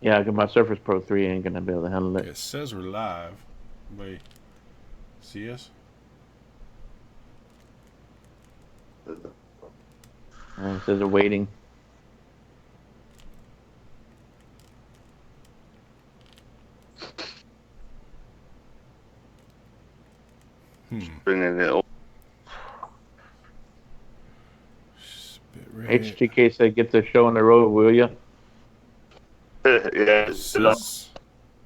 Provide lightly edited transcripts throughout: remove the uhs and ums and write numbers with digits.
Yeah, because my Surface Pro 3 ain't gonna be able to handle Okay, it. it says we're live. Wait, see us? It says they're waiting. Hmm. Bringing it up. Spit rate. HTK said, "Get the show on the road, will you?" Yeah, It says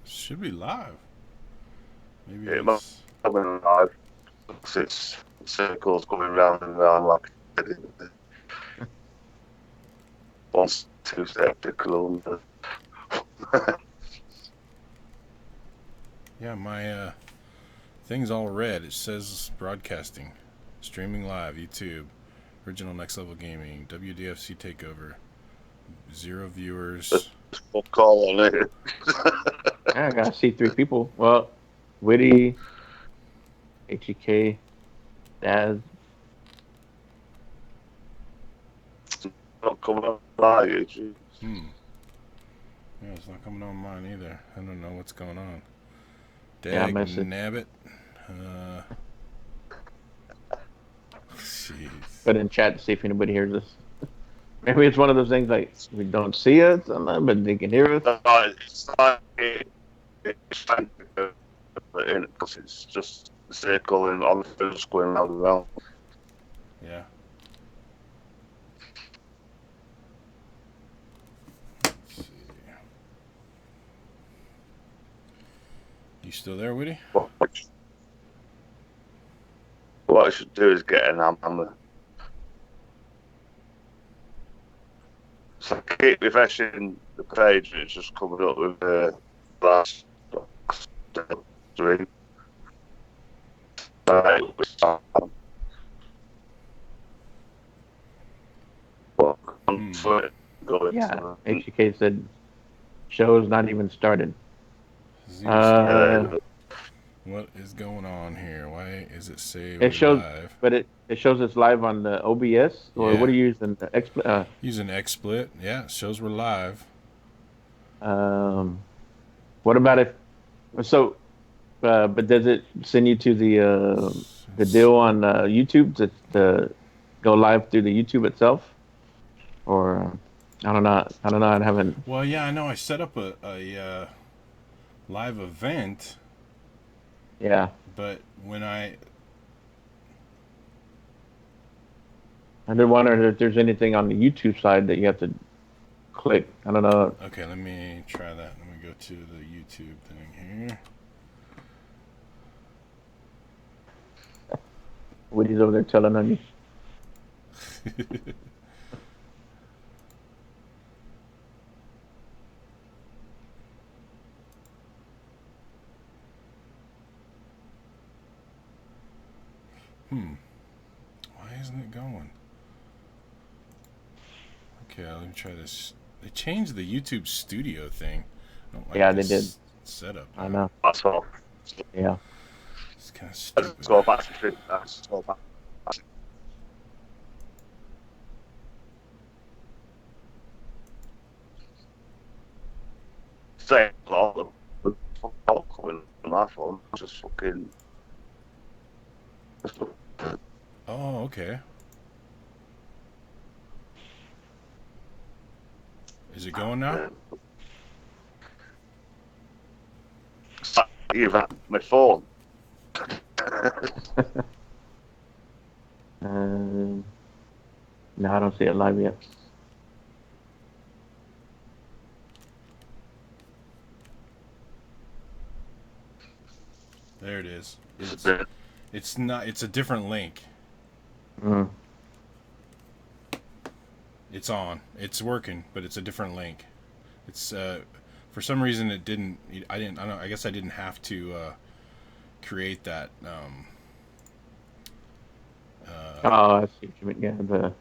should be live. Maybe it must it's. have been alive. It's circles going round and round like once two skeptical. Yeah, my thing's all red. It says broadcasting, streaming live, YouTube, original Next Level Gaming, W.D.F.C. Takeover, 0 viewers. Full call on it. Yeah, I gotta see 3 people. Well, Witty, HTK, Daz. Not coming on by you. Hmm. Yeah, it's not coming on mine either. I don't know what's going on. Yeah, I Dag miss it. nabbit. Jeez. Put in chat to see if anybody hears us. Maybe it's one of those things like we don't see us, but they can hear us. No, it's like it's like because it's just the circle and all the food's going round and round. Yeah. Let's see. You still there, Woody? What I should do is get an hammer. So I keep refreshing the page and it's just coming up with the last three. Right, Hmm. going Yeah, to HTK said show's not even started. It's even started. Uh, What is going on here? Why is it say it we're shows, live? but it shows it's live on the OBS or what Yeah. are you using? The Using XSplit. Yeah, it shows we're live. um, what about if so? But does it send you to the It's, deal on YouTube to go live through the YouTube itself, or I don't know. I don't know. I haven't. well, yeah, I know. I set up a live event, Yeah, but when I did wonder if there's anything on the YouTube side that you have to click. I don't know. okay, let me try that. Let me go to the YouTube thing here. Woody's over there telling on you. Hmm. Why isn't it going? Okay, let me try this. They changed the YouTube Studio thing. I don't like Yeah, they did. this setup I now. know. that's all. Yeah. It's kind of Let's stupid. go back to that's all back. Say all the coming on my phone, just fucking. Oh, okay. Is it going now? You've had my phone. No, I don't see it live yet. There it is. It's not. It's a different link. Mm. It's on. It's working, but it's a different link. It's for some reason it didn't. I didn't. I don't. I guess I didn't have to create that. Oh, I see what you mean. Yeah, the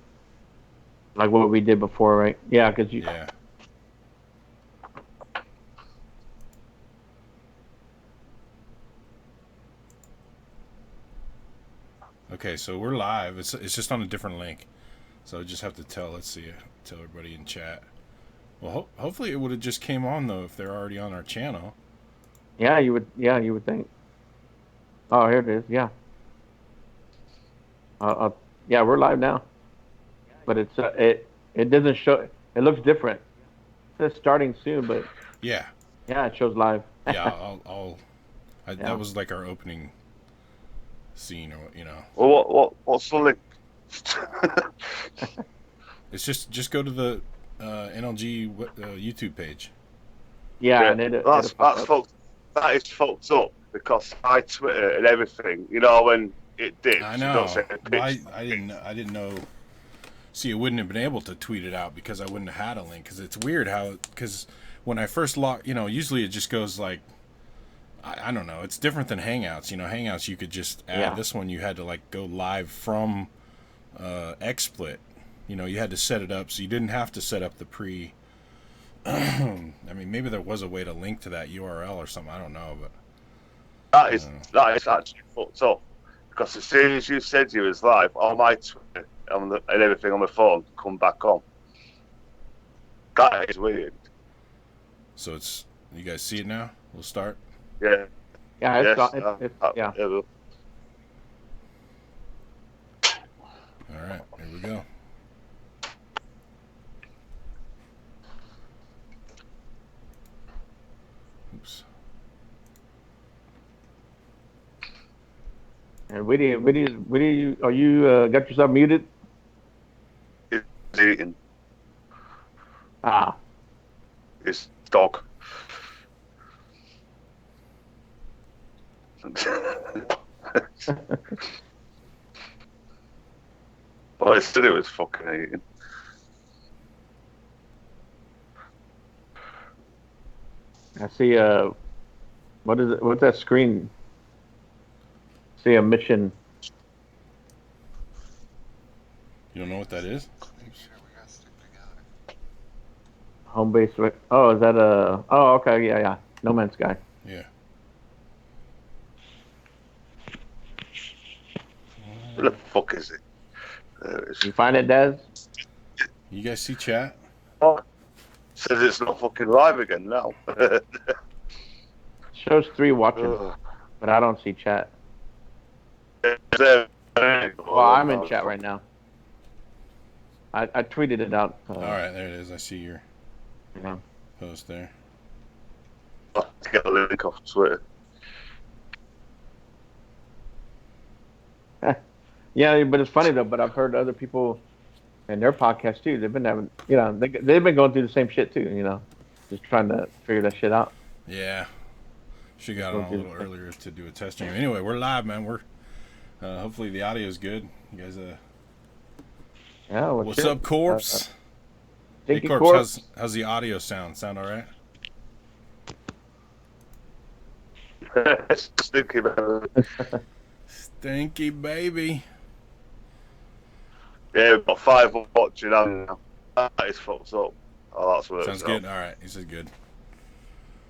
like what we did before, right? Yeah, because you. Yeah. Okay, so we're live. It's just on a different link. So I just have to tell. Let's see. Tell everybody in chat. Well, hopefully it would have just came on though if they're already on our channel. Yeah, you would. Yeah, you would think. Oh, here it is. Yeah. Yeah, we're live now, but it doesn't show. It looks different. It says starting soon, but Yeah. yeah, it shows live. Yeah, I'll Yeah. that was like our opening scene, or Well, what's the link? It's just go to the NLG YouTube page. Yeah, and that's fucked. That is fucked up because my Twitter and everything, when it dips, I you don't know. say Well, I didn't know. See, I wouldn't have been able to tweet it out because I wouldn't have had a link. Because it's weird because when I first log, usually it just goes like, I don't know. It's different than Hangouts. Hangouts you could just add. Yeah. This one you had to like go live from XSplit. You had to set it up, so you didn't have to set up the pre. I mean, maybe there was a way to link to that URL or something. I don't know, but that is actually fucked up because as soon as you said you was live, all my Twitter and everything on my phone come back on. That is weird. So you guys see it now? We'll start. Yeah. Yeah, Yes, yeah. All right, here we go. Oops. And Whitty, are you got yourself muted? He's eating Ah, his dog. Well, I said it was fucking eating. I see. What is it? What's that screen? See a mission. You don't know what that is? Home base. Oh, is that a? Oh, okay. Yeah. No Man's Sky. Yeah. Where the fuck is it? There it is. You find it, Daz? You guys see chat? Oh, says it's not fucking live again now. Shows 3 watching, but I don't see chat. Well, I'm in chat right now. I tweeted it out. All right, there it is. I see your Yeah. post there. I'll have to get a link off Twitter. Yeah, but it's funny though. But I've heard other people in their podcast too. They've been having, they've been going through the same shit too. Just trying to figure that shit out. Yeah. She got on a little earlier to do a test stream. Anyway, we're live, man. We're hopefully the audio is good. You guys, Yeah. what's up, Corpse? Hey, Stinky Corpse, how's the audio sound? Sound all right? Stinky man. Stinky baby. Yeah, we've got 5 watching now. That is fucked up. Oh, that's what Sounds good. All right, he said good.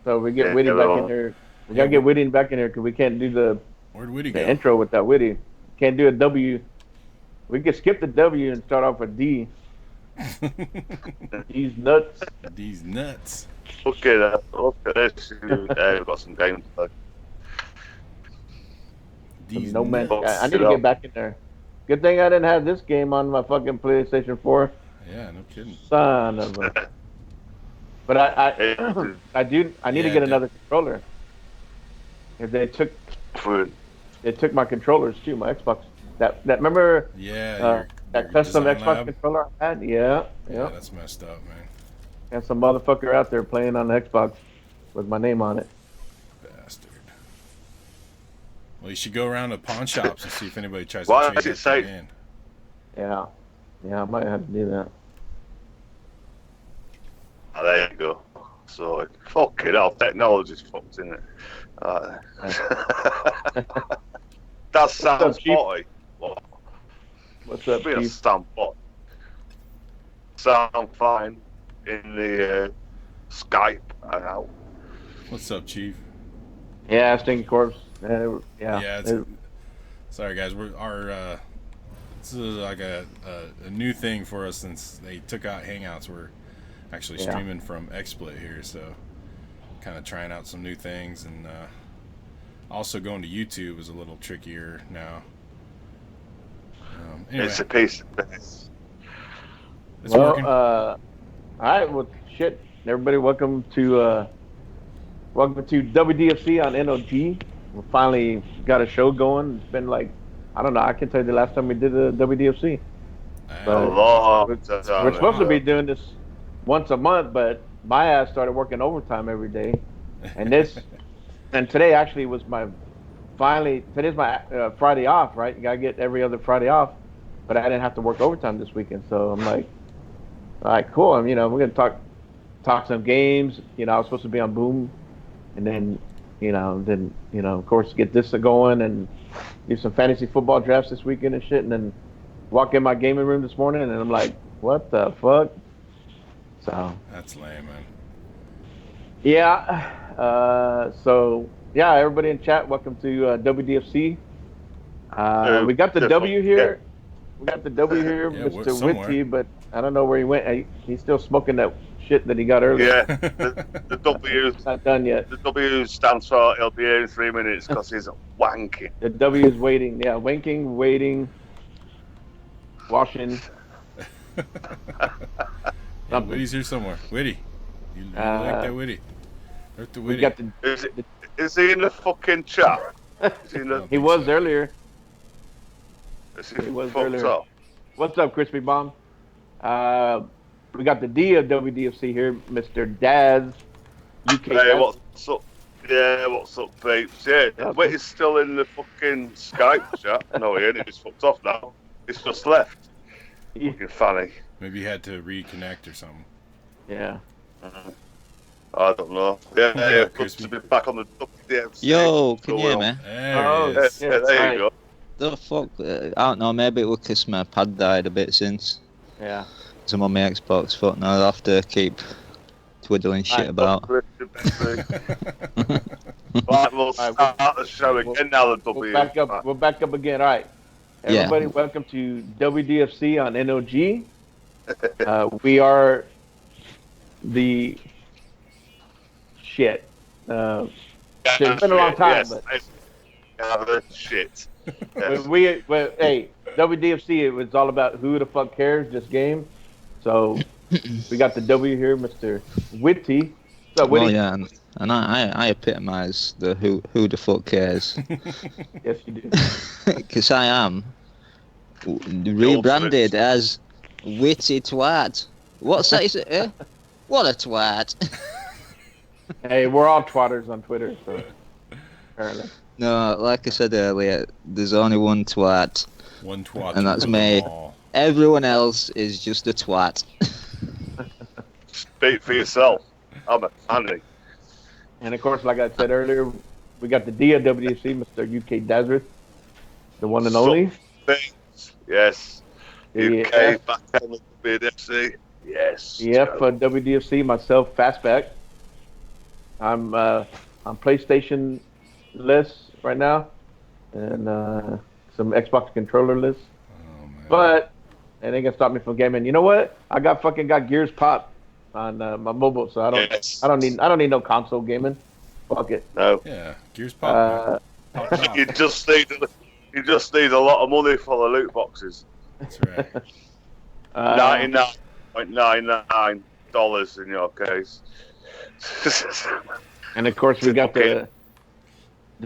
So we get Whitty back in here. We gotta get Whitty back in here because we can't do Where'd Whitty the go? intro without Whitty. Can't do a W. We could skip the W and start off with D. These nuts. These nuts. Look at this. We've got some games to play. These No Man's nuts. Sky. I need to get back in there. Good thing I didn't have this game on my fucking PlayStation 4. Yeah, no kidding. Son of a. But I need to get another controller. If they took my controllers too, my Xbox. That remember? Yeah. That custom Xbox controller I had. Yeah. That's messed up, man. And some motherfucker out there playing on the Xbox with my name on it. Bastard. Well, you should go around to pawn shops and see if anybody tries to trade that in. Yeah, I might have to do that. Oh, there you go. So, fucking hell, technology's fucked, isn't it? That sounds spotty. What's up, Chief? Chief? Sound fine in the Skype. I know. What's up, Chief? Yeah, Stinky Corpse. Yeah. Sorry, guys. This is like a new thing for us since they took out Hangouts. We're Actually streaming from XSplit here, so kind of trying out some new things, and also going to YouTube is a little trickier now. Anyway. It's a piece of business. It's working. All right. Well, shit. Everybody, welcome to WDFC on NOG. We finally got a show going. It's been like, I don't know. I can't tell you the last time we did a WDFC. We're supposed to be doing this once a month, but my ass started working overtime every day, and today actually was today's my Friday off, right? You gotta get every other Friday off, but I didn't have to work overtime this weekend, so I'm like, all right, cool. We're gonna talk some games. I was supposed to be on Boom, and then of course get this going and do some fantasy football drafts this weekend and shit, and then walk in my gaming room this morning, and I'm like, what the fuck? So that's lame, man. Yeah. Everybody in chat, welcome to WDFC. We got the W here. Yeah. We got the W here, Yeah, Mr. Whitty, but I don't know where he went. He's still smoking that shit that he got earlier. Yeah, the W's not done yet. The W stands for he'll be here in 3 minutes because he's wanking. The W is waiting. Yeah, wanking, waiting, washing. Yeah, Whitty's here somewhere. Whitty, you like that Whitty? Earth the Whitty. Is he in the fucking chat? He was earlier. He was earlier. What's up, Crispy Bomb? We got the D of WDFC here, Mr. Daz. UK. Hey, what's up? Yeah, what's up, babes? Yeah, wait, he's still in the fucking Skype chat. No, he ain't. He's fucked off now. He's just left. Fucking funny. Maybe he had to reconnect or something. Yeah. I don't know. Yeah, good to be back on the W.D.F.C. Yo, can you hear me? There you go. The fuck? I don't know, maybe it was because my pad died a bit since. Yeah. So I'm on my Xbox, but now I'll have to keep twiddling shit about. Right, we'll start the show again now. We'll back up again. All right. Everybody, welcome to WDFC on NOG. We are the shit. It's been a long time, but shit. Yes. Hey, WDFC, it was all about who the fuck cares, this game. So we got the W here, Mr. Whitty. What's up, Whitty? Well, yeah, and I epitomise the who the fuck cares. Yes, you do. Because I am rebranded as Witty Twat. What's that? Is it? Eh? What a twat. Hey, we're all twatters on Twitter, so apparently. No, like I said earlier, there's only one twat. One twat. And that's me. Everyone else is just a twat. Speak for yourself. I'm a funny. And of course, like I said earlier, we got the D of WDC, Mr. UK Dazarth, the one and only. Yes. The UK back on the WDFC. Yes. The F for WDFC, myself, Fastback. I'm PlayStation list right now, and some Xbox controller lists. Oh, man. But it ain't gonna stop me from gaming. You know what? I got Gears Pop on my mobile, so I don't need no console gaming. Fuck it. No. Yeah, Gears Pop. Pop. You just need a lot of money for the loot boxes. That's right. $99.99 in your case. And of course, we got the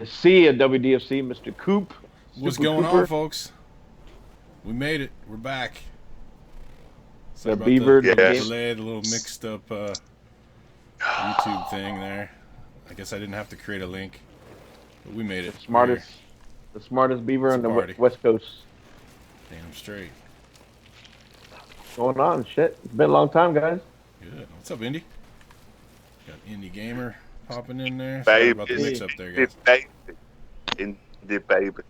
C of WDFC, Mr. Coop. What's going on, folks? We made it. We're back. Sorry about Beaver, the delay, the little mixed up YouTube thing there. I guess I didn't have to create a link, but we made it. The smartest beaver on the West Coast. Damn straight. Going on, shit. It's been a long time, guys. Good. What's up, Indy? Got Indie Gamer popping in there. Baby. Sorry about the mix up there, guys. Indie baby.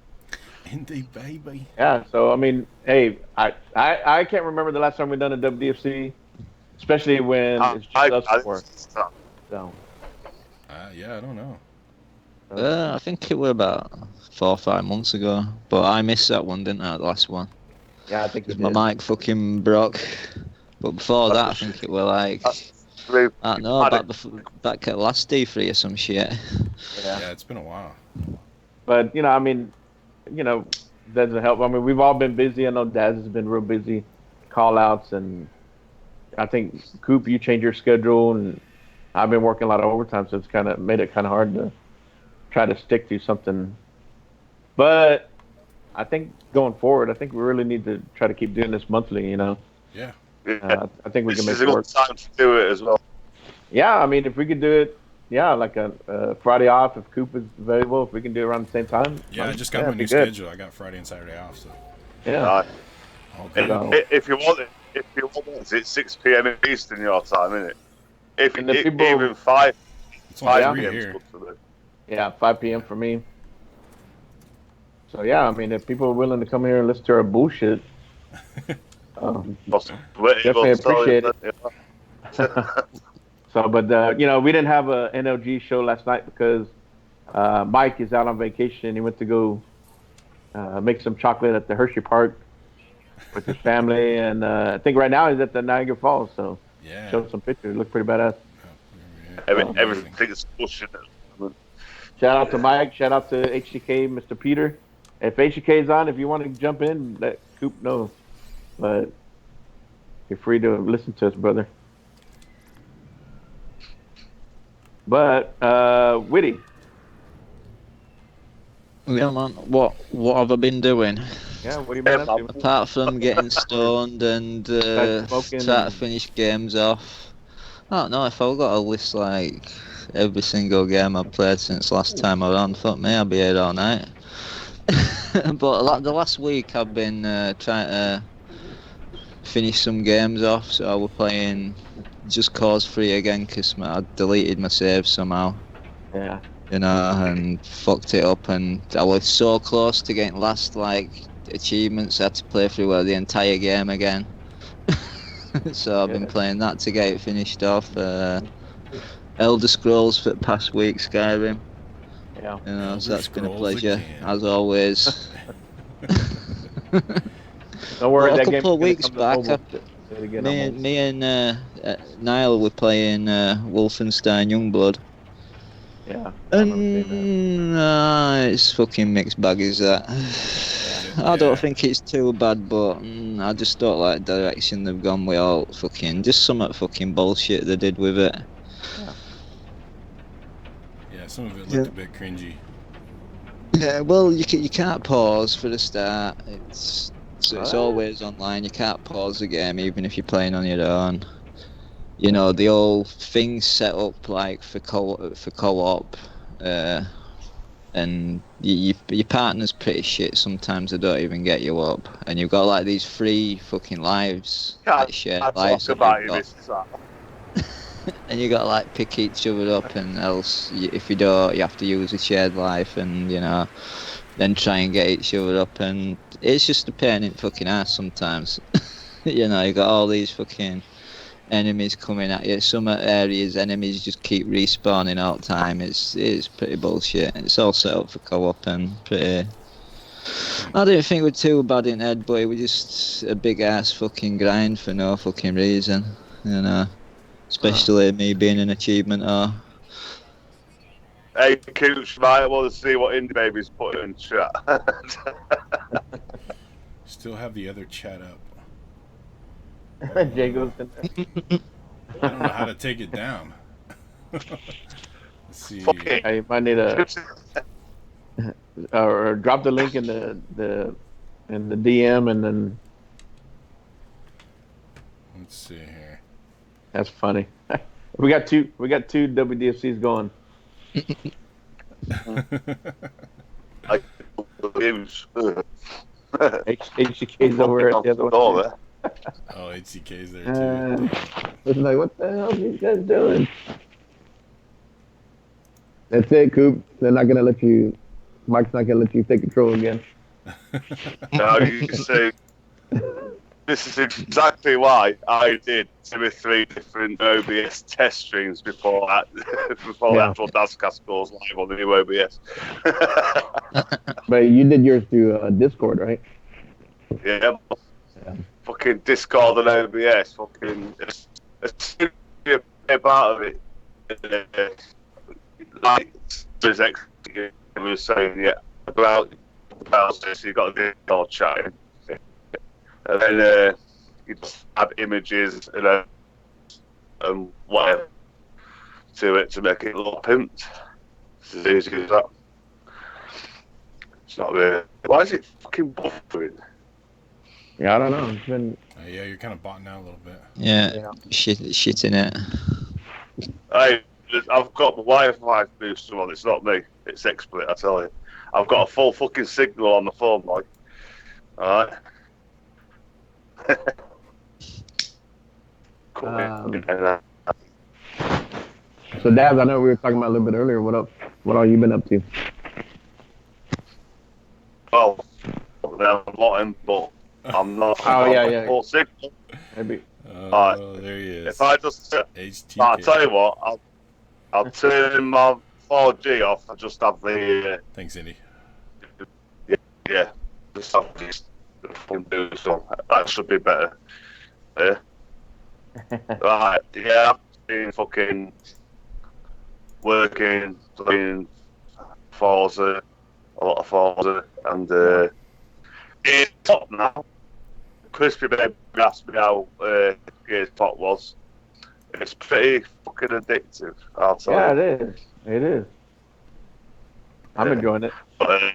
Indie baby. Yeah, so I mean, hey, I can't remember the last time we done a WDFC, especially when it's just us four. So. Yeah, I don't know. I think it was about 4 or 5 months ago, but I missed that one, didn't I? The last one. Yeah, I think you did. My mic fucking broke But before that, I think it were like, I don't know, back at last D3 or some shit. Yeah, it's been a while. But I mean, doesn't help. I mean, we've all been busy. I know Daz has been real busy, call outs, and I think Coop, you changed your schedule, and I've been working a lot of overtime, so it's kind of made it kind of hard to try to stick to something. But I think going forward, I think we really need to try to keep doing this monthly. Yeah. I think we can make This is it a work. good time to do it as well. Yeah, I mean, if we could do it, like a Friday off, if Coop is available, if we can do it around the same time. Yeah, I just got my new schedule. I got Friday and Saturday off, so. Yeah. If you want it, it's 6 p.m. Eastern your time, isn't it? Even 5. It's only 5 3 p.m. here. Yeah, 5 p.m. for me. So yeah, I mean, if people are willing to come here and listen to our bullshit, definitely appreciate it. So, but we didn't have a NLG show last night because Mike is out on vacation. He went to go make some chocolate at the Hershey Park with his family, and I think right now he's at the Niagara Falls. So showed some pictures. Look pretty badass. Everything's pushing. Shout out to Mike. Shout out to HDK, Mr. Peter. If HDK is on, if you want to jump in, let Coop know. But you're free to listen to us, brother. But Witty. Yeah, man. What have I been doing? Yeah, what have you been up to? Apart from getting stoned and trying to finish games off. I don't know, if I got to list like every single game I've played since last time I was on, fuck me, I'll be here all night. But the last week I've been trying to finish some games off, so I was playing Just Cause 3 again because I deleted my save somehow. Yeah. And fucked it up, and I was so close to getting last achievements. I had to play through the entire game again. So I've been playing that to get it finished off. Elder Scrolls for the past week, Skyrim. Yeah. So that's been a pleasure as always. Don't worry, well, that a couple of weeks back, me and Niall were playing Wolfenstein Youngblood. Yeah. It's fucking mixed bag, is that? I don't think it's too bad, but I just don't like the direction they've gone with all just some fucking bullshit they did with it. Yeah, some of it looked a bit cringy. Yeah, well, you can't pause for the start. It's always online. You can't pause the game even if you're playing on your own. The old things set up like for co-op, and your partner's pretty shit. Sometimes they don't even get you up, and you've got like these 3 fucking lives, shared lives. And you got to like pick each other up, and else if you don't, you have to use a shared life, and then try and get each other up, and it's just a pain in the fucking ass sometimes. You got all these fucking enemies coming at you. Some areas enemies just keep respawning all the time. It's pretty bullshit. It's all set up for co-op and pretty. I didn't think it was too bad in head, but it was just a big ass fucking grind for no fucking reason. Especially me being an achievement or. Hey, Cooch, might want to see what Indie Baby's put in chat. Still have the other chat up. Jago's in there. I don't know how to take it down. Let's see. I might need or drop the link in the DM, and then. Let's see here. That's funny. We got two WDFCs going. HCK's over at the other one. Oh, HCK's there too. It's like, what the hell are these guys doing? That's it, Coop. They're not gonna let you. Mike's not gonna let you take control again. No, you see, this is exactly why I did 2 or 3 different OBS test streams before the actual Dazcast goes live on the new OBS. But you did yours through Discord, right? Yeah. fucking Discord and OBS, fucking as soon as you play part of it, like his ex was saying, yeah, about this, you got to do all chatting, and then you just add images and whatever to it to make it look pimped. It's as easy as that. It's not really. Why is it fucking buffering? Yeah, I don't know. It's been. Yeah, you're kind of botting out a little bit. Yeah, shit in it. I've got the Wi-Fi booster on. It's not me. It's XSplit, I tell you. I've got a full fucking signal on the phone, like. All right. So, Daz, I know we were talking about a little bit earlier. What up? What all you been up to? Well, I'm lotting, but I'm not. Oh, yeah. Full signal. Maybe. There he is. If I just, HTK. I'll tell you what. I'll turn my 4G off. I just have the. Thanks, Indy. Yeah, just have the phone do so. That should be better. Yeah. Right. Yeah. I've been fucking working, doing Forza, a lot of Forza, and it's top now. Crispy Baby asked me how Gears Pop was. It's pretty fucking addictive, I'll tell you. Yeah, it is. It is. I'm enjoying it. But,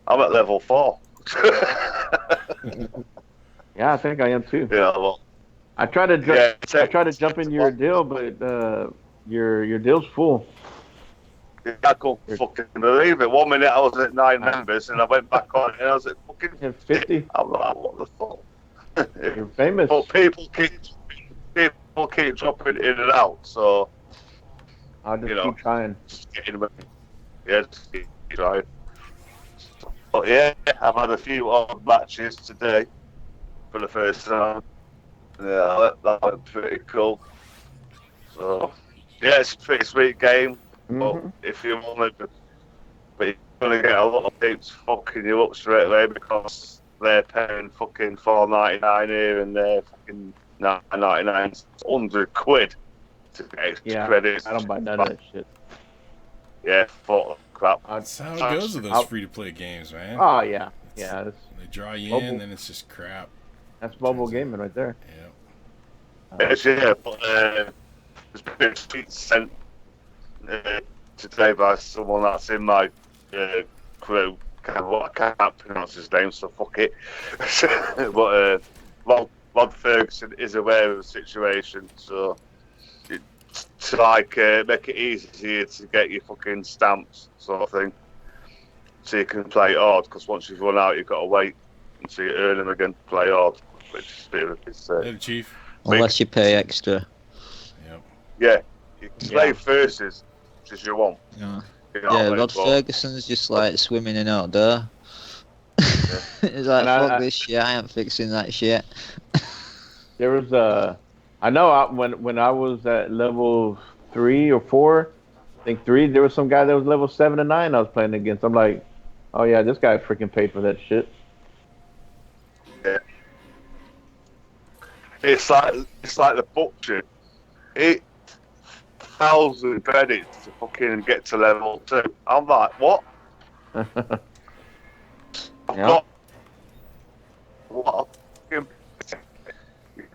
I'm at level 4. Yeah, I think I am too. Yeah, well, I try to jump in your deal, but your deal's full. I couldn't fucking believe it. 1 minute I was at 9 members, and I went back on and I was at fucking 50. I'm like, what the fuck? You're famous. But people keep dropping in and out, so I'll just keep trying. Just getting ready. Yeah, just keep trying. But yeah, I've had a few odd matches today for the first time. Yeah, that went pretty cool. So yeah, it's a pretty sweet game. But if you want to, but you're gonna get a lot of peeps fucking you up straight away because they're paying fucking $4.99 here and they're fucking £9.99, £100 to get extra credits. I don't buy none of that shit. Yeah, fuck crap. That's how it goes with those free-to-play games, man. Oh yeah, yeah. They draw you in, then it's just crap. That's mobile gaming right there. Yeah. Yeah, but there's been a tweet sent today by someone that's in my crew. I can't pronounce his name, so fuck it. But Rod Ferguson is aware of the situation, so to make it easier to get your fucking stamps, sort of thing, so you can play hard. Because once you've run out, you've got to wait until you earn them again to play hard, which is a bit of a piss. Chief. Unless you pay extra. Yep. Yeah, you can play versus as you want. Yeah, You know Rod Ferguson's just like swimming in hot dough. He's like, fuck this shit, I ain't fixing that shit. There was I know when I was at level 3 or 4, I think 3, there was some guy that was level 7 and 9 I was playing against. I'm like, oh yeah, this guy freaking paid for that shit. Yeah. It's like the butcher. 8,000 credits to fucking get to level 2. I'm like, what? Yeah. What? You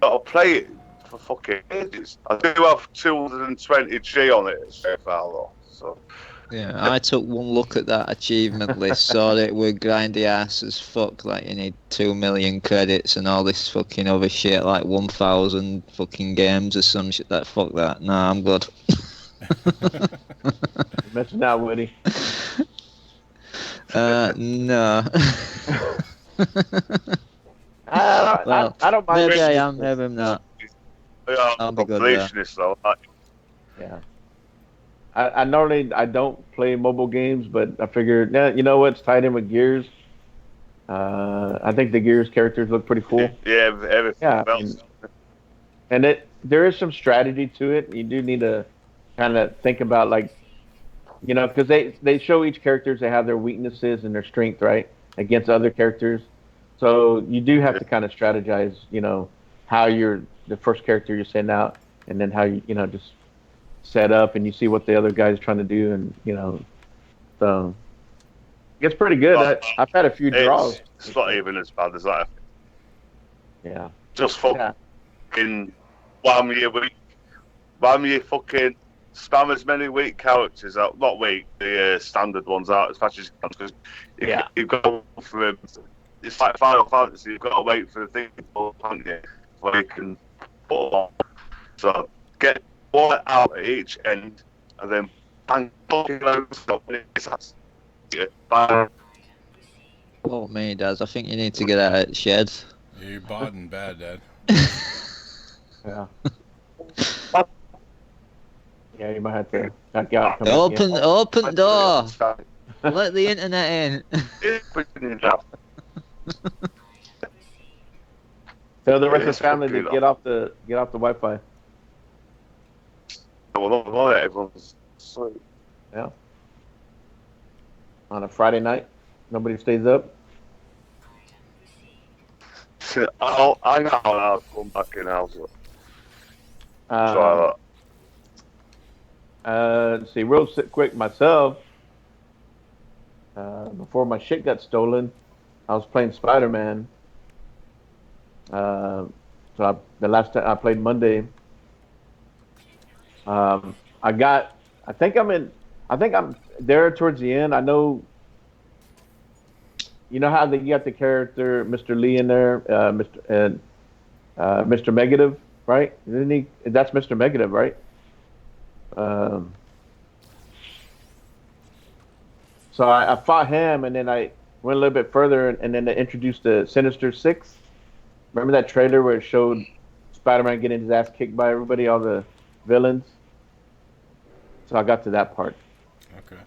gotta play it for fucking ages. I do have 220G on it so far, though. So. Yeah, I took one look at that achievement list, saw that we're grindy ass as fuck, like you need 2 million credits and all this fucking other shit, like 1,000 fucking games or some shit. That fuck that. Nah, I'm good. Messing out, Woody. No. I don't mind. Maybe I am, maybe I'm not. Yeah, I'll be good completionist though. Yeah. I normally I don't play mobile games, but I figured, you know what's tied in with Gears. I think the Gears characters look pretty cool. Yeah, everything else. And there is some strategy to it. You do need to kind of think about, like, you know, because they show each characters, they have their weaknesses and their strength, right, against other characters. So you do have to kind of strategize, how you're the first character you're sending out, and then how you just set up, and you see what the other guy's trying to do, and so it gets pretty good. But I've had a few draws. it's not even as bad as that. Yeah. Just Yeah. fucking wham you fucking spam as many weak characters out, not weak, the standard ones out as fast as you can. Because Yeah. you go for them, it's like Final Fantasy. You've got to wait for the thing to pull, haven't you, where you can put them on. So get one out at each end, and then bang fucking loads up. Bang. Oh, me, Daz. I think you need to get out of the shed. Yeah, you're bodding bad, Dad. Yeah. Yeah, you might have to back out. Come Open door. Let the internet in. Tell the rest of the family to get off the Wi-Fi. Well, not everyone's asleep. Yeah. On a Friday night, nobody stays up. I'll come back in house. Try that. Let's see, real quick myself. Before my shit got stolen, I was playing Spider-Man. The last time I played Monday, I think I'm there towards the end. I know, how you got the character Mr. Lee in there, Mr. Megative, right? Isn't he? That's Mr. Megative, right? So I fought him, and then I went a little bit further, and then they introduced the Sinister Six. Remember that trailer where it showed Spider-Man getting his ass kicked by everybody, all the villains? So I got to that part. Okay.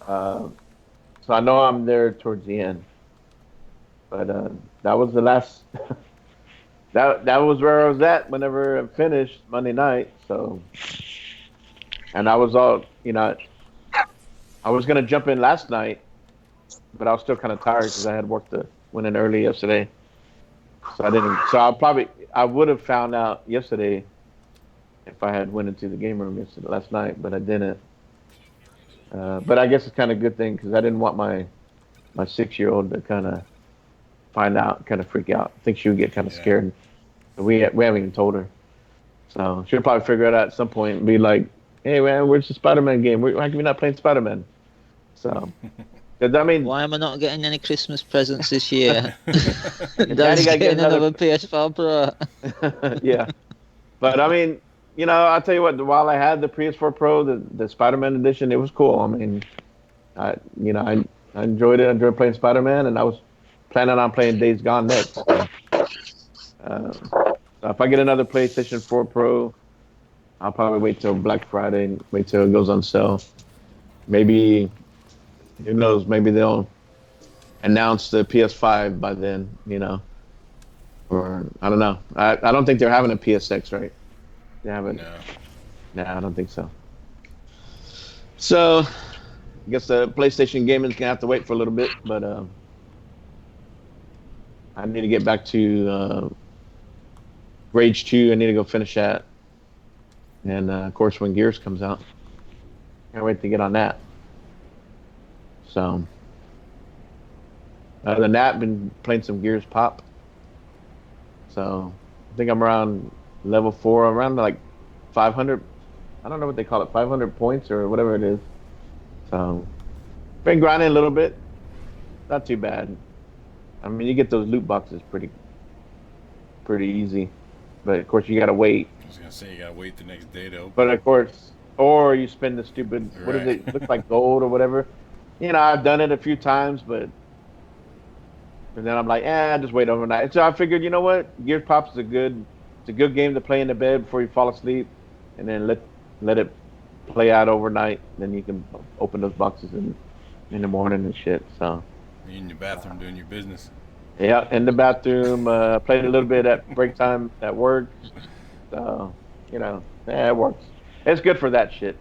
So I know I'm there towards the end. But that was the last. that was where I was at whenever I finished Monday night. So, and I was all, I was gonna jump in last night, but I was still kind of tired because I had went in early yesterday. So I didn't. So I would have found out yesterday if I had went into the game room last night, but I didn't. But I guess it's kind of a good thing because I didn't want my 6-year-old to kind of find out, kind of freak out. I think she would get kind of scared. We haven't even told her, so she'll probably figure it out at some point and be like, "Hey man, where's the Spider-Man game? Why can we not play Spider-Man?" So, I mean, why am I not getting any Christmas presents this year? Daddy Dad's gotta get getting another PS4 Pro. Yeah, but I mean, I'll tell you what. While I had the PS4 Pro, the Spider-Man edition, it was cool. I mean, I enjoyed it. I enjoyed playing Spider-Man, and I was planning on playing Days Gone next. So if I get another PlayStation 4 Pro, I'll probably wait till Black Friday and wait till it goes on sale. Maybe, who knows? Maybe they'll announce the PS5 by then. Or I don't know. I don't think they're having a PSX, right? They haven't. No, I don't think so. So, I guess the PlayStation gaming's gonna have to wait for a little bit, but I need to get back to Rage 2. I need to go finish that, and of course when Gears comes out, can't wait to get on that. So, other than that, I've been playing some Gears Pop. So, I think I'm around level 4, around like 500. I don't know what they call it, 500 points or whatever it is. So, been grinding a little bit. Not too bad. I mean, you get those loot boxes pretty easy, but of course you gotta wait. I was gonna say you gotta wait the next day to open. But of course, or you spend the stupid what is it? Looks like gold or whatever. I've done it a few times, but and then I'm like, just wait overnight. So I figured, you know what, Gears Pop is it's a good game to play in the bed before you fall asleep, and then let it play out overnight. Then you can open those boxes in the morning and shit. So. You're in your bathroom doing your business. Yeah, in the bathroom. Played a little bit at break time at work. So, it works. It's good for that shit,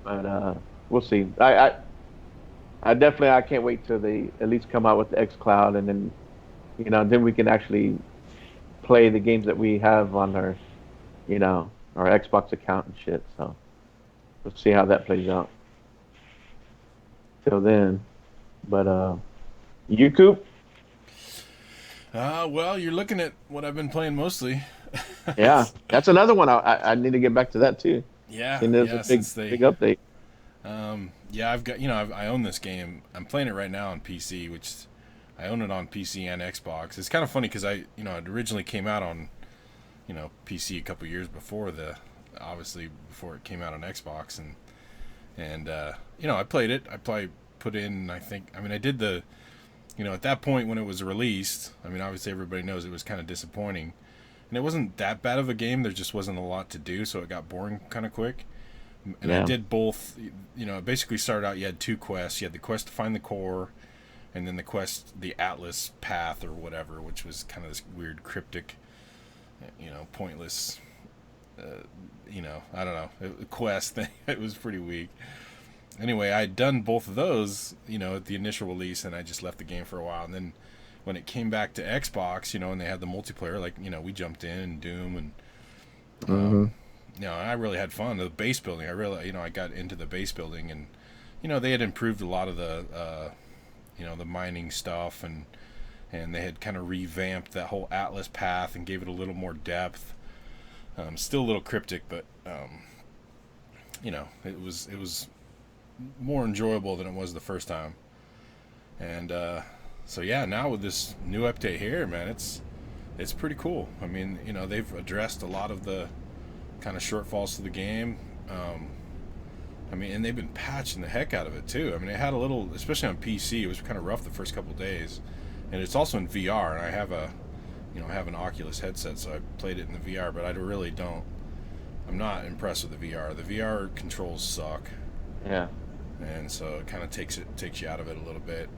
But we'll see. I can't wait till they at least come out with the X Cloud, and then then we can actually play the games that we have on our Xbox account and shit. So we'll see how that plays out. Till then, but you Coop? Well, you're looking at what I've been playing mostly. Yeah, that's another one. I need to get back to that too. Yeah, And there's big update. Yeah, I've got I own this game. I'm playing it right now on PC, which I own it on PC and Xbox. It's kind of funny because it originally came out on PC a couple years before before it came out on Xbox, and I played it. I probably put in I did the at that point when it was released. Obviously everybody knows it was kind of disappointing, and it wasn't that bad of a game. There just wasn't a lot to do, so it got boring kind of quick. And I did both. It basically started out. You had two quests. You had the quest to find the core, and then the Atlas path or whatever, which was kind of this weird cryptic, pointless, I don't know, quest thing. It was pretty weak. Anyway, I'd done both of those, at the initial release, and I just left the game for a while. And then when it came back to Xbox, and they had the multiplayer, we jumped in Doom and, I really had fun. The base building, I got into the base building, and, they had improved a lot of the, the mining stuff, and they had kind of revamped that whole Atlas path and gave it a little more depth. Still a little cryptic, but, it was more enjoyable than it was the first time. And so yeah, now with this new update here, man, it's pretty cool. They've addressed a lot of the kind of shortfalls to the game. And they've been patching the heck out of it too. It had a little, especially on PC, it was kind of rough the first couple days, and it's also in VR. And I have an Oculus headset, so I played it in the VR, but I'm not impressed with the VR. The VR controls suck. Yeah. And so it kind of takes you out of it a little bit.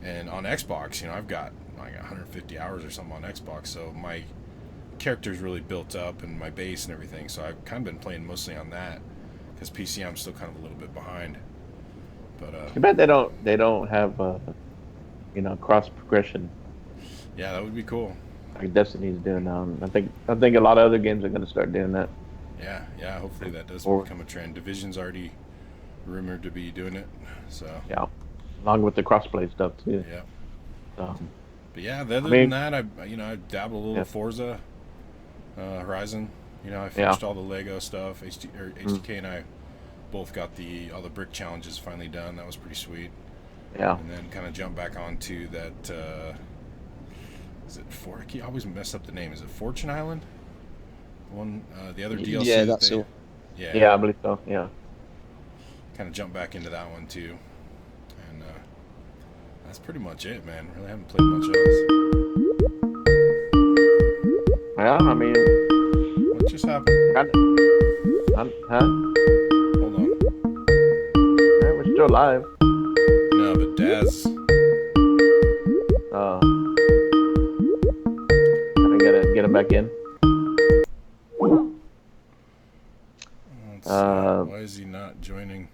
And on Xbox, I've got 150 hours or something on Xbox, so my character's really built up and my base and everything. So I've kind of been playing mostly on that, because PC I'm still kind of a little bit behind. But too bad they don't have cross progression. Yeah, that would be cool. Like Destiny's doing now. I think a lot of other games are going to start doing that. Yeah. Hopefully that does become a trend. Division's already rumored to be doing it, so yeah, along with the crossplay stuff too. Yeah. But yeah, other than that, I dabbled a little Forza Horizon. I finished all the Lego stuff. HDK and I both got all the brick challenges finally done. That was pretty sweet. Yeah. And then kind of jump back onto that. Is it I always mess up the name. Is it Fortune Island? One, the other DLC. Yeah, that's all. Yeah, I believe so. Yeah. Kind of jump back into that one too, and that's pretty much it, man. Really haven't played much else. Yeah, what just happened? Huh? Hold on. Yeah, we're still live. No, but Daz. I gotta get him back in. Why is he not joining?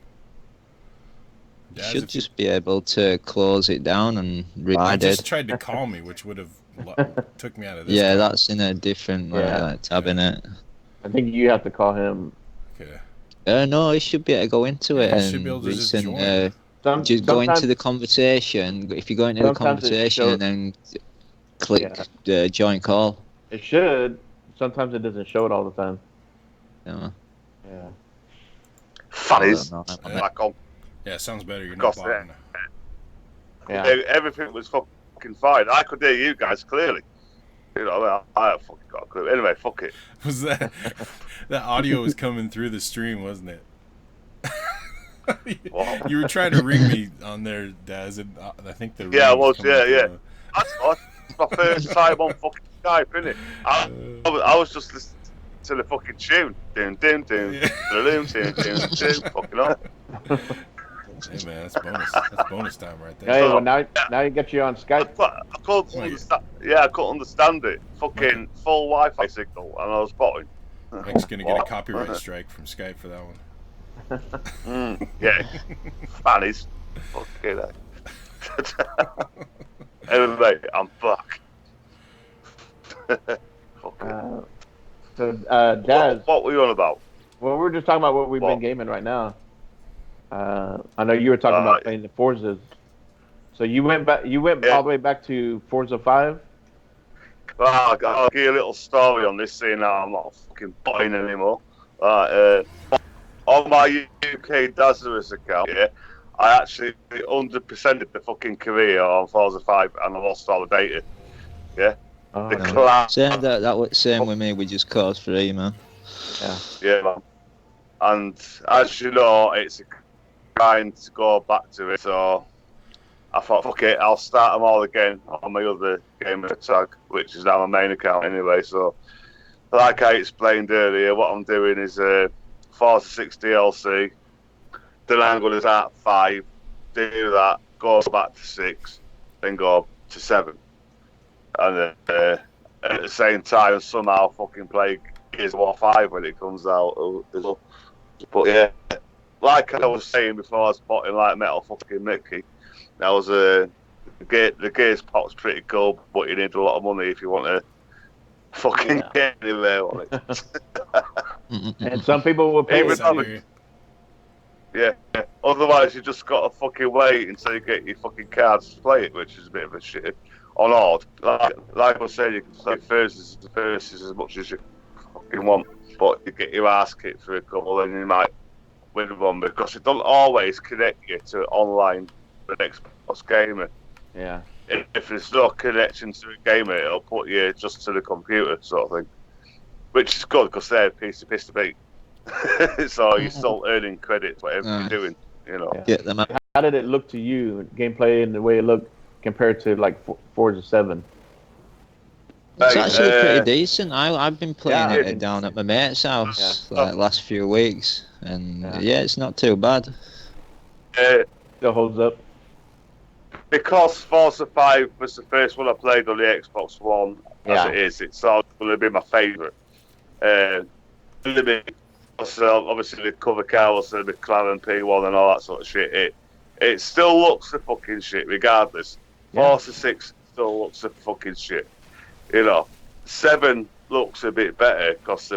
You should just be able to close it down and I read just it. tried to call me, which would have took me out of this. Yeah, time. that's in a different tab in it. I think you have to call him. Okay. No, you should be able to go into it You should be able to just join. just go into the conversation. If you go into the conversation and then click join call. It should. Sometimes it doesn't show it all the time. Yeah. Yeah. Funnies. Back on. Yeah, sounds better. You're not bothering. Yeah. Everything was fucking fine. I could hear you guys clearly. I haven't fucking got a clue. Anyway, fuck it. Was that audio was coming through the stream, wasn't it? What? You were trying to ring me on there, Daz, and I think the I was. Yeah. That's my first time on fucking Skype, innit? I was just listening to the fucking tune. Doom, doom, doom, doom, doom, doom, doom. Fucking up. Hey man, that's bonus. That's bonus time right there. Hey, well now you get you on Skype. I couldn't understand. Yeah, I couldn't understand it. Fucking full Wi-Fi signal, and I was spotting. Mike's gonna get a copyright strike from Skype for that one. Yeah, fannies. Fucking hell. Anyway, I'm back. Fucking. Daz, What were you on about? well, we're just talking about what we've been What? gaming right now. I know you were talking about playing the Forzas. So you went back. You went all the way back to Forza 5. Well, I'll give you a little story on this, seeing now I'm not fucking buying anymore. On my UK Dazzlers account, yeah, I actually 100%ed the fucking career on Forza 5 and I lost all the data. Yeah. Oh, The no. class. Same that was same with me. We just cause 3, man. Yeah, man. And as you know, it's a grind to go back to it, so I thought, fuck it, I'll start them all again on my other gamer tag, which is now my main account anyway. So, like I explained earlier, what I'm doing is Forza 6 DLC. Then I'm going to start 5, do that, go back to 6, then go to 7. And at the same time, somehow fucking play Gears of War 5 when it comes out. But yeah, like I was saying before, I was spotting like Metal fucking Mickey. That was the Gears pot's pretty cool, but you need a lot of money if you want to fucking get anywhere on it. And some people will pay Even yeah. Otherwise, you just got to fucking wait until you get your fucking cards to play it, which is a bit of a shit. On odd, like I said, you can play versus as much as you fucking want, but you get your ass kicked for a couple, and you might win one because it doesn't always connect you to online the Xbox gamer. Yeah. If there's no connection to a gamer, it'll put you just to the computer, sort of thing. Which is good because they're a piece of piss to beat. So you're still earning credit whatever you're doing, you know. Yeah. Get them out. How did it look to you, gameplay and the way it looked compared to like Forza 7? It's actually pretty decent. I've been playing it Yeah. down at my mate's house like last few weeks, and it's not too bad. Still holds up. Because Forza 5 was the first one I played on the Xbox One, as it is, it's always going to be my favourite. Obviously, the cover car was the McLaren P1 and all that sort of shit. It still looks the fucking shit, regardless. Forza 6 still looks the fucking shit. You know, 7 looks a bit better because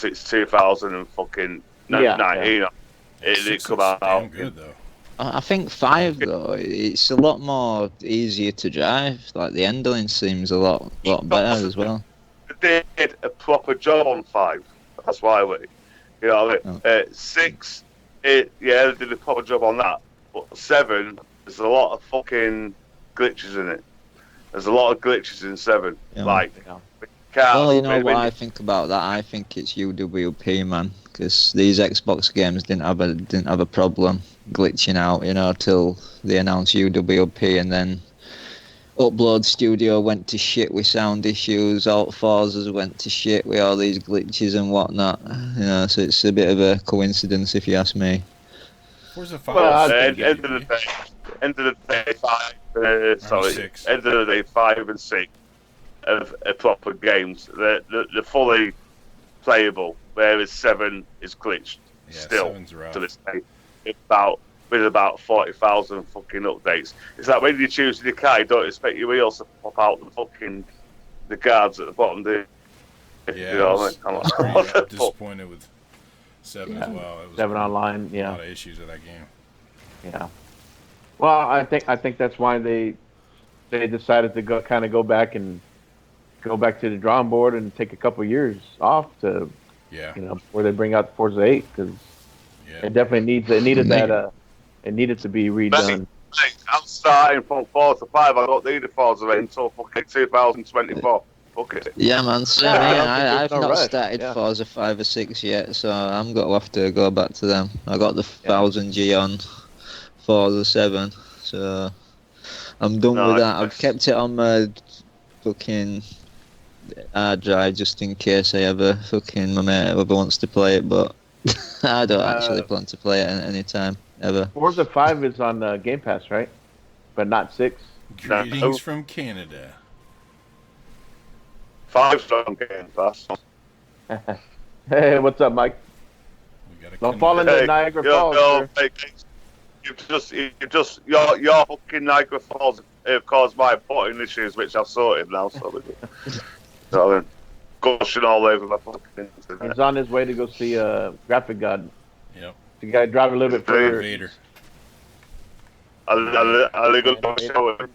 it's 2019. It didn't come out. Damn good though. I think 5 though, it's a lot more easier to drive. Like the handling seems a lot better as well. They did a proper job on 5. That's why you know what I mean? 6, they did a proper job on that. But 7, there's a lot of fucking glitches in it. There's a lot of glitches in 7. Well, you know what I think about that? I think it's UWP, man, because these Xbox games didn't have a problem glitching out, you know, till they announced UWP, and then Upload Studio went to shit with sound issues, Alt Forzas went to shit with all these glitches and whatnot, you know, so it's a bit of a coincidence if you ask me. Forza 5. Well, end of the day, 5. Sorry, 6. End of the day, 5 and 6 of proper games. They're fully playable, whereas 7 is glitched still to this day. With about 40,000 fucking updates. It's like when you choose the car, you don't expect your wheels to pop out the guards at the bottom, do you? Yeah, you know I was pretty disappointed with 7 as well. It was 7 online, a lot of issues with that game. Yeah. Well, I think that's why they decided to go back to the drawing board and take a couple years off to before they bring out Forza 8 because it definitely it needed to be redone. I'm starting from Forza 5. I don't need a Forza 8 until fucking 2024. Fuck it. Yeah, man. Same here. I've not started Forza 5 or 6 yet, so I'm going to have to go back to them. I got the 1000G on Forza 7, so I'm done with that. I've kept it on my fucking hard drive just in case my mate ever wants to play it, but I don't actually plan to play it at any time, ever. Forza 5 is on Game Pass, right? But not 6? Greetings from Canada. 5's on Game Pass. Hey, what's up, Mike? Don't fall into Niagara Falls, sir. your fucking Niagara Falls have caused my botting issues, which I've sorted now. So I'm gushing all over my fucking internet. He's on his way to go see Graphic God. Yep. The guy drive a little bit further. Vader. I'll go show him.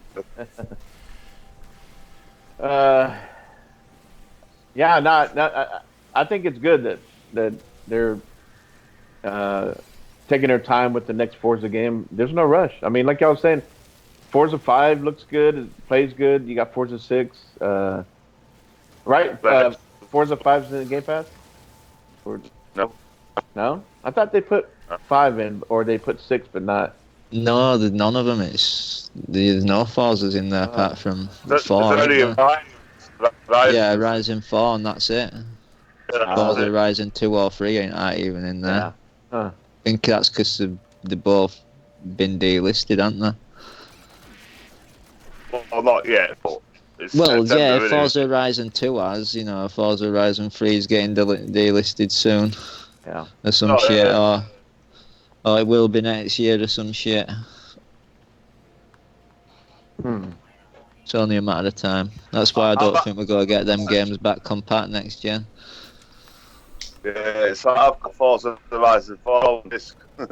Yeah, I think it's good that they're taking their time with the next Forza game. There's no rush. I mean, like I was saying, Forza 5 looks good, it plays good. You got Forza 6, right? Forza 5's in the Game Pass? No? I thought they put 5 in, or they put 6, but not. No, none of them. There's no Forzas in there apart from 4. Yeah, Rising 4, and that's it. Forza Horizon 2 or 3 ain't even in there. Yeah. I think that's because they've both been delisted, haven't they? Well, not yet, but well, yeah, Forza Horizon 2 has, Forza Horizon 3 is getting delisted soon. Yeah. Or some shit, or it will be next year or some shit. It's only a matter of time. That's why I don't think we're going to get them games back compact next gen. Yeah, so I've got Forza Horizon 4 on disc. I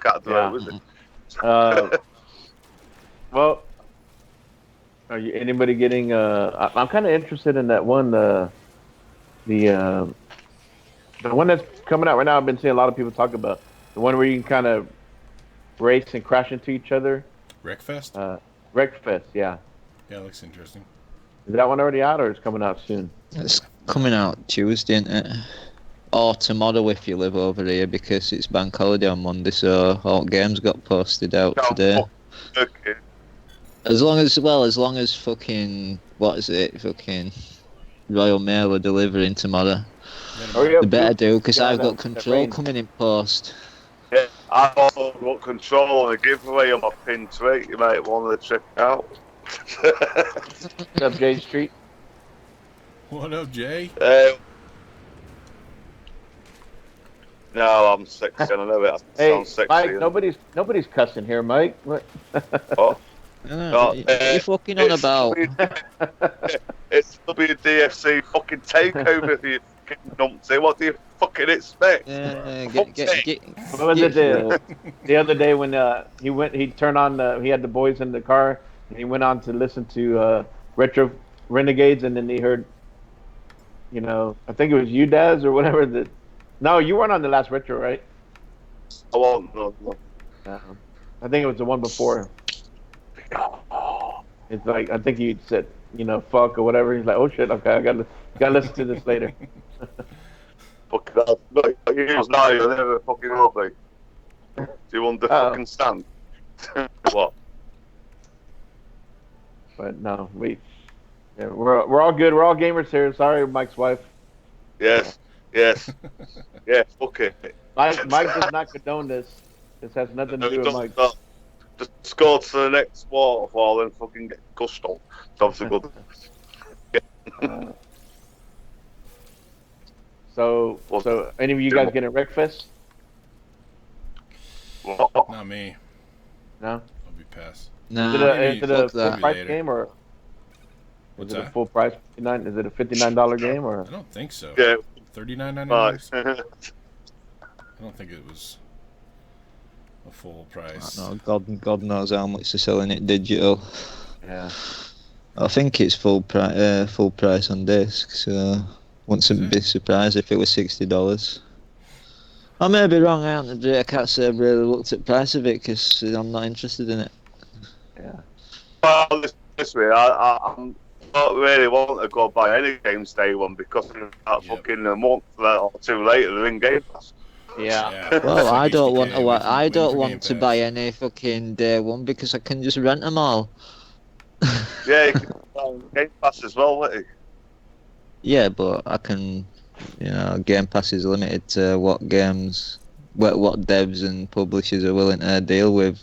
can't do it with it. Well, are you anybody getting? I'm kind of interested in that one. The one that's coming out right now. I've been seeing a lot of people talk about the one where you can kind of race and crash into each other. Wreckfest? Wreckfest, yeah. Yeah, it looks interesting. Is that one already out, or is it coming out soon? It's coming out Tuesday, isn't it? Or tomorrow if you live over here, because it's bank holiday on Monday, so all games got posted out today. Okay. As long as fucking, what is it, fucking Royal Mail are delivering tomorrow. Yeah, They better do, because yeah, I've got Control coming in post. Yeah, I've also got Control on a giveaway on my pin tweet. You might want to check out. What's up, J Street? What up, Jay? No, I'm sexy. I know it. Hey, sounds sexy. Mike, nobody's cussing here, Mike. What? Oh. What are you fucking on about? It's W.D.F.C. fucking takeover for you fucking numpty. What do you fucking expect? What was it the other day when he turned on he had the boys in the car and he went on to listen to Retro Renegades, and then he heard, I think it was you, Daz, or whatever. No, you weren't on the last Retro, right? I won't. No. I think it was the one before. It's like, I think he said, fuck or whatever. He's like, oh shit, okay, I gotta listen to this later. Fuck that. You'll never fucking help me. Do you fucking stand? What? But no, we're all good. We're all gamers here. Sorry, Mike's wife. Yes. Yeah, fuck it. Mike does not condone this. This has nothing to do with Mike. Just go to the next waterfall and fucking get gushed on. It's obviously good. So any of you guys getting Wreckfest? Not me. No? I'll be past. No, is it a full that. price Later. game, or What's is it that? a full price? Is it a $59 game, or? I don't think so. Yeah. $39.99. Right. I don't think it was a full price. No, God knows how much they're selling it digital. Yeah. I think it's full price on disc, so wouldn't be surprised if it was $60. I may be wrong, I can't say I've really looked at the price of it because I'm not interested in it. Yeah. Well, this way, I don't really want to go buy any games day one because of that fucking a month or two later they're in Game Pass. Yeah. Well, I don't want to. I don't Game want to Pass. buy any fucking day one because I can just rent them all. Yeah, you can buy Game Pass as well, won't you? Yeah, but I can. Game Pass is limited to what games, what devs and publishers are willing to deal with.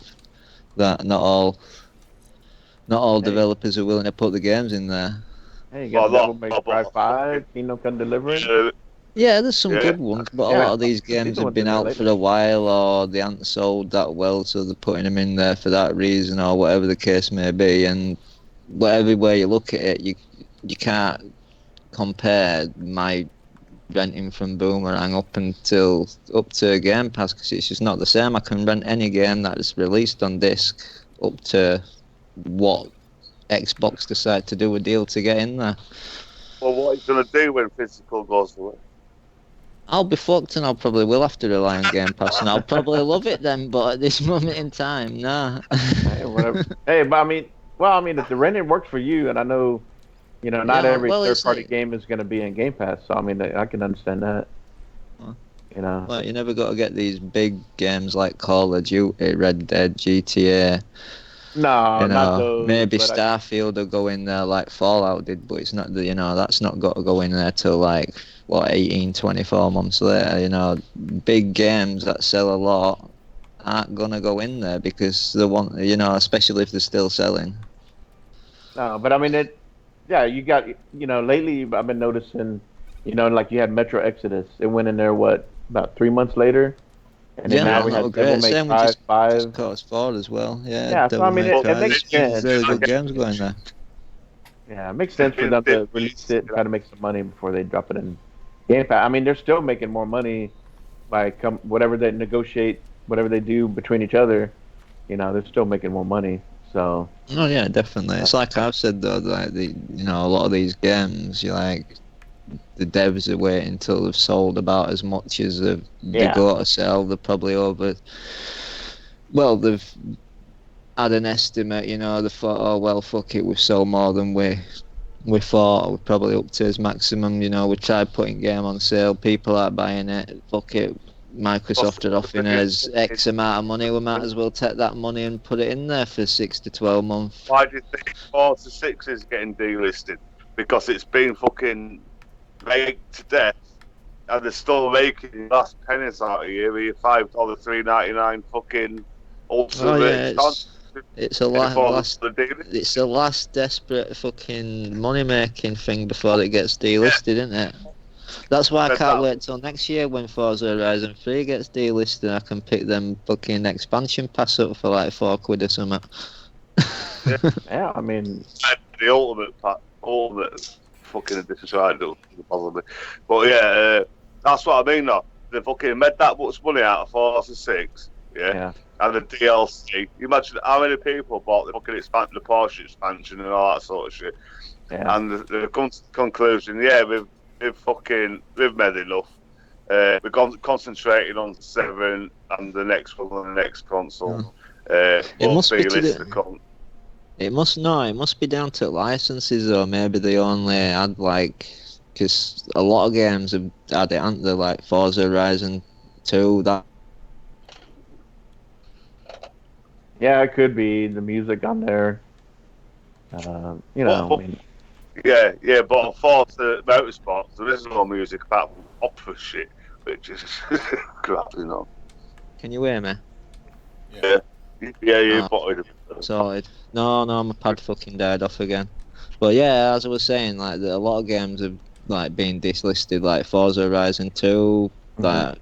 That not all developers are willing to put the games in there. Hey, you got Devil May Cry 5, Kingdom Come Deliverance. Yeah, there's some Yeah. good ones, but a Yeah, lot of these there's games decent have ones been in there out for lately. a while, or they haven't sold that well, so they're putting them in there for that reason, or whatever the case may be. And whatever way you look at it, you can't compare my renting from Boomerang up to Game Pass, because it's just not the same. I can rent any game that is released on disc up to what Xbox decide to do a deal to get in there. Well, what are you going to do when physical goes away? I'll be fucked, and I'll probably will have to rely on Game Pass, and I'll probably love it then. But at this moment in time, nah. Hey, whatever. Hey, but I mean, well, I mean, if the renting works for you, and I know, not Yeah, every well, third it's party like, game is going to be in Game Pass. So I mean, I can understand that. You know. like you never got to get these big games like Call of Duty, Red Dead, GTA. No, You not know, those. maybe But Starfield will go in there like Fallout did, but it's not. That's not got to go in there till like what 18, 24 months later. Big games that sell a lot aren't gonna go in there because they want. Especially if they're still selling. no, but I mean it. Yeah, you got. Lately I've been noticing. Like you had Metro Exodus. It went in there about 3 months later, and then Yeah, now Yeah. man, we that was had Devil great. May Same with Cry just 5. Cause 4 as well. Yeah, Yeah, so I Devil mean May it, But it Cry. makes There's some sense. really I good guess games going there. Yeah, it makes sense for them it to release it and try to make some money before they drop it in Game Pass. I mean, they're still making more money by whatever they negotiate, whatever they do between each other. They're still making more money. So, Oh yeah, definitely. uh, It's like I've said though, like a lot of these games, you like the devs are waiting until they've sold about as much as they yeah, go to sell. They're probably over. Well, they've had an estimate. They thought, oh well, fuck it, we've sold more than we thought. We're probably up to his maximum. We tried putting game on sale. People aren't buying it. Fuck it. Microsoft are offering us X amount of money. We might as well take that money and put it in there for 6 to 12 months. Why do you think 4 to 6 is getting delisted? Because it's been fucking made to death, and they're still making last pennies out of you with your $5 $3.99 fucking Oh ultimate yeah, expansion it's a before last the deal. it's the last desperate fucking money making thing before it gets delisted, isn't it? That's why I Said can't that. wait till next year when Forza Horizon 3 gets delisted. I can pick them fucking expansion pass up for like £4 or something. yeah. I mean, The ultimate fucking edition, so I do possibly. But yeah, that's what I mean. Though they fucking made that much money out of 4 to 6, yeah, yeah, and the DLC. You imagine how many people bought the fucking the Porsche expansion and all that sort of shit, yeah, and they've come to the conclusion, yeah, we've made enough. We've gone concentrating on 7 and the next one on the next console. It We'll must be to delist the. It must be down to licenses, or maybe they only had like, because a lot of games have had it, haven't they? Like Forza Horizon 2, that. yeah. It could be the music on there. I But mean, yeah, but for the motorsports, there is no music apart from opera shit, which is crap. Can you hear me? Yeah, yeah, you Oh, bought it. sorted. No, my pad fucking died off again. But yeah, as I was saying, like a lot of games have like been dislisted, like Forza Horizon 2. mhm. Like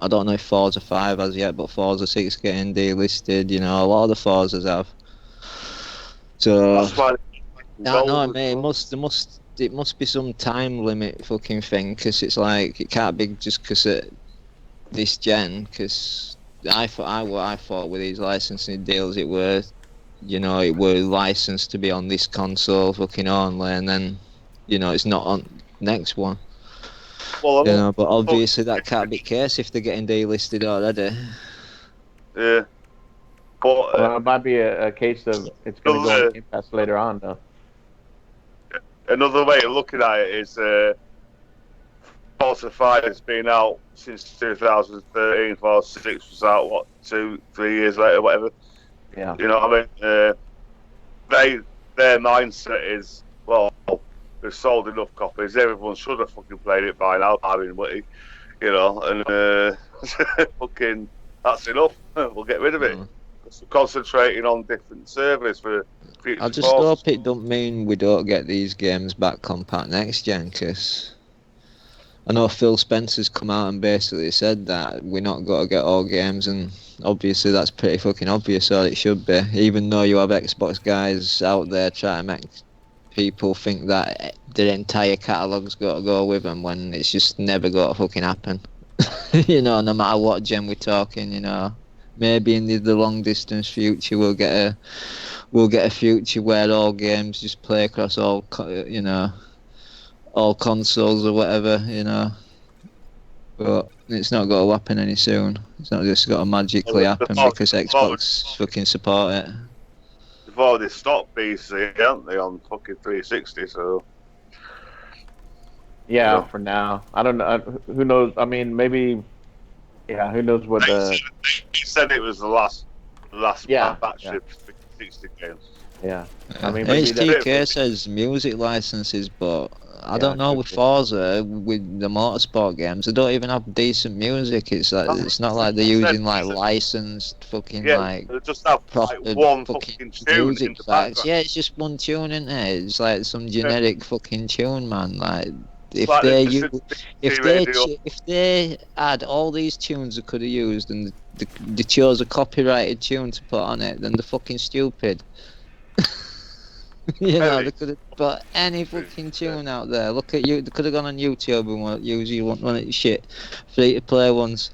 I don't know if Forza 5 has yet, but Forza 6 getting delisted. A lot of the Forzas have. So That's why I know, mate. It must be some time limit fucking thing, because it's like it can't be just because this gen. Because I thought with these licensing deals, it were licensed to be on this console fucking only, and then it's not on next one. well, But obviously that can't be the case if they're getting delisted already. yeah, but Well, it might be a case of it's going to go on another, Game Pass later on, though. another way of looking at it is Forza 5 has been out since 2013. Forza 6 was out 2-3 years later, whatever. Yeah, You know what I mean? Their mindset is, well, they've sold enough copies. Everyone should have fucking played it by now, having witty, and fucking that's enough. We'll get rid of it. Mm. Concentrating on different servers for I future just Forza. hope it don't mean we don't get these games back compact next gen, because I know Phil Spencer's come out and basically said that we're not going to get all games, and obviously that's pretty fucking obvious, or it should be. Even though you have Xbox guys out there trying to make people think that their entire catalogue's got to go with them, when it's just never got to fucking happen. You know, no matter what gen we're talking, you know. Maybe in the long distance future we'll get a future where all games just play across all all consoles or whatever, you know. But it's not going to happen any soon. It's not just got to magically happen because Xbox fucking support it. They've already stopped PC, haven't they, on fucking 360? So Yeah, for now. I don't know. Who knows? I mean, maybe. Yeah, who knows what the. He said it was the last batch of 360 games. Yeah. I mean, maybe HTK says music licenses, but I don't know with Forza, with the motorsport games, they don't even have decent music. It's like it's not like they're using like licensed fucking like they just have like one fucking tune music in the tracks. background. Yeah, it's just one tune in there. It's like some generic fucking tune, man. Like if like if they had all these tunes they could have used and they chose a copyrighted tune to put on it, then they're fucking stupid. You know, they could have put any fucking tune out there. Look at you. They could have gone on YouTube and use one of the shit free to play ones.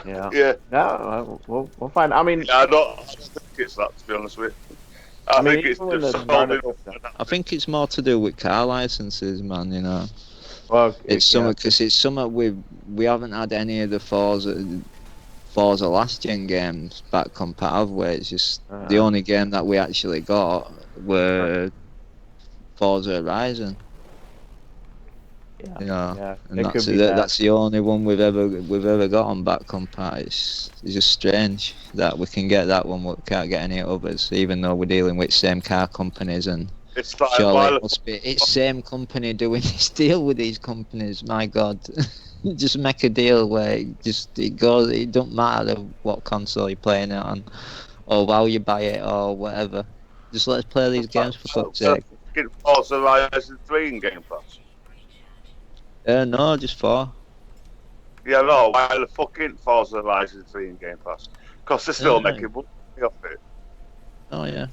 Yeah. No, we'll find. I mean, I don't think it's that, to be honest with you. I think it's just I think it's more to do with car licenses, man. You know. Well, it's something because it's something we haven't had any of the Forza last gen games back compatible. Where it's just the only game that we actually got were Forza Horizon. Yeah. You know, yeah. and that's the only one we've ever got on back compat. It's just strange that we can get that one, we can't get any others, even though we're dealing with same car companies and. It's like surely it must be. It's same company doing this deal with these companies. My God, just make a deal where it goes. It don't matter what console you're playing it on, or while you buy it or whatever. Just let's play these games for fuck's sake. Forza Horizon 3 in Game Pass. No, just 4. Yeah, no. Why the fucking Forza Horizon 3 in Game Pass? Because they're still making money off it. Oh yeah.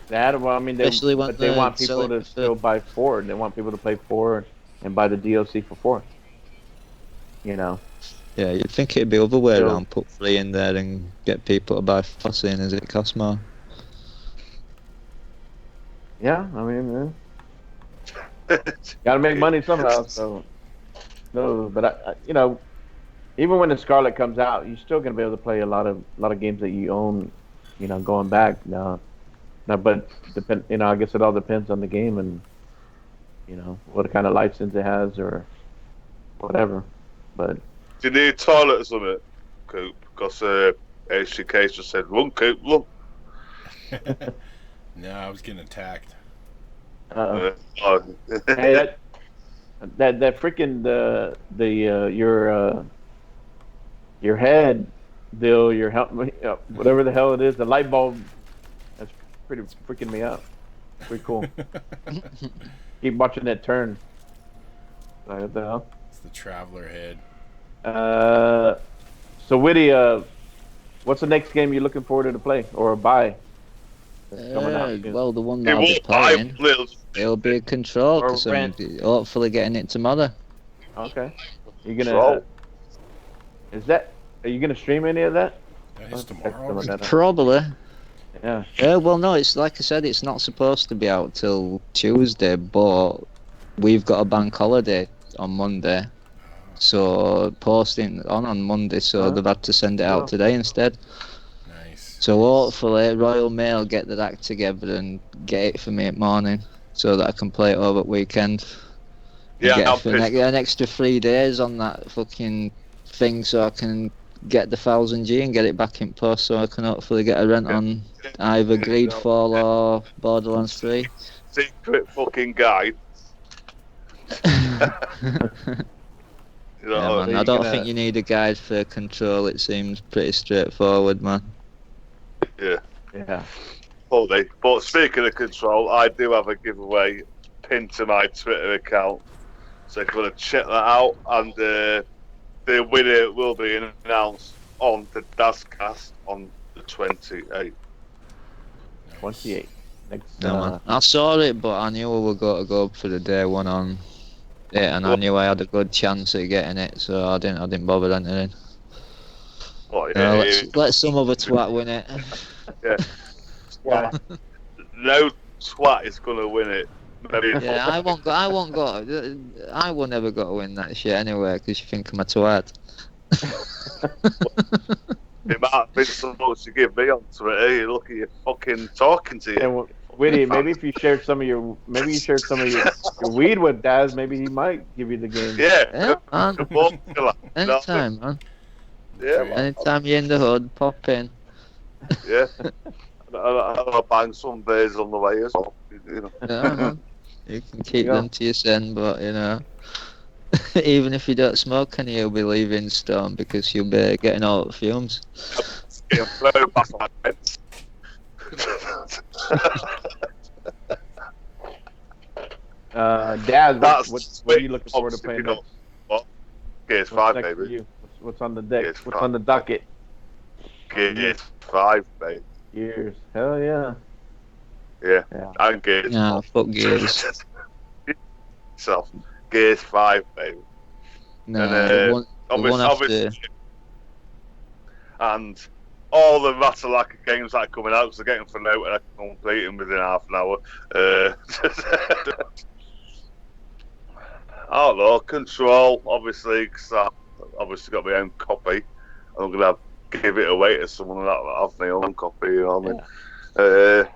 That well, I mean, they want people to still buy 4. They want people to play 4 and buy the DLC for 4. You know. Yeah, you'd think it'd be other way around. Put 3 in there and get people to buy 4, seeing as it costs more. Yeah, I mean, gotta make money somehow. So no, but I you know, even when the Scarlet comes out, you're still gonna be able to play a lot of games that you own. You know, going back now. No, but I guess it all depends on the game and what kind of license it has or whatever. But do you need a toilet or something, Coop? Because HCK just said, "Run, Coop, run." No, I was getting attacked. Hey, that freaking your head, Bill, your whatever the hell it is, the light bulb. That's pretty freaking me out. Pretty cool. Keep watching that turn. What the hell? It's the traveler head. So Whitty, what's the next game you're looking forward to play or buy? Well, the one that I'll be playing, it'll be a Control because I'm hopefully getting it tomorrow. Okay. You're gonna? Are you gonna stream any of that? That is tomorrow. Probably. Yeah. Well, no, it's like I said, it's not supposed to be out till Tuesday, but we've got a bank holiday on Monday, so posting on Monday, so they've had to send it out today instead. Nice. So hopefully Royal Mail get that act together and get it for me at morning, so that I can play it over at weekend. Yeah, get an extra 3 days on that fucking thing, so I can get the 1000G and get it back in post, so I can hopefully get a rent on either Greedfall or Borderlands 3. Secret fucking guide. Man, I don't think you need a guide for Control. It seems pretty straightforward, man. Yeah. Yeah. But speaking of Control, I do have a giveaway pinned to my Twitter account. So if you want to check that out, and the winner will be announced on the DAScast on the 28th. 28. Next. No, man. I saw it, but I knew we were going to go for the day one on it, and I knew I had a good chance at getting it, so I didn't bother entering. Oh, yeah, Let some other twat win it. Yeah. No twat is gonna win it. Maybe Yeah, I won't go. I will never go to win that shit anyway, because you think I'm a twat. It might have been so much to give me on Twitter. You look at you fucking talking to you. And Witty, maybe if you shared some of your weed with Daz, maybe he might give you the game. Yeah, man. Anytime, man. Yeah, man. Anytime you're in the hood, pop in. Yeah. I'll bang some beers on the way as well. You know. Yeah, man. You can keep them to yourself, but even if you don't smoke any, you'll be leaving Storm because you'll be getting all the fumes. Getting blown past my fence. Daz, what are you looking forward to playing next? What? Gears 5, baby. What's on the deck? What's on the docket? Gears 5, baby. Gears. Hell yeah. Yeah. And Gears. No, fuck Gears. So, Gears 5, baby. No, obviously, and all the Ratalaika games that are coming out, because they're getting for note and I can complete them within half an hour. I don't know, Control, obviously, because I've obviously got my own copy. I'm going to give it away to someone that have my own copy, you know what I mean?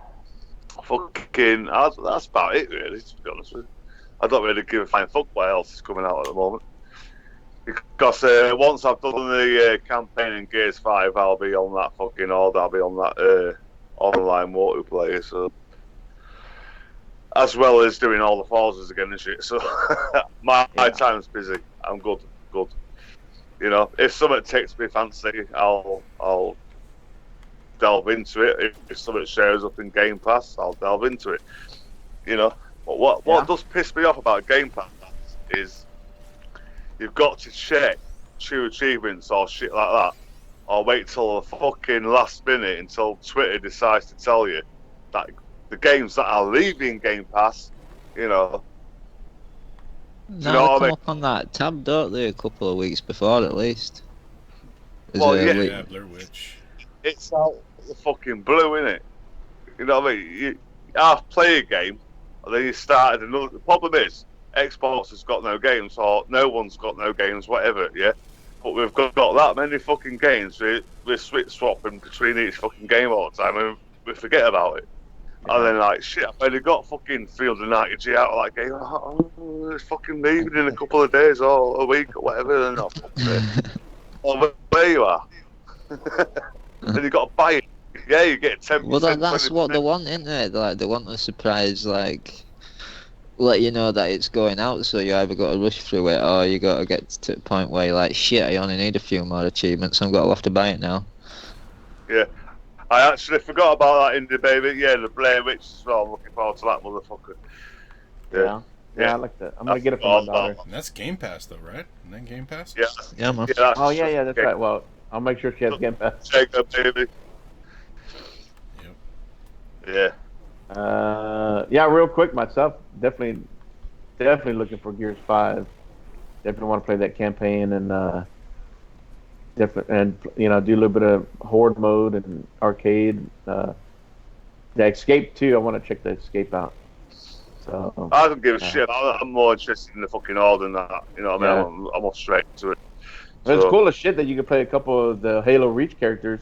Fucking, that's about it, really, to be honest with you. I don't really give a flying fuck what else is coming out at the moment. Because once I've done the campaign in Gears 5, I'll be on that fucking I'll be on that online multiplayer, so... As well as doing all the Forzas again and shit, so... my time's busy. I'm good. You know, if something takes me fancy, I'll delve into it. If something shows up in Game Pass, I'll delve into it. You know, but what does piss me off about Game Pass is you've got to check true achievements or shit like that, or wait till the fucking last minute until Twitter decides to tell you that the games that are leaving Game Pass, you know. No, they come up on that tab, don't they, a couple of weeks before at least. Yeah, Blair Witch. It's out the fucking blue, innit? You know what I mean? You half play a game, and then you started another. The problem is, Xbox has got no games, or no one's got no games, whatever, yeah? But we've got that many fucking games, we're switch swapping between each fucking game all the time, and we forget about it. And then, like, shit, I've only got fucking 390G out of that game. Oh, it's fucking leaving in a couple of days or a week or whatever. And oh, fuck it. Oh, there you are. And you got to buy it. Yeah, you get 10%. Well, that's 20%. What they want, isn't it? Like, they want a surprise, like, let you know that it's going out, so you either got to rush through it or you got to get to the point where you're like, shit, I only need a few more achievements, so I'm going to have to buy it now. Yeah. I actually forgot about that indie baby. Yeah, the Blair Witch as well. I'm looking forward to that motherfucker. Yeah, I like that. I'm gonna get it for my daughter. And that's Game Pass, though, right? Isn't that Game Pass? Yeah, man. Yeah, that's right. Well, I'll make sure she has Game Pass. Takeover, baby. Yep. Yeah. Real quick, myself, definitely looking for Gears 5. Definitely want to play that campaign and do a little bit of horde mode and arcade. The Escape too. I want to check the Escape out. So I don't give a shit. I'm more interested in the fucking horde than that. You know what I mean? I'm off straight to it. It's cool as shit that you can play a couple of the Halo Reach characters.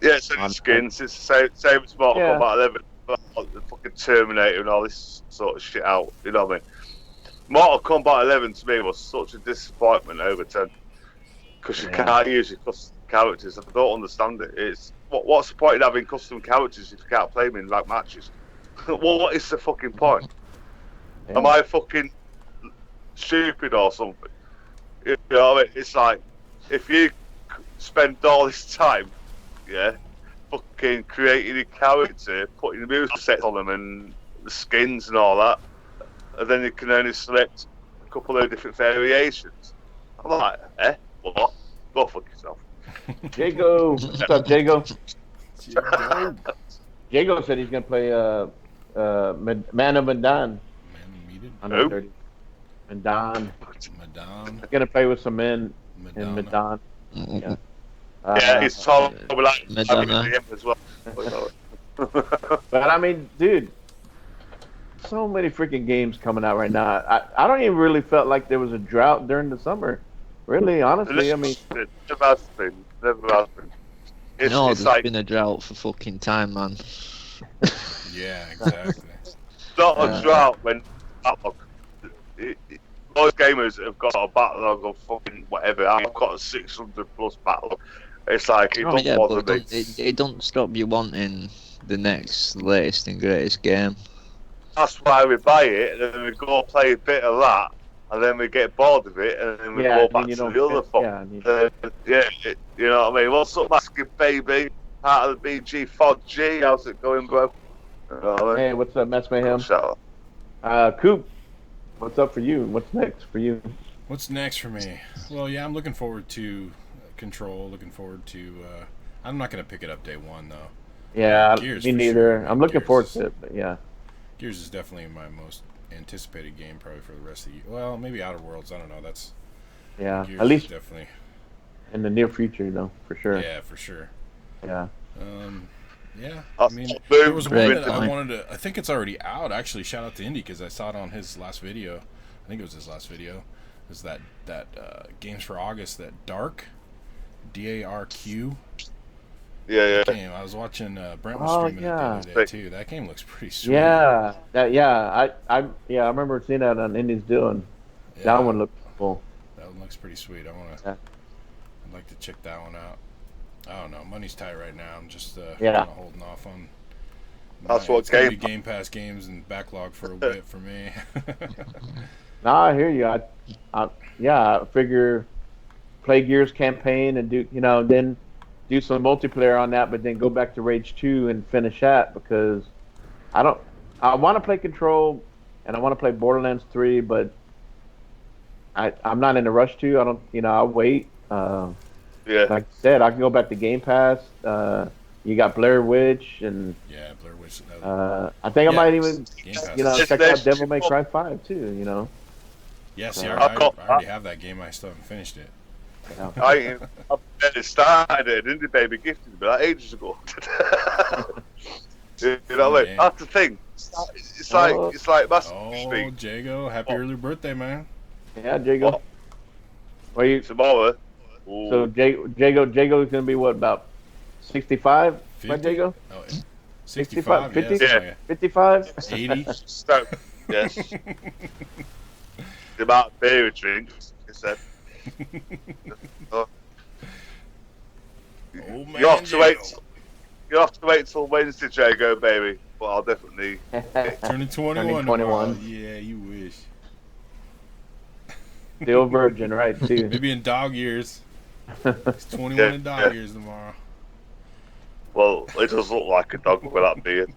It's in skins. It's the same as Mortal Kombat 11. The fucking Terminator and all this sort of shit out. You know what I mean? Mortal Kombat 11 to me was such a disappointment over 10. Because you can't use your custom characters. I don't understand it. It's what's the point in having custom characters if you can't play them in ranked matches? What is the fucking point? Yeah. Am I fucking stupid or something? You know what I mean? It's like, if you spend all this time, fucking creating a character, putting the music sets on them and the skins and all that, and then you can only select a couple of different variations. I'm like, what? Go fuck yourself. Jago, what's up, Jago? Jago. Jago said he's gonna play Man of Medan on the Who? 30th. Medan. Madon. He's gonna play with some men in Madonna. Medan. Yeah. Yeah, he's told me like Madonna. him as well. But I mean, dude, so many freaking games coming out right now. I don't even really felt like there was a drought during the summer. Really, honestly, I mean, Never has been. It's, No, it's there's like been a drought for fucking time, man. Yeah, exactly. not a drought when most gamers have got a backlog of fucking whatever. I've got a 600 plus backlog. It's like it Oh, don't yeah, bother but me. it don't stop you wanting the next latest and greatest game. That's why we buy it, and then we go play a bit of that, and then we get bored of it, and then we yeah, go and then back you to don't the other fit- fuck. yeah, and you- You know what I mean? What's up, Masking Baby? Part of the BG 4G. How's it going, bro? You know what I mean? Hey, what's up, Mess Mayhem? Shut up. Coop, what's up for you? What's next for you? What's next for me? Well, yeah, I'm looking forward to Control. Looking forward to. I'm not gonna pick it up day one though. Yeah, Gears me for neither. sure. I'm looking Gears forward is- to it, but yeah. Gears is definitely my most anticipated game, probably for the rest of the year. Well, maybe Outer Worlds. I don't know. That's Yeah, Gears at is least definitely. in the near future, though, for sure. Yeah, for sure. Yeah. Yeah, I That's mean, boom. there was one Right. that I wanted to. I think it's already out. Actually, shout out to Indy because I saw it on his last video. I think it was his last video. Is that Games for August? That Dark, DARQ Yeah. game. I was watching Brent was Oh, streaming it the yeah. other day too. That game looks pretty sweet. Yeah, I remember seeing that on Indies doing. Yeah, That one looked cool. That one looks pretty sweet. Yeah. I'd like to check that one out. I don't know. Money's tight right now. I'm just Yeah. kinda holding off on. That's what it's gonna be Game- Game Pass games and backlog for a bit for me. Nah, I hear you. I figure play Gears campaign and do then do some multiplayer on that, but then go back to Rage 2 and finish that because I want to play Control and I want to play Borderlands 3, but I'm not in a rush to. I don't, I'll wait. Yeah. Like I said, I can go back to Game Pass. You got Blair Witch, and Yeah, Blair Witch. I think I Yeah, might even, Game Pass. check out Devil May Cry 5 too. Yeah, see, I've I got- already have that game. I still haven't finished it. I've started it, Indie Baby gifted me that ages ago. You know what I mean? Yeah. That's the thing. It's like Master Oh, Street Jago, happy early birthday, man. Yeah, Jago. What? Well, you, tomorrow. so Jago is gonna be what, about 65? 50? Right, Jago? Oh, 65, 50? yeah. 55? 80. So, yes. The amount of beer he drinks, he said. Oh, man, You have to Jago. wait. You have to wait till Wednesday, Jago, baby. But I'll definitely. Turning 21 Turning tomorrow. 21. Yeah, you wish. Still virgin, right? Too. Maybe in dog years. It's 21 Yeah, in dog yeah. years tomorrow. Well, it does look like a dog with that beard.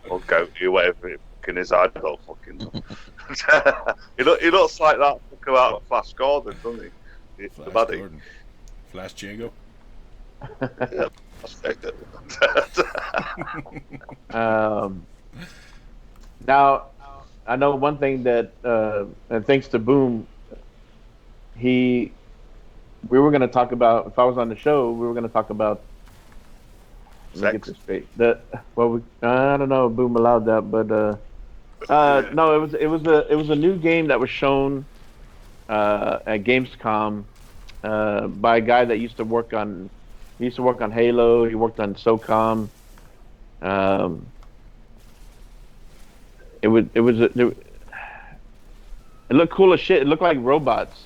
Or goatee, whatever it fucking is. I don't fucking know. He looks like that fucker out of Flash Gordon, doesn't he? The Flash baddie. Gordon. Flash Jago. Yeah, that's it. Now, I know one thing that, and thanks to Boom, we were going to talk about, if I was on the show, we were going to talk about, let me get Sex. this straight. I don't know if Boom allowed that, but, no, it was a new game that was shown, at Gamescom, by a guy that used to work on Halo, he worked on SOCOM, it looked cool as shit. It looked like robots.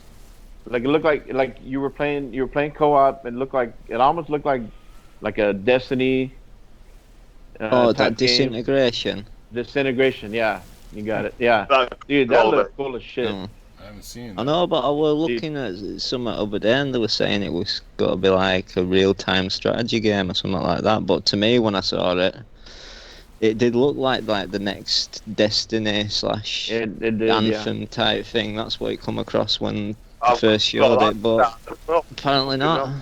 Like it looked like you were playing co-op. It almost looked like a Destiny. That type game. disintegration. Disintegration. Yeah, you got it. Yeah, That- dude, that all of looked cool as shit. Mm. I haven't seen I that. know, but I was looking at something over there and they were saying it was got to be like a real-time strategy game or something like that. But to me, when I saw it, It did look like the next Destiny slash It did, Anthem type thing. That's what it come across when they I've first got showed it, but that as well. apparently not. No.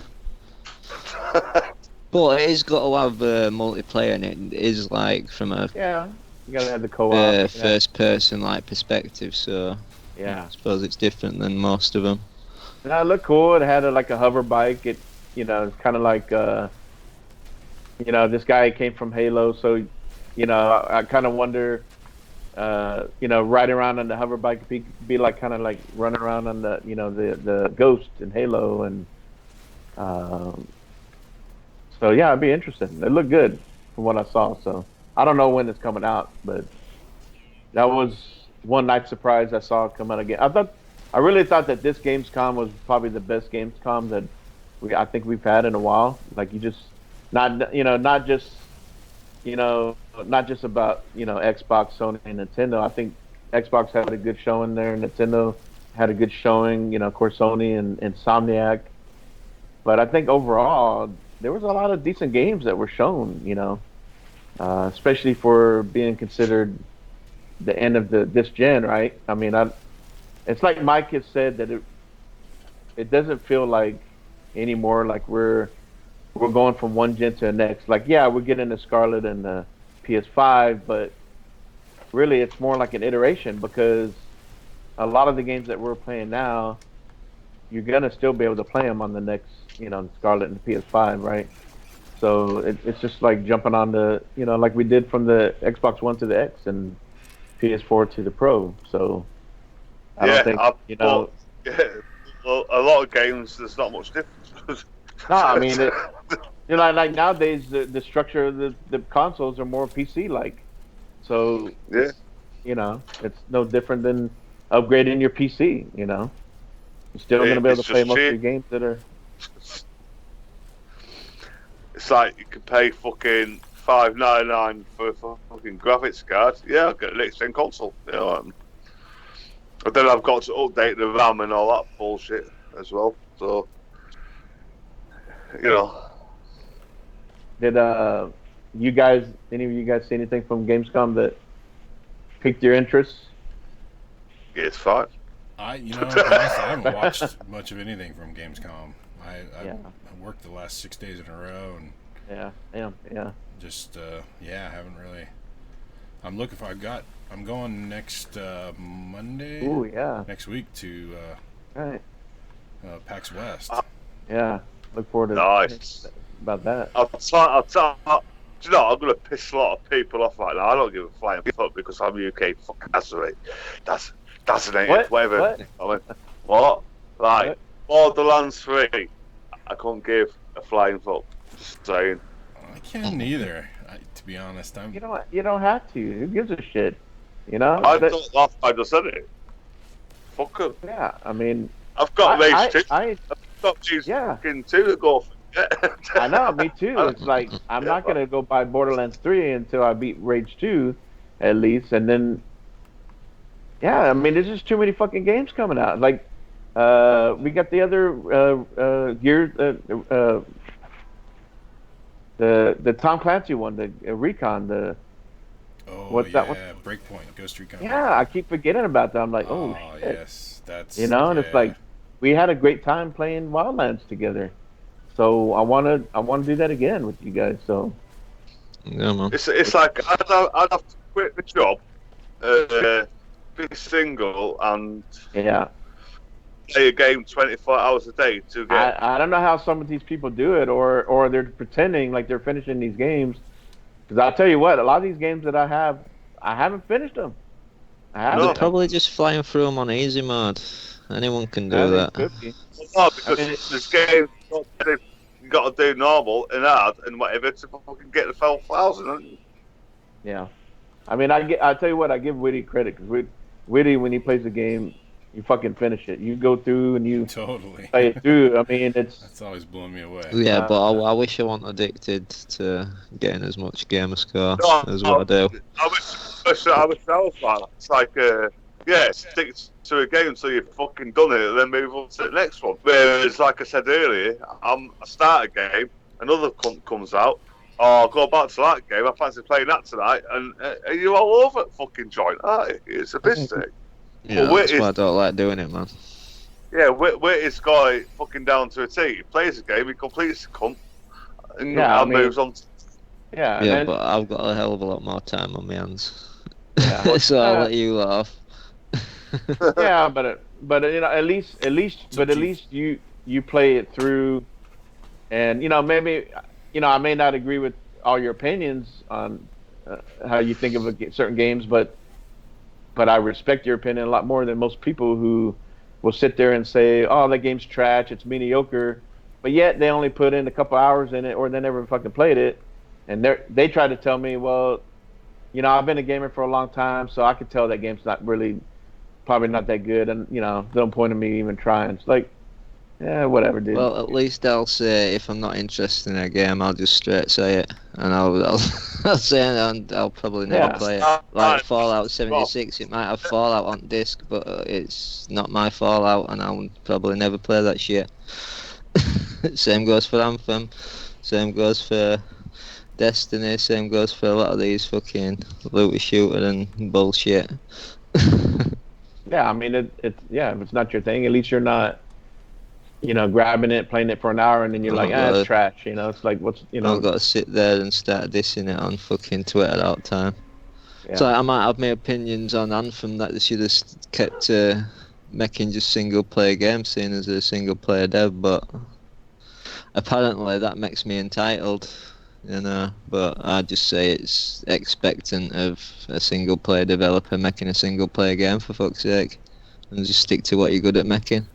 But it is got to have multiplayer, and it is like from a Yeah. You gotta have the co-op. first person like perspective. So Yeah. I suppose it's different than most of them. And it looked cool. It had like a hover bike. It, it's kind of like, this guy came from Halo, so, I kind of wonder, riding around on the hover bike be like kind of like running around on the Ghost in Halo, and so yeah, it'd be interesting. It looked good from what I saw. So I don't know when it's coming out, but that was one nice surprise I saw come out again. I really thought that this Gamescom was probably the best Gamescom that I think we've had in a while. Like, you just not just about Xbox, Sony, and Nintendo. I think Xbox had a good showing there. Nintendo had a good showing. Of course, Sony and Insomniac. But I think overall there was a lot of decent games that were shown. Especially for being considered the end of this gen, right? I mean, it's like Mike has said that it doesn't feel like anymore like we're going from one gen to the next. Like, yeah, we're getting the Scarlet and the PS5, but really it's more like an iteration, because a lot of the games that we're playing now, you're gonna still be able to play them on the next, the Scarlet and the PS5, right? So it's just like jumping on like we did from the Xbox One to the X and PS4 to the Pro. So I don't think well, a lot of games there's not much difference. No, I mean like nowadays the structure of the consoles are more PC like. So yeah, it's no different than upgrading your PC. You're still gonna be able to play most of your games that are. It's like you can pay fucking $5.99 for a fucking graphics card. Yeah, I'll get an next gen console. But then I've got to update the RAM and all that bullshit as well. So, Did any of you guys see anything from Gamescom that piqued your interest? Yeah, it's fine. Honestly, I haven't watched much of anything from Gamescom. I worked the last 6 days in a row, and just I haven't really. I'm looking for. I'm going next Monday. Ooh, yeah. Next week to PAX West. Yeah, look forward to nice about that. I'll tell. Do you know, I'm gonna piss a lot of people off right now. I don't give a flying fuck because I'm UK fucking asshole. That's an idiot. Whatever. What? I mean, what? Like Borderlands 3. I couldn't give a flying fuck. Just saying. I can't either. To be honest, You don't have to. Who gives a shit? I don't laugh. I just said it. Fuck 'em. Yeah, I mean, I've got Rage 2. I've got G's fucking 2 to go for. I know, me too. It's like I'm not gonna go buy Borderlands 3 until I beat Rage 2, at least, and then. Yeah, I mean, there's just too many fucking games coming out. Like, we got the other Gears, the Tom Clancy one, the Recon, what's that one? Breakpoint, Ghost Recon. Yeah, I keep forgetting about that. I'm like, oh shit. Yes, that's. And it's like we had a great time playing Wildlands together. So I wanna do that again with you guys. So yeah, man. It's like I'd have to quit the job, be single, and play a game 24 hours a day to get. I don't know how some of these people do it, or they're pretending like they're finishing these games. Because I'll tell you what, a lot of these games that I haven't finished them. They're probably just flying through them on easy mode. Anyone can do that. Could be. Well, no, because this game you got to do normal and hard and whatever to fucking get the 12,000. Yeah, I mean, I tell you what, I give Whitty credit, because Whitty, when he plays a game, you fucking finish it. You go through and you totally play it through. I mean, that's always blowing me away. Yeah, but I wish I wasn't addicted to getting as much gamer score as what I do. I wish I was like that. It's like, stick to a game until you've fucking done it and then move on to the next one. Whereas, like I said earlier, I start a game, another comes out, Oh, go back to that game. I fancy playing that tonight. And you're all over fucking joint, aren't you? It's a piss take. Yeah, But that's why I don't like doing it, man. Yeah, Whitty's got it fucking down to a T. He plays the game, he completes the cunt, and moves on. Yeah, Yeah, but I've got a hell of a lot more time on my hands. Yeah, so I'll let you laugh. Yeah, but at least you play it through, and maybe I may not agree with all your opinions on how you think of certain games, but I respect your opinion a lot more than most people who will sit there and say, "Oh, that game's trash, it's mediocre," but yet they only put in a couple hours in it, or they never fucking played it, and they try to tell me, well, I've been a gamer for a long time, so I could tell that game's probably not that good, and no point in me even trying. It's like, yeah, whatever, dude. Well, at least I'll say if I'm not interested in a game, I'll just straight say it, and I'll say it, and I'll probably never play it. Like Fallout 76, it might have Fallout on disc, but it's not my Fallout, and I'll probably never play that shit. Same goes for Anthem, same goes for Destiny, same goes for a lot of these fucking looter shooter and bullshit. Yeah, I mean, if it's not your thing, at least you're not, grabbing it, playing it for an hour, and then you're like, it's trash. It's like, what's. I've got to sit there and start dissing it on fucking Twitter all the time. Yeah. So I might have my opinions on Anthem that they should have kept making just single player games, seeing as a single player dev, but apparently that makes me entitled, but I just say it's expectant of a single player developer making a single player game, for fuck's sake, and just stick to what you're good at making.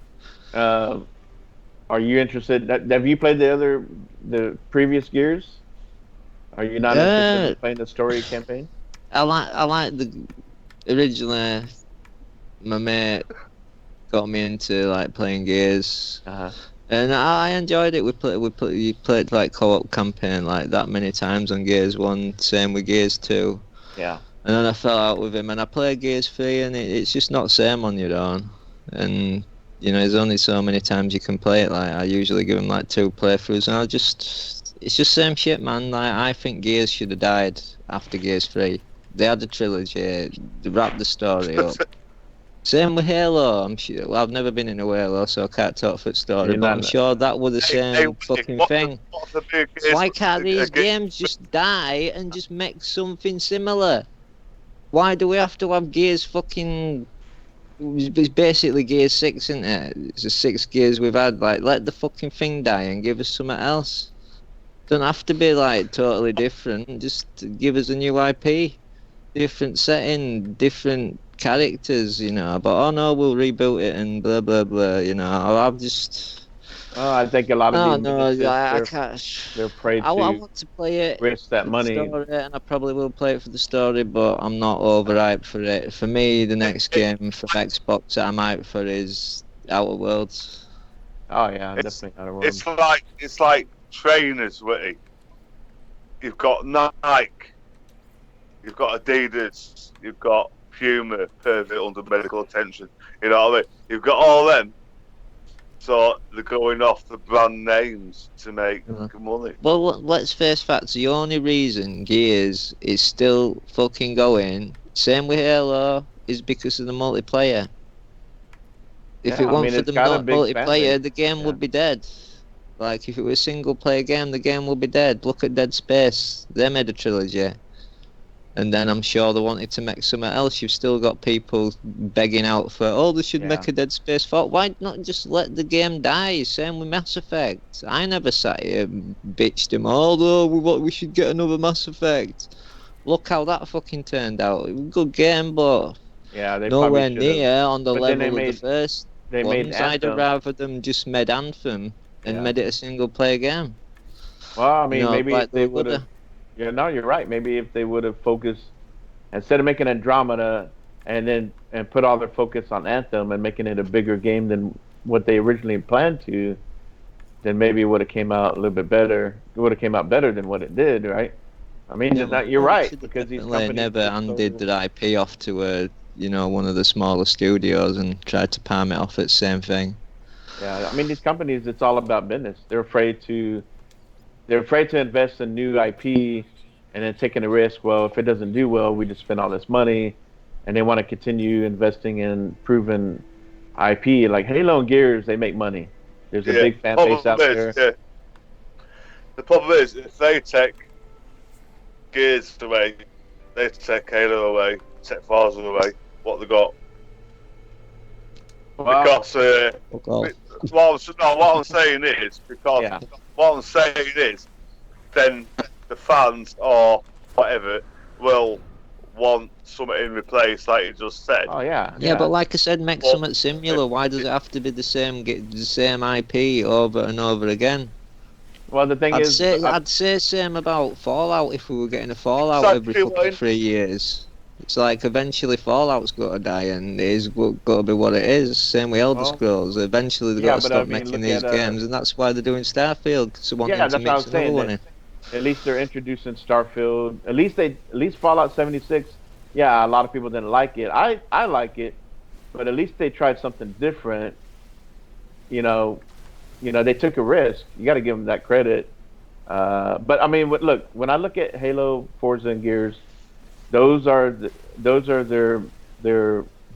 Are you interested? Have you played the previous Gears? Are you not interested in playing the story campaign? I like originally. My mate got me into like playing Gears, and I enjoyed it. We played like co-op campaign like that many times on Gears 1. Same with Gears 2. Yeah. And then I fell out with him, and I played Gears 3, and it's just not the same on your own. And there's only so many times you can play it. Like I usually give him like 2 playthroughs, and it's just same shit, man. Like I think Gears should have died after Gears 3. They had the trilogy, they wrapped the story up. Same with Halo. I'm sure. Well, I've never been in a Halo, so I can't talk for the story. But I'm sure that was the same fucking thing. Why can't these games just die and just make something similar? Why do we have to have Gears fucking? It's basically Gears 6, isn't it? It's the 6 Gears we've had. Like, let the fucking thing die and give us something else. Don't have to be like totally different. Just give us a new IP, different setting, different characters, but oh no, we'll reboot it and blah blah blah, I've just I think a lot of I can't. They're afraid I want to play it, risk that money, story, and I probably will play it for the story, but I'm not overhyped for it. For me, the next game for Xbox that I'm hyped for is Outer Worlds. Oh yeah, definitely Outer Worlds. It's like trainers, Whitty. You've got Nike, you've got Adidas, you've got Puma, perfect under medical attention. You know what I mean? You've got all them, so they're going off the brand names to make money. Well, let's face facts. The only reason Gears is still fucking going, same with Halo, is because of the multiplayer. If it weren't for the multiplayer, the game would be dead. Like, if it was a single player game, the game would be dead. Look at Dead Space. They made a trilogy. And then I'm sure they wanted to make something else. You've still got people begging out for, they should make a Dead Space 4. Why not just let the game die? Same with Mass Effect. I never sat here and bitched him, we should get another Mass Effect. Look how that fucking turned out. It was a good game, but they nowhere near on the level of the first they ones. I'd have rather them just made Anthem and made it a single player game. Well, I mean, maybe if they would have... Yeah, no, you're right. Maybe if they would have focused, instead of making Andromeda and put all their focus on Anthem and making it a bigger game than what they originally planned to, then maybe it would have came out a little bit better. It would have came out better than what it did, right? I mean, you're right, because these companies never handed their IP off to one of the smaller studios and tried to palm it off at the same thing. Yeah, I mean, these companies, it's all about business. They're afraid to they're afraid to invest in new IP, and then taking a risk. Well, if it doesn't do well, we just spend all this money, and they want to continue investing in proven IP. Like Halo and Gears, they make money. There's a Yeah. big fan base out there. The problem is if they take Gears away, they take Halo away, take Forza away, what they got. Well, Because Fuck off. what I'm saying is because Yeah. what I'm saying is then the fans or whatever will want something in replace, like you just said. Oh yeah. Yeah, but like I said, make Well, something similar. Why does it have to be the same? Get the same IP over and over again. Well, the thing is, I'd say same about Fallout if we were getting a Fallout every Exactly fucking what- 3 years. It's like eventually Fallout's got to die and it is got to be what it is. Same with Elder Well, Scrolls. Eventually they've yeah, got to but stop I mean, making look these at, games, and that's why they're doing Starfield. Because they want yeah, them to that's what I mix was another saying. one That in. at least they're introducing Starfield. At least Fallout 76. Yeah, a lot of people didn't like it. I like it, but at least they tried something different. You know, they took a risk. You got to give them that credit. But I mean, look, when I look at Halo, Forza, and Gears, those are their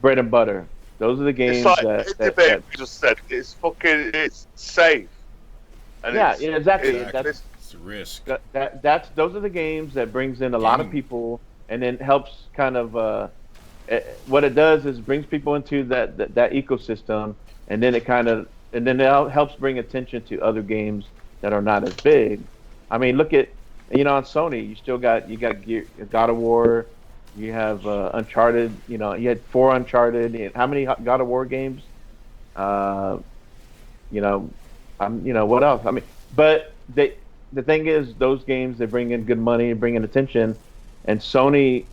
bread and butter. Those are the games It's like that we just said. It's safe. And yeah, exactly. Exactly. That's It's a risk. that's those are the games that brings in a lot of people, and then helps kind of what it does is brings people into that ecosystem, and then it helps bring attention to other games that are not as big. I mean, look at on Sony, you got God of War, you have Uncharted. You had 4 Uncharted. How many God of War games? You know, what else? I mean, but the thing is, those games, they bring in good money, bring in attention, and Sony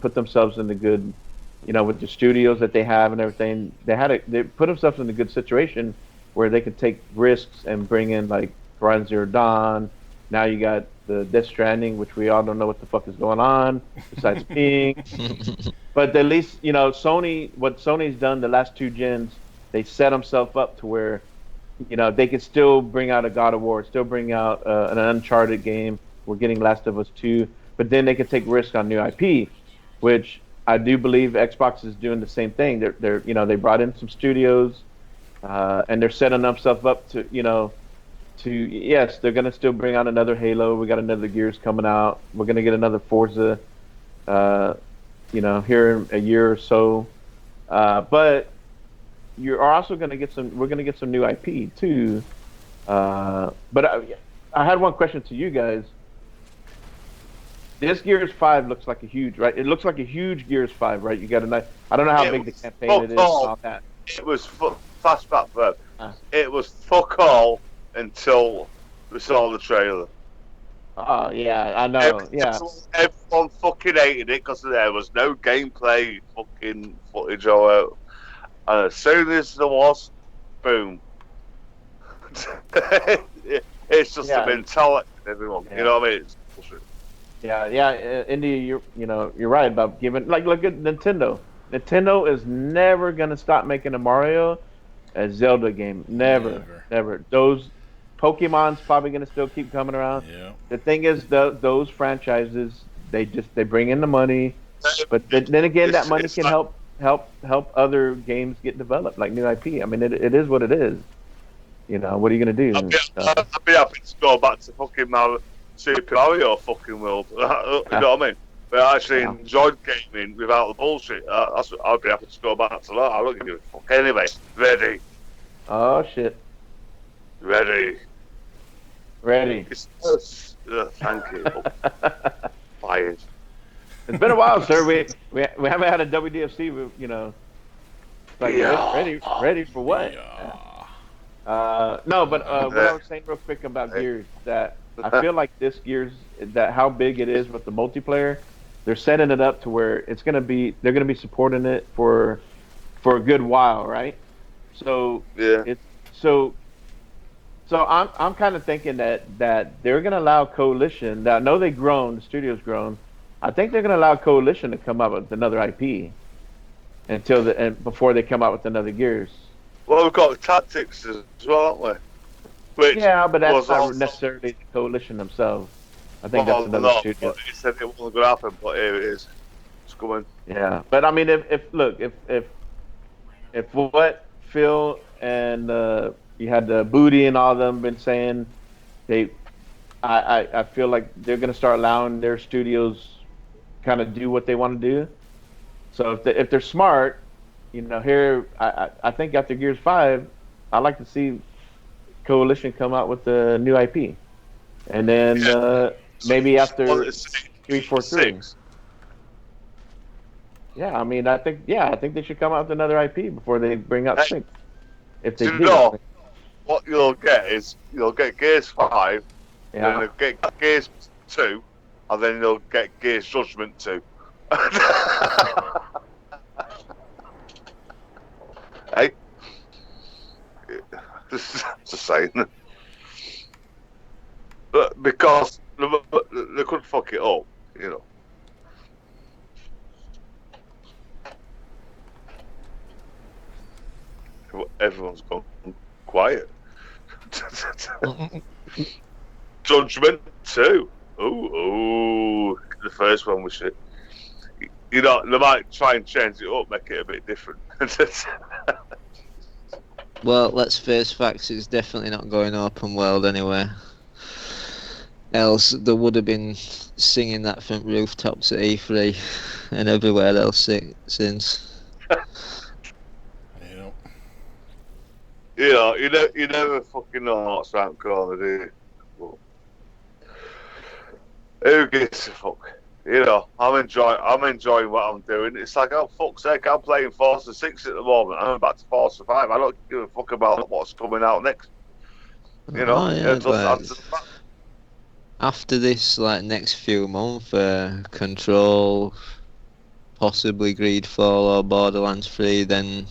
put themselves in the good, with the studios that they have and everything. They put themselves in a good situation where they could take risks and bring in like Horizon Zero Dawn. Now you got the Death Stranding, which we all don't know what the fuck is going on besides peeing. But at least what Sony's done the last 2 gens, they set themselves up to where they could still bring out a God of War, still bring out an Uncharted game. We're getting Last of Us 2, but then they could take risk on new IP, which I do believe Xbox is doing the same thing. They brought in some studios, and they're setting themselves up to yes, they're gonna still bring out another Halo. We got another Gears coming out. We're gonna get another Forza, here in a year or so. But you're also gonna get some. We're gonna get some new IP too. But I had one question to you guys. This Gears 5 looks like a huge, right? It looks like a huge Gears 5, right? You got a nice. I don't know how big the campaign it is and all that. It was flashback verb. It was fuck all until we saw the trailer. Oh yeah, I know. Yeah, Everyone fucking hated it because there was no gameplay fucking footage or. And as soon as there was, boom. It's just a mentality, everyone. Yeah. You know what I mean? It's bullshit. Yeah. Indy, you're right about giving. Like, look at Nintendo. Nintendo is never gonna stop making a Mario, a Zelda game. Never. Those Pokemon's probably gonna still keep coming around. Yeah. The thing is, those franchises, they bring in the money, but then again, that money can help other games get developed, like new IP. I mean, it is what it is. What are you gonna do? I'd be happy to go back to fucking Super Mario fucking world. You know what I mean? But I actually enjoyed gaming without the bullshit. I'd be happy to go back to that. I don't give a fuck. Anyway, ready. Oh shit. Ready. Thank you. Fired. It's been a while, sir. We haven't had a W.D.F.C. Like ready for what? No, but what I was saying real quick about Gears, that I feel like this Gears, that how big it is with the multiplayer, they're setting it up to where they're gonna be supporting it for a good while, right? So yeah. So I'm kind of thinking that they're gonna allow Coalition. Now I know the studio's grown. I think they're gonna allow Coalition to come up with another IP before they come out with another Gears. Well, we've got Tactics as well, haven't which Yeah, but that's was not also necessarily the coalition themselves. I think that's well, another no, studio. but he said it wasn't going to happen. But here it is. It's coming. Yeah, but I mean, if what Phil and you had the Booty and all of them been saying, they, I feel like they're gonna start allowing their studios kind of do what they want to do. So if they're smart, here I think after Gears 5, I like to see Coalition come out with a new IP, and then Yeah. maybe Well, after it's 343. 6. Yeah, I mean, I think they should come out with another IP before they bring out Hey, 6. If they do you do, I know mean, what you'll get is you'll get Gears 5, then yeah. you'll get Gears 2, and then you'll get Gears Judgment 2. Hey, just saying. But because they could fuck it up, you know. Everyone's gone quiet. Judgment 2. Ooh, the first one was shit. You know, they might try and change it up, make it a bit different. Well, let's face facts, it's definitely not going open world anyway. Else, they would have been singing that from rooftops at E3 and everywhere else since. Yep. You never fucking know what's around the corner, do you? Well, who gives a fuck? I'm enjoying what I'm doing. It's like, oh fuck's sake, I'm playing Forza 6 at the moment. I'm back to Forza 5. I don't give a fuck about what's coming out next. Oh yeah, It'll just add but to the fact. after this next few months, Control, possibly Greedfall or Borderlands 3, then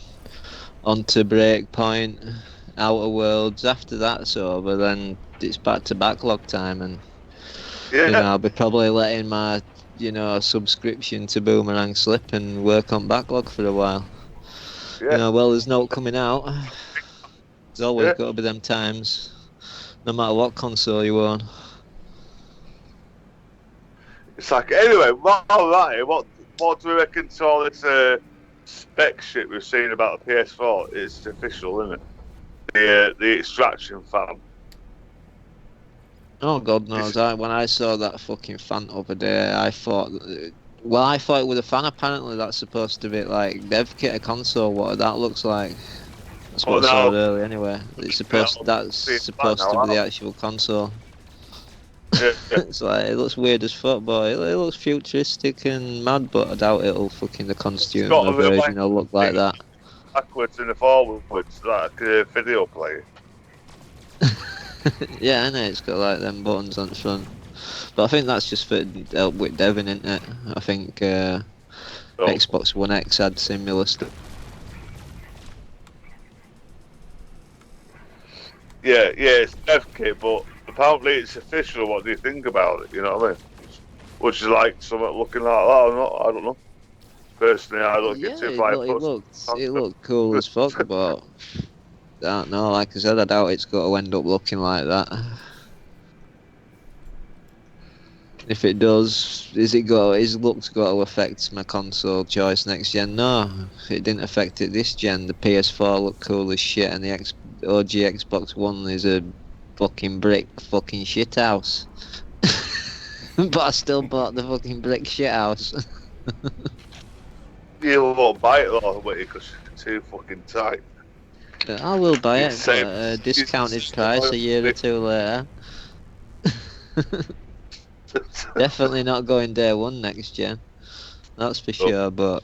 onto Breakpoint, Outer Worlds. After that's over, then it's back to backlog time, and Yeah, I'll be probably letting my subscription to Boomerang slip and work on backlog for a while. yeah, Well, there's no coming out. There's always yeah. got to be them times, no matter what console you own. It's like, anyway, what do we reckon to all this spec shit we've seen about the PS4? It's official, isn't it? The extraction fan. Oh God knows! When I saw that fucking fan over there, I thought it was a fan. Apparently, that's supposed to be like dev kit a console. What that looks like. That's But what I saw now, earlier. Anyway, that's supposed to be the actual console. Yeah, yeah. It's like, it looks weird as fuck, but it looks futuristic and mad. But I doubt the It's consumer got a bit version like will look like that. backwards and forwards, like a video player. Yeah, I know it's got like them buttons on the front, but I think that's just for help with deving, isn't it? I think Oh. Xbox One X had similar stuff. Yeah, it's dev kit, but apparently it's official. What do you think about it? You know what I mean? Would you like something looking like that or not? I don't know. Personally, I don't get Yeah, too it, far. it looked cool as fuck, but I don't know. Like I said, I doubt it's got to end up looking like that. If it does, is looks got to affect my console choice next gen? No, it didn't affect it this gen. The PS4 looked cool as shit, and the OG Xbox One is a fucking brick fucking shit house. But I still bought the fucking brick shit house. You won't buy it though, because it's too fucking tight. I will buy You it, save- but a discounted you- price a year or two later. Definitely not going day one next gen. That's for sure, but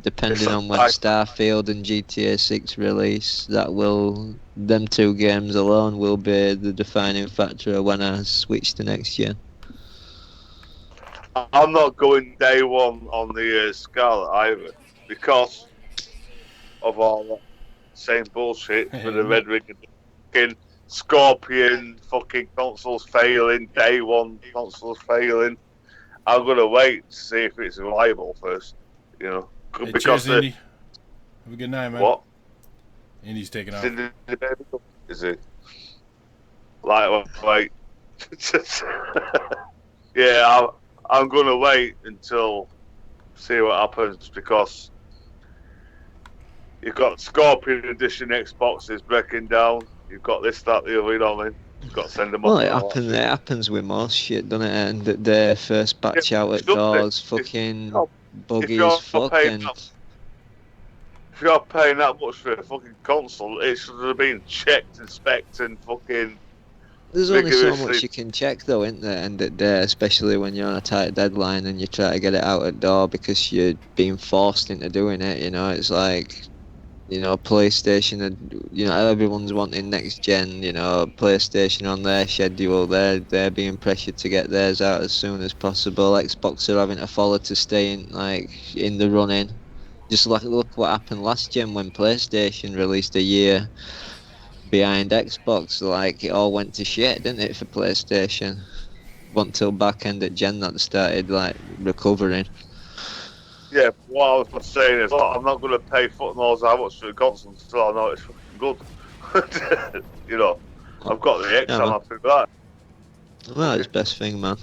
depending on when Starfield and GTA 6 release, them two games alone will be the defining factor of when I switch to next gen. I'm not going day one on the Scarlet either because of all that same bullshit with the red ring and the fucking Scorpion fucking consoles failing, day one consoles failing. I'm gonna wait to see if it's reliable first, Hey, because cheers, Indy. Have a good night, man. what? Indy's taking off. Is it? Like, yeah, I'm gonna wait until see what happens because you've got Scorpion Edition Xboxes breaking down. You've got this, that, the other. You know what I mean? You've got to send them Well, off and all that it shit. happens with most shit, doesn't it? And that their first Yeah, batch out it at shouldn't doors, it? fucking If buggy as you're fuck, paying and if you're paying that much for a fucking console, it should have been checked and specced and fucking there's only so much rigorously. you can check though, isn't there? And at day, especially when you're on a tight deadline and you try to get it out at door because you're being forced into doing it. You know, it's like, you know, PlayStation and, you know, everyone's wanting next gen. You know, PlayStation on their schedule, they're being pressured to get theirs out as soon as possible. Xbox are having to follow to stay in the running. Just like look what happened last gen when PlayStation released a year behind Xbox. Like it all went to shit, didn't it, for PlayStation? Wasn't until back end at gen that they started like recovering. Yeah, what I was saying is, I'm not going to pay foot knows how much for a console until I know it's fucking good. You know, I've got the X, Yeah, I'm man. happy with that. Well, it's Okay. best thing, man.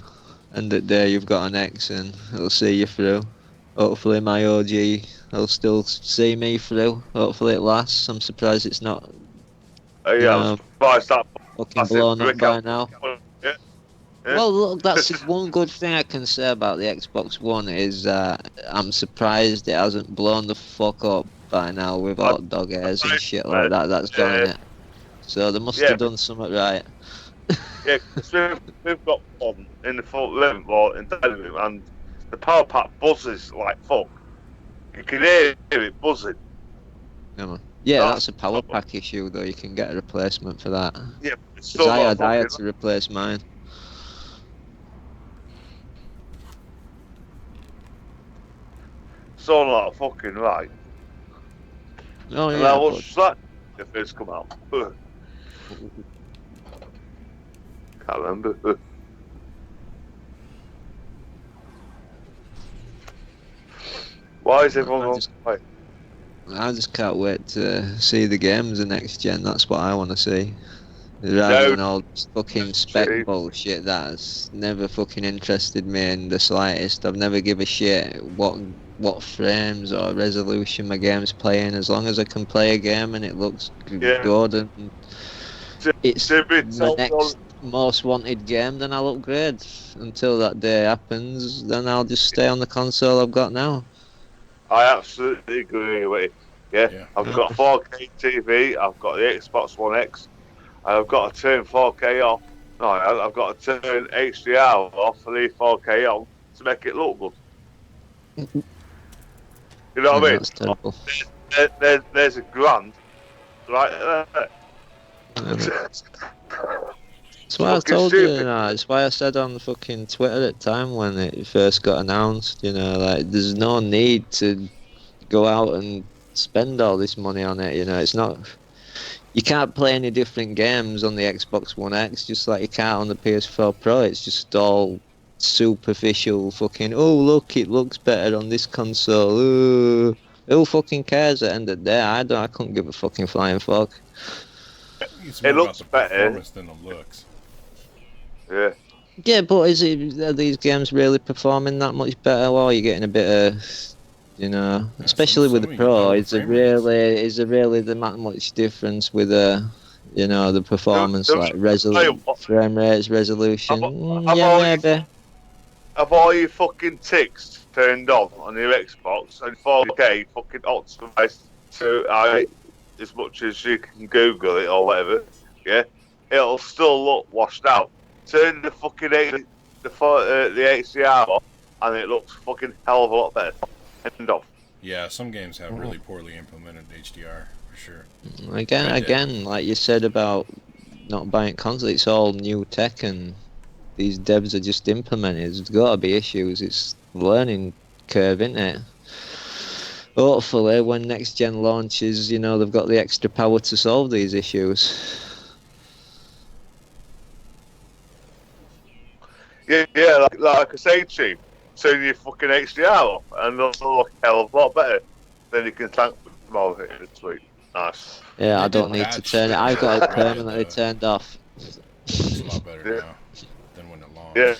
And that day you've got an X and it'll see you through. Hopefully my OG will still see me through. Hopefully it lasts. I'm surprised it's not, you Yeah, I'm know, surprised that fucking massive blown up brick by out. now. Yeah, yeah. Well, look, that's one good thing I can say about the Xbox One is I'm surprised it hasn't blown the fuck up by now with I, hot dog airs and shit like uh, that that's gone in it. So they must yeah, have done something right. yeah, because we've got one in the front living or in the dining room, and the power pack buzzes like fuck. You can hear it buzzing. Yeah, man. Yeah, That's that's a power pack issue though. You can get a replacement for that. yeah, it's 'Cause still not I fucking. had to replace mine. Still not fucking right. Oh And yeah, I but was that if it's come out. Can't remember. Why is everyone I on just play? I just can't wait to see the games the next gen. That's what I want to see. Rather No, than all fucking spec cheap. bullshit that's never fucking interested me in the slightest. I've never give a shit what frames or resolution my game's playing, as long as I can play a game and it looks Yeah. good and it's To be my told on, next most wanted game, then I'll upgrade. Until that day happens, then I'll just stay on the console I've got now. I absolutely agree with you. Yeah, Yeah. I've Yeah. got a 4K TV, I've got the Xbox One X, and I've got to turn 4K off. No, I've got to turn HDR off and leave 4K on to make it look good. You know Yeah, what I mean? that's terrible. There's a grand right there. Yeah. It's That's why I fucking told you, stupid. it's why I said on fucking Twitter at the time when it first got announced, like there's no need to go out and spend all this money on it, it's not, you can't play any different games on the Xbox One X just like you can't on the PS4 Pro. It's just all superficial fucking, oh look, it looks better on this console. Ooh. Who fucking cares at the end of the day? I couldn't give a fucking flying fuck. It's It more about looks the better. performance than the looks. Yeah. Yeah, but are these games really performing that much better? Well, you're getting a bit of, Yeah, especially with some the of them get Pro, lower frame rates. is there really that much difference with the performance, There, like tell you what, frame rates, have, resolution? have Yeah, all you maybe. have all your fucking ticks turned on your Xbox and 4K fucking optimized to as much as you can Google it or whatever. Yeah, it'll still look washed out. Turn the fucking the HDR off, and it looks fucking hell of a lot better. End of. Yeah, some games have really poorly implemented HDR for sure. Red Dead. Again, like you said about not buying consoles, it's all new tech and these devs are just implementing it. There's got to be issues. It's learning curve, isn't it? Hopefully, when next gen launches, they've got the extra power to solve these issues. Yeah, like I say, Chief, turn your fucking HDR off, and it'll look a hell of a lot better. Then you can thank them all this week. Nice. Yeah, They I did don't need to patch turn it. I've got it Red Dead permanently though. turned off. Works a lot better Yeah. now than when it launched. Yeah.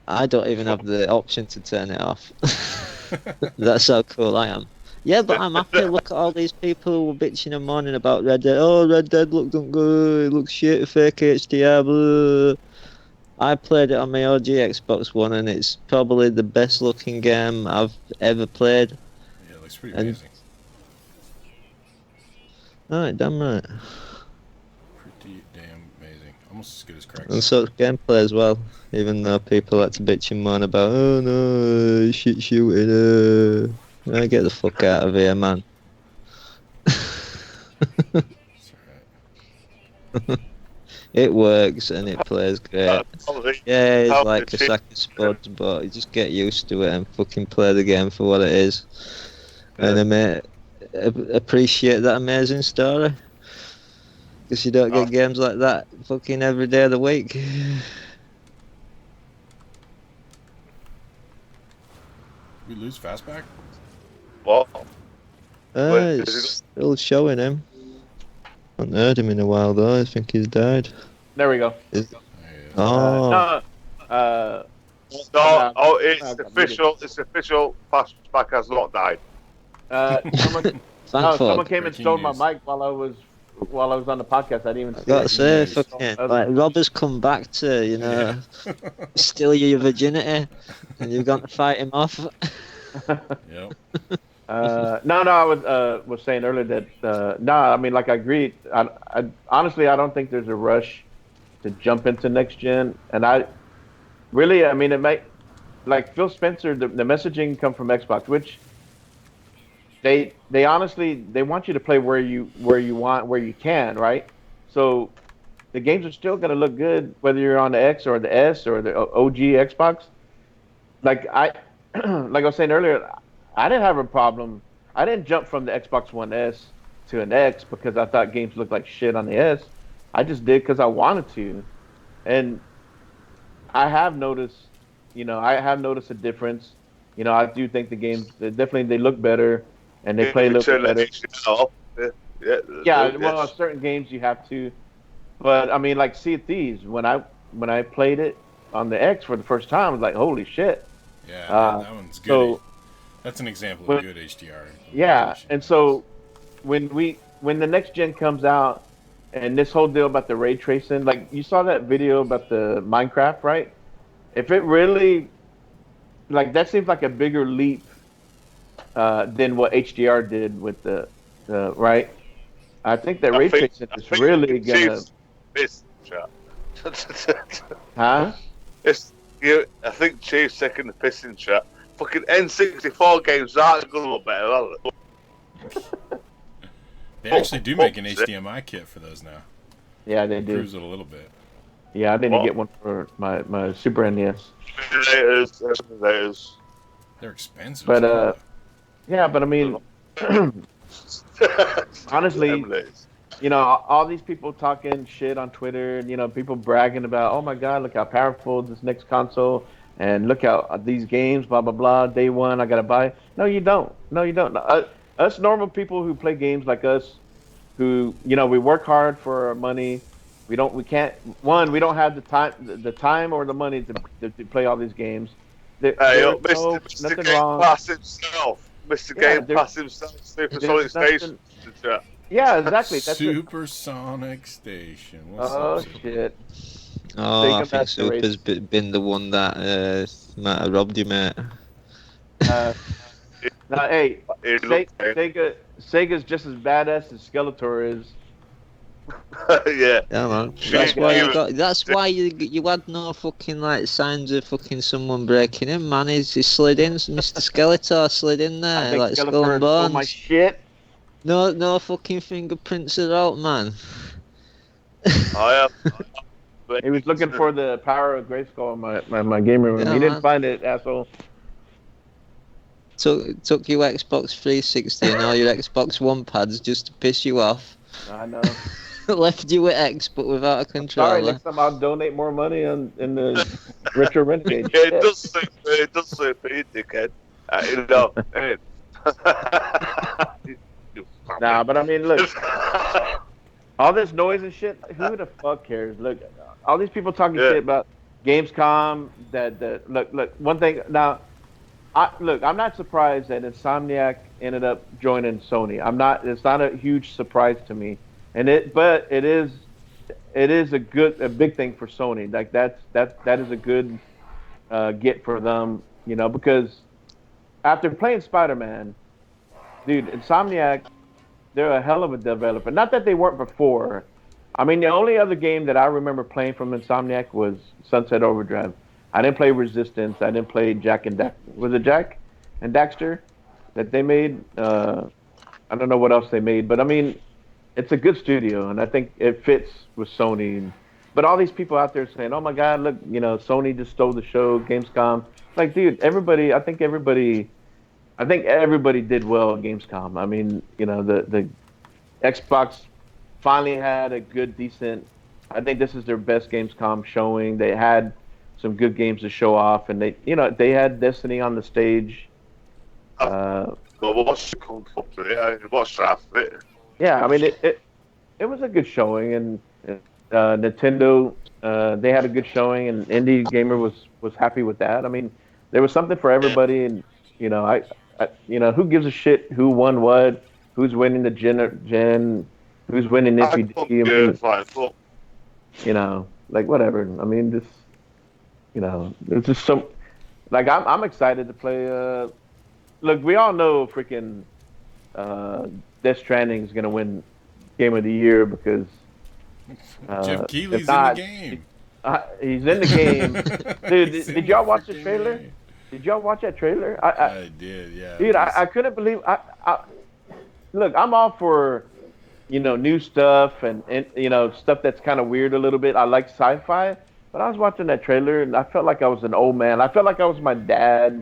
I don't even have the option to turn it off. That's how cool I am. Yeah, but I'm happy. Look at all these people who were bitching and moaning about Red Dead. Oh, Red Dead looked good. It looks shit, fake HDR. Blah. I played it on my OG Xbox One, and it's probably the best looking game I've ever played. Yeah, it looks pretty And- amazing. Alright, damn right. Pretty damn amazing. Almost as good as Crack's. And so it's gameplay as well. Even though people like to bitch and moan about, oh no, shit shooting. Get the fuck out of here, man. It's alright. It works and it plays great. Yeah, it's like a sack of spuds, but you just get used to it and fucking play the game for what it is. And appreciate that amazing story. Because you don't get games like that fucking every day of the week. We lose Fastback? What? It's still showing him. I haven't heard him in a while though. I think he's died. There we go. There he is. Oh, No, No, it's official. It's official. Fastback has not died. someone came and Breaking stole my news. mic while I was on the podcast. I didn't even see I gotta it. say, Nice. fucking, like, Rob has come back to, Yeah. steal your virginity, and you've got to fight him off. Yep. No, I was saying earlier that I mean, like I agreed. I honestly, I don't think there's a rush to jump into next gen, and I mean, it might, like Phil Spencer, the messaging come from Xbox, which they honestly they want you to play where you want, where you can, right? So the games are still gonna look good whether you're on the X or the S or the OG Xbox. Like like I was saying earlier, I didn't have a problem. I didn't jump from the Xbox One S to an X because I thought games looked like shit on the S. I just did because I wanted to, and I have noticed a difference. I do think the games they look better and they play a little bit better. Yeah, well, certain games you have to, but I mean, like Sea of Thieves, when I played it on the X for the first time, I was like, holy shit. Yeah, that one's good. So, that's an example of good HDR. Yeah, and so when the next gen comes out, and this whole deal about the ray tracing, like you saw that video about the Minecraft, right? If it really, like, that seems like a bigger leap than what HDR did with the right. I think that ray tracing is really gonna. Huh? I think Chief's taking the piss in chat. Fucking N64 games aren't gonna look better, are they? They actually do make an HDMI kit for those now. Yeah, they do. Improves it a little bit. Yeah, I didn't get one for my Super NES. They're expensive. But yeah, but I mean, honestly, all these people talking shit on Twitter, people bragging about, oh my God, look how powerful this next console, and look how these games, blah blah blah. Day one, I gotta buy. No, you don't. No, you don't. Us normal people who play games like us, who we work hard for our money. We don't have the time or the money to play all these games. Mr. Game Pass himself. Mr. Game Pass himself. Supersonic Station. Yeah, exactly. That's Supersonic Station. What's oh up, shit. Oh, I think Super's been the one that might have robbed you, mate. Now, hey, Sega's just as badass as Skeletor is. Yeah. Yeah, man. That's why you had no fucking like signs of fucking someone breaking in, man. He slid in, Mr. Skeletor slid in there like Skull and Bones. My shit. No fucking fingerprints are out, man. I am. He was looking for the power of Grayskull in my game room. Yeah, He didn't find it, asshole. Took your Xbox 360 and all your Xbox One pads just to piss you off. I know. Left you with X, but without a controller. Sorry, next time I'll donate more money in the Retro Renegade. Yeah, it does suit me, dickhead. Hey. Nah, but I mean, look. all this noise and shit. Who the fuck cares? Look, all these people talking shit about Gamescom. Look. One thing now. I'm not surprised that Insomniac ended up joining Sony. I'm not. It's not a huge surprise to me, but it is. It is a big thing for Sony. Like that is a good get for them. Because after playing Spider-Man, dude, Insomniac, they're a hell of a developer. Not that they weren't before. I mean, the only other game that I remember playing from Insomniac was Sunset Overdrive. I didn't play Resistance. I didn't play Jack and was it Jack and Daxter that they made? I don't know what else they made, but I mean, it's a good studio, and I think it fits with Sony. But all these people out there saying, "Oh my God, look, Sony just stole the show, Gamescom." Like, dude, I think everybody did well at Gamescom. I mean, the Xbox finally had a good, decent. I think this is their best Gamescom showing. They had some good games to show off, and they had Destiny on the stage. Well, what's the company? What's that? Yeah, I mean it was a good showing, and Nintendo they had a good showing, and Indie Gamer was happy with that. I mean, there was something for everybody, and who gives a shit who won what, who's winning the gen, who's winning NPD. Like whatever. I mean, just it's just some like I'm excited to play. Look, we all know freaking Death Stranding is gonna win Game of the Year because Jeff Keighley's in the game. He's in the game, dude. Did y'all watch the trailer? Game. Did y'all watch that trailer? I did, yeah. Dude, I couldn't believe. Look, I'm all for new stuff and stuff that's kind of weird a little bit. I like sci-fi, but I was watching that trailer and I felt like I was an old man. I felt like I was my dad.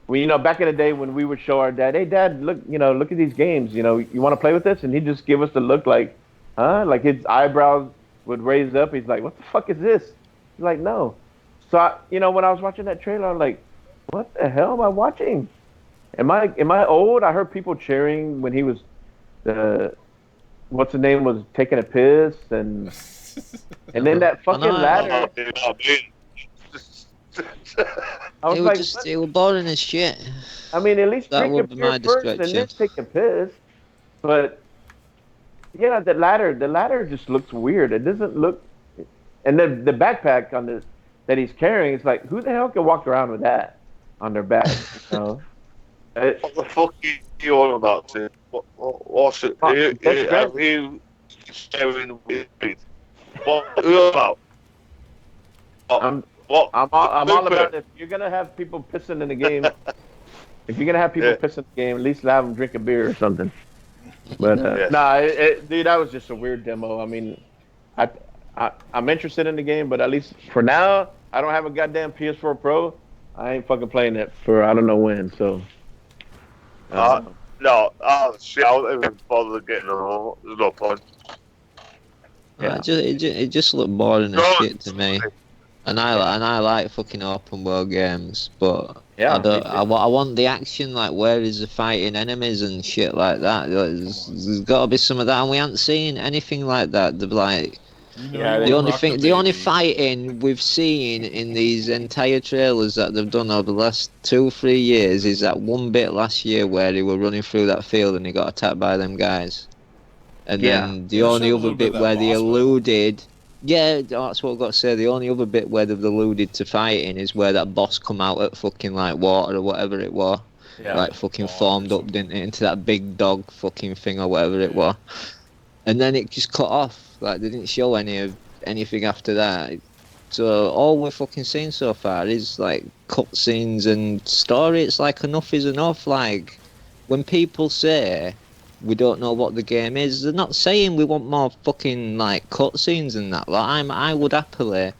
Well, back in the day when we would show our dad, "Hey, Dad, look at these games. You want to play with this?" And he'd just give us the look like, "Huh?" Like his eyebrows would raise up. He's like, "What the fuck is this?" He's like, "No." So when I was watching that trailer, I'm like, "What the hell am I watching? Am I old?" I heard people cheering when he was, what's the name, was taking a piss, and then that fucking ladder. I was like, they were boring as shit. I mean, at least that drink a beer first and then take a piss. But yeah, the ladder just looks weird. It doesn't look. And then the backpack that he's carrying, it's like, who the hell can walk around with that on their back? What the fuck are you on about, Tim? What's it? Are you sharing with me? What are you about? I'm all about it. If you're gonna have people pissing in the game, pissing in the game, at least have them drink a beer or something. But dude, that was just a weird demo. I mean, I'm interested in the game, but at least for now, I don't have a goddamn PS4 Pro. I ain't fucking playing it for I don't know when. So. Shit, I won't even bother getting it. There's no point. Yeah. It just looked boring as shit to me. And I like fucking open world games, but I want the action. Like, where is the fighting enemies and shit like that? There's got to be some of that, and we haven't seen anything like that. The only fighting we've seen in these entire trailers that they've done over the last 2-3 years is that one bit last year where they were running through that field and he got attacked by them guys, and then the only other bit where they eluded. Yeah, that's what I've got to say. The only other bit where they've alluded to fighting is where that boss come out at fucking like water or whatever it was. Yeah. Like fucking formed up, didn't it, into that big dog fucking thing or whatever it was. And then it just cut off. Like, they didn't show anything after that. So all we're fucking seeing so far is like cutscenes and story. It's like enough is enough. Like, when people say we don't know what the game is, they're not saying we want more fucking like cutscenes and that. Like, I would happily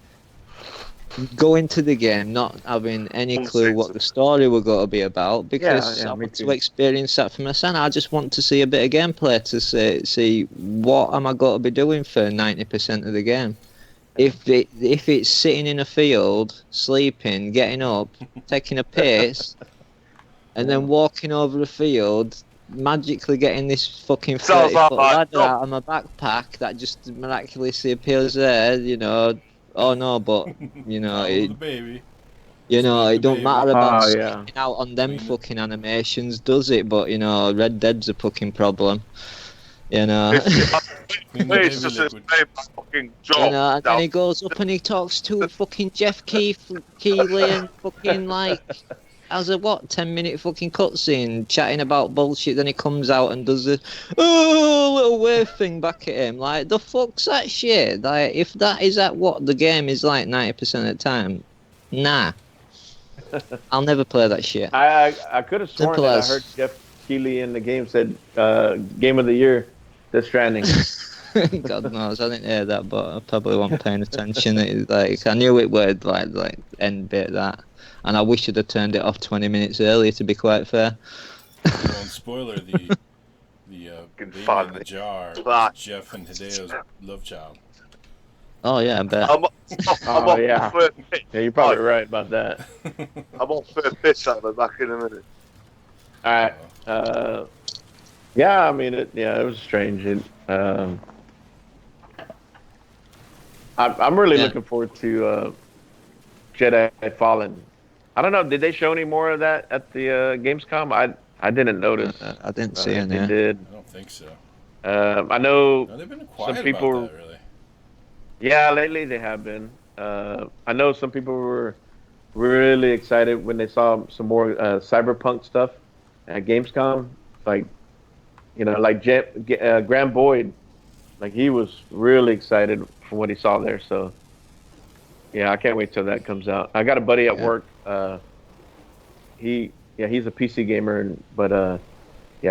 go into the game not having any clue what the story were going to be about, because I want to experience that for myself. I just want to see a bit of gameplay to see what am I going to be doing for 90% of the game. If it's sitting in a field, sleeping, getting up, taking a piss, and then walking over a field magically getting this fucking Sounds 30-foot like ladder no. out of my backpack that just miraculously appears there, you know. Oh no, but you know, Follow the baby. it Spank the don't baby. matter about Oh, yeah. skipping out on them Clean it. fucking animations, does it? But you know, Red Dead's a fucking problem. You know. Clean the It's baby just a liquid. fucking You job. know, and then Now, he goes up and he talks to fucking Jeff Keighley and fucking like has a 10-minute fucking cutscene chatting about bullshit. Then he comes out and does the little wave thing back at him. Like the fuck's that shit? Like if that is at what the game is like 90% of the time, nah, I'll never play that shit. I could have sworn Simple that as. I heard Jeff Keighley in the game said game of the year, Death Stranding. God knows, I didn't hear that, but I probably wasn't paying attention. It, like I knew it would like end bit that, and I wish I'd have turned it off 20 minutes earlier. To be quite fair. Well, and spoiler, the baby in the jar is Jeff and Hideo's love child. Oh yeah, I bet. I'm Oh, on yeah. first pitch. Yeah, you're probably right about that. I'm on first pitch. I'll be back in a minute. All right. Yeah, I mean, it was strange. I'm really looking forward to Jedi Fallen. I don't know. Did they show any more of that at the Gamescom? I didn't notice. I didn't see if any. they did. I don't think so. I know No, they've been quiet some people. about that, really. Yeah, lately they have been. I know some people were really excited when they saw some more cyberpunk stuff at Gamescom. Like, like Graham Boyd, like he was really excited for what he saw there. So, yeah, I can't wait till that comes out. I got a buddy at work. He's a PC gamer, but he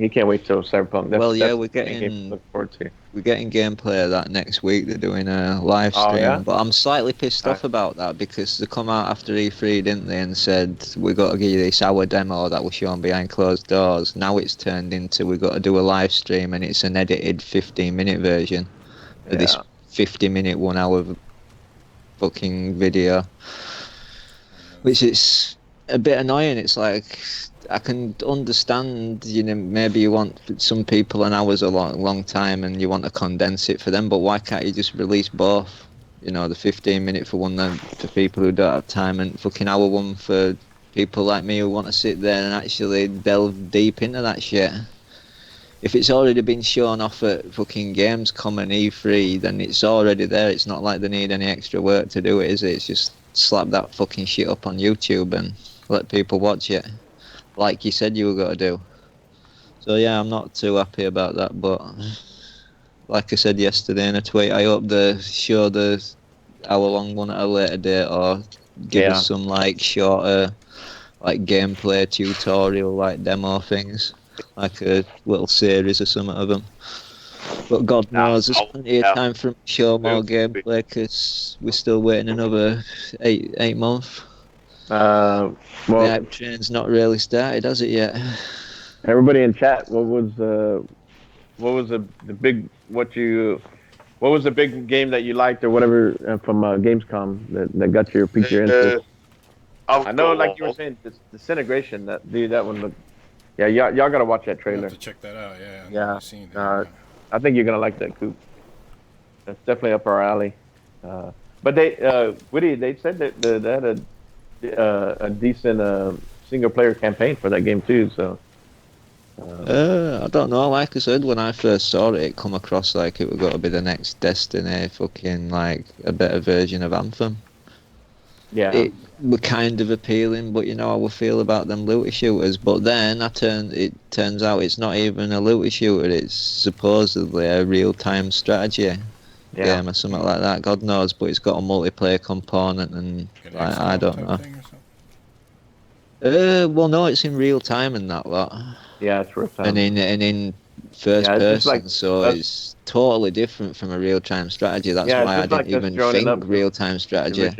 can't wait till Cyberpunk. We're the game to look forward to. We're getting gameplay of that next week. They're doing a live stream, but I'm slightly pissed off about that because they come out after E3, didn't they, and said we got to give you this hour demo that was shown behind closed doors. Now it's turned into we got to do a live stream, and it's an edited 15-minute version of this 50-minute, 1 hour fucking video, which is a bit annoying. It's like I can understand, maybe you want some people an hour's a long time and you want to condense it for them, but why can't you just release both? The 15-minute for one for people who don't have time, and fucking hour one for people like me who want to sit there and actually delve deep into that shit. If it's already been shown off at fucking Gamescom and E3, then it's already there. It's not like they need any extra work to do it, is it? It's just slap that fucking shit up on YouTube and let people watch it, like you said you were going to do. So yeah, I'm not too happy about that, but like I said yesterday in a tweet, I hope they show the hour-long one at a later date, or give us some shorter gameplay tutorial demo things, like a little series or something of them. But God knows, there's plenty of time for them to show more gameplay, because we're still waiting another 8 months. The hype train's not really started, has it yet? Everybody in chat, what was the big game that you liked or whatever from Gamescom that got piqued your interest? I know, like you were saying, Disintegration. That one looked. Yeah, y'all gotta watch that trailer. I'll have to check that out. Yeah. I've seen that. I think you're gonna like that, Coop. That's definitely up our alley. But they, Woody, they said that they had a decent single player campaign for that game too. So. I don't know. Like I said, when I first saw it, it come across like it was going to be the next Destiny, fucking a better version of Anthem. Yeah. It were kind of appealing, but I would feel about them looter shooters. But then it turns out it's not even a looter shooter. It's supposedly a real-time strategy game or something like that. God knows, but it's got a multiplayer component, and I don't know. Well, no, it's in real time and that lot. Yeah, it's real time. And in first person, so it's totally different from a real time strategy. That's why I didn't even think real time strategy.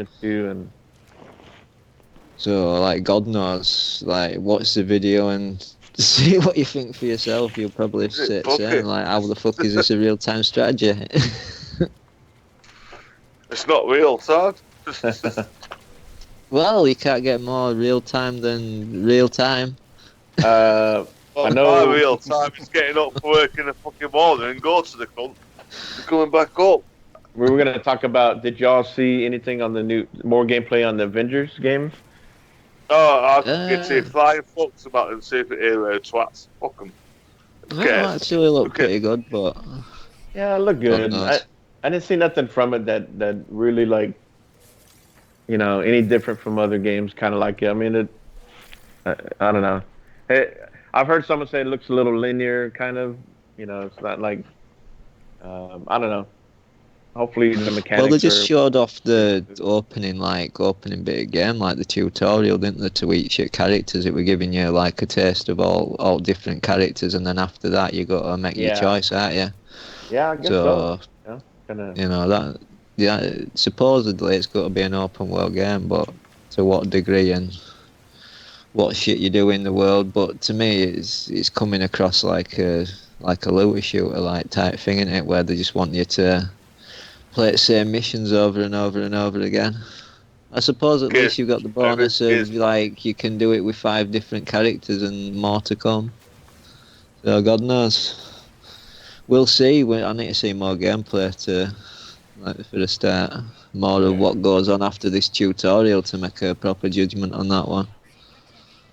So God knows, watch the video and see what you think for yourself. You'll probably sit saying how the fuck is this a real time strategy? It's not real, son. Well, you can't get more real time than real time. Well, I know. My real time is getting up for work in the fucking morning and go to the cunt and coming back up. We were gonna talk about. Did y'all see anything on the more gameplay on the Avengers game? Oh, I could Uh, say flying fucks about them superhero twats. Fuck them. Who that cares? actually looked Okay. pretty good, but Yeah, it looked God good. knows. I didn't see nothing from it that really like any different from other games. Kind of like it. I mean, I don't know. I've heard someone say it looks a little linear, kind of. It's not like I don't know. Hopefully the Well, they mechanics just are. showed off the opening bit of game, like the tutorial, didn't they, to each characters? It were giving you like a taste of all different characters, and then after that you got to make your Yeah. choice, aren't you? Yeah, I guess so. Yeah, kind of. That, yeah, supposedly it's got to be an open world game, but to what degree and what shit you do in the world? But to me, it's coming across like a looter shooter like type thing, isn't it? Where they just want you to play the same missions over and over and over again. I suppose at least you've got the bonus of like you can do it with 5 different characters and more to come. So God knows. We'll see. I need to see more gameplay for the start. More of what goes on after this tutorial to make a proper judgment on that one.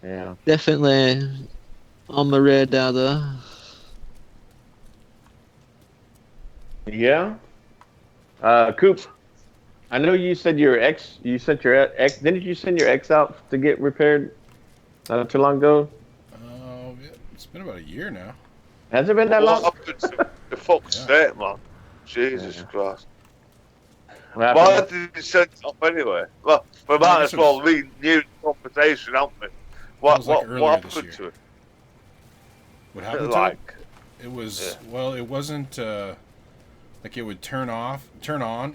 Yeah. Definitely on my radar though. Yeah. Coop, I know you said you sent your ex, didn't you send your ex out to get repaired not too long ago? It's been about a year now. Has it been that long? What happened to the fuck's sake, man? Jesus Christ. Why did you send it off anyway? Well, we might as well renew the conversation, haven't we? What happened to it? What happened to it? It was, well, it wasn't, like it would turn on,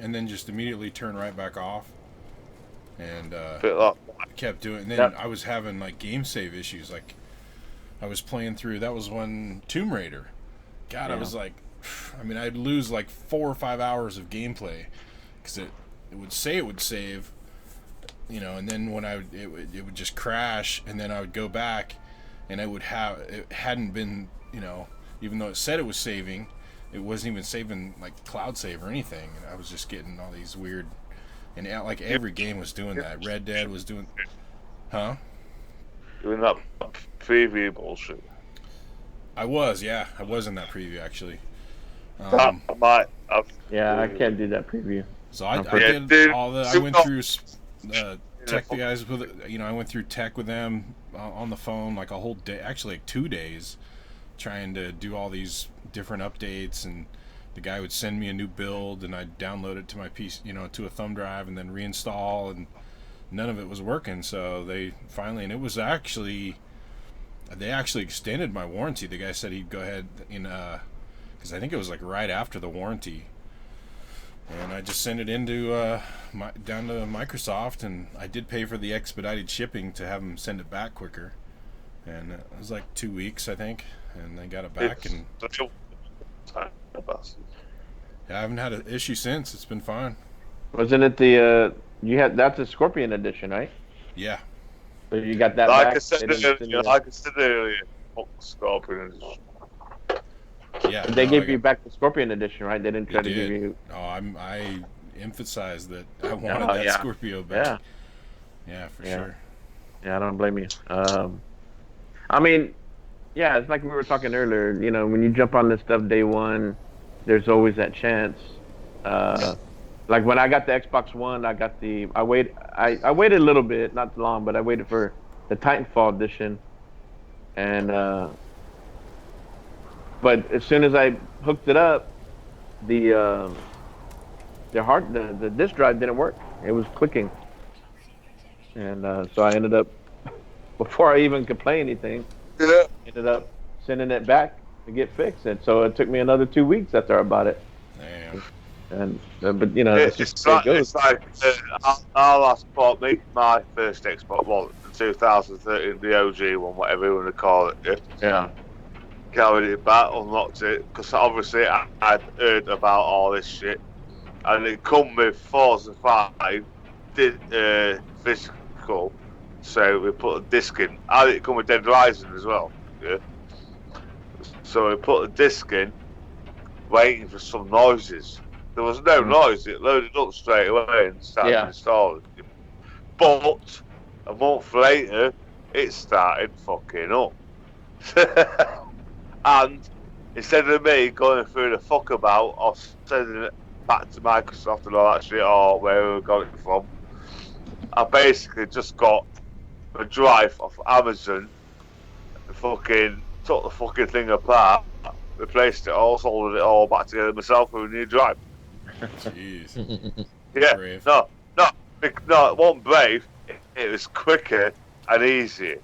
and then just immediately turn right back off. And, I kept doing, and then I was having, like, game save issues, like, I was playing through, that was when Tomb Raider. God, I was like, I mean, I'd lose, like, 4 or 5 hours of gameplay, because it would say it would save, and then when it would just crash, and then I would go back, and it hadn't been, even though it said it was saving, it wasn't even saving like cloud save or anything, and I was just getting all these weird, and like every game was doing that. Red Dead was doing, doing that preview bullshit. I was in that preview actually. I can't do that preview. So I did all the. I went through tech the guys with. I went through tech with them on the phone like a whole day, actually like 2 days, trying to do all these different updates, and the guy would send me a new build, and I'd download it to my PC, to a thumb drive, and then reinstall, and none of it was working. So they finally, and it was actually, they actually extended my warranty. The guy said he'd go ahead because I think it was like right after the warranty. And I just sent it into down to Microsoft, and I did pay for the expedited shipping to have them send it back quicker. And it was like 2 weeks, I think, and they got it back. And I haven't had an issue since. It's been fine. Wasn't it that's a Scorpion edition, right? Yeah. So you got that like back? I said earlier, fuck Scorpion edition. Yeah, they gave you back the Scorpion edition, right? They didn't try to give you. Oh, I emphasized that I wanted that Scorpio back. Yeah, for sure. Yeah, I don't blame you. I mean, yeah, it's like we were talking earlier. When you jump on this stuff day one, there's always that chance. Like when I got the Xbox One, I waited a little bit, not long, but I waited for the Titanfall edition, and. But as soon as I hooked it up, the disk drive didn't work. It was clicking, and so I ended up, before I even could play anything, ended up sending it back to get fixed. And so it took me another 2 weeks after I bought it. Damn. And it's just the way it goes. It's like I last bought my first Xbox, well, in 2013, the OG one, whatever you want to call it. Yeah. Carried it back, unlocked it, because obviously I'd heard about all this shit, and it come with Forza 5, physical, so we put a disc in. And it come with Dead Rising as well, yeah. So we put the disc in, waiting for some noises. There was no noise. It loaded up straight away and started installing. But a month later, it started fucking up. And instead of me going through the fuck about or sending it back to Microsoft and all that shit or where we got it from, I basically just got a drive off Amazon, fucking took the fucking thing apart, replaced it all, soldered it all back together myself with a new drive. Jeez. Yeah, Brave. no, it wasn't brave. It was quicker and easier,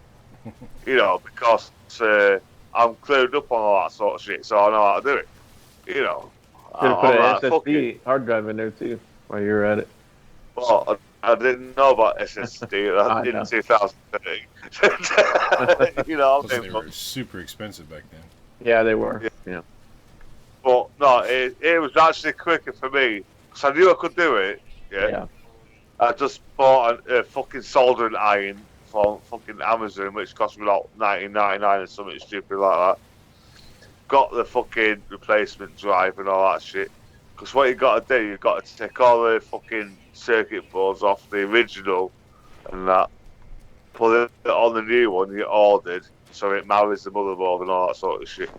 because I'm clued up on all that sort of shit, so I know how to do it. Should have put an SSD hard drive in there too while you were at it. Well, I didn't know about SSD in 2013. They were super expensive back then. Yeah, they were. Yeah. But no, it was actually quicker for me because I knew I could do it. Yeah. I just bought a fucking soldering iron from fucking Amazon, which cost me like $19.99 or something stupid like that. Got the fucking replacement drive and all that shit. Because what you got to do, you got to take all the fucking circuit boards off the original and that, put it on the new one you ordered, so it marries the motherboard and all that sort of shit.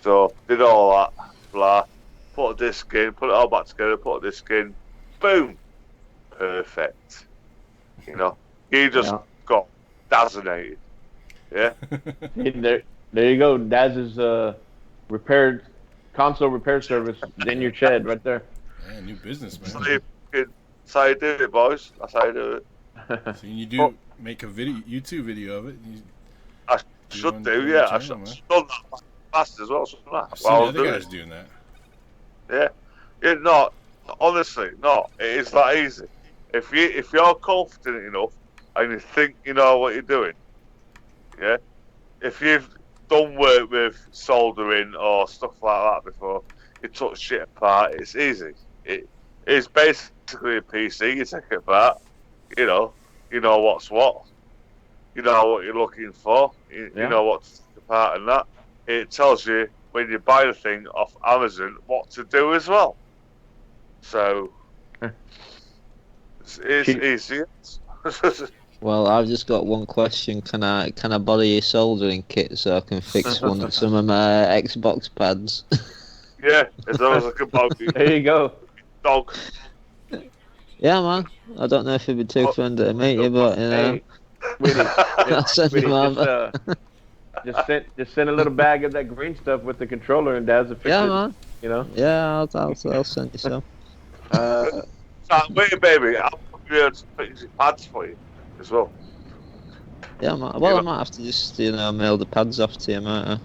So did all that, blah, put a disc in, put it all back together, put a disc in, boom, perfect. You just got dazzinated. Yeah. There you go. Daz's console repair service in your shed right there. Yeah, new business, man. That's how you do it, boys. That's how you do it. So you do make a YouTube video of it. I should do, yeah. I should have done that fast as well. I've seen other guys doing that. Yeah. No, honestly, no. It is that easy. If you're confident enough and you think you know what you're doing, yeah. If you've done work with soldering or stuff like that before, you took shit apart. It's easy. It is basically a PC. You take it apart. You know what's what. You know what you're looking for. You know what to take apart and that. It tells you when you buy the thing off Amazon what to do as well. So it's easy. Well, I've just got one question. Can I borrow your soldering kit so I can fix some of my Xbox pads? Yeah, as long as I can borrow you. There you go. Dog. Yeah, man. I don't know if it'd be too friendly to meet you, but Hey, Whitty, I'll send him over. Just send a little bag of that green stuff with the controller and Daz will fix it. Yeah, man. Yeah, I'll send you some. Wait, baby, I'll be able to fix your pads for you as well. Yeah, man. Well, I might have to just mail the pads off to you, mate.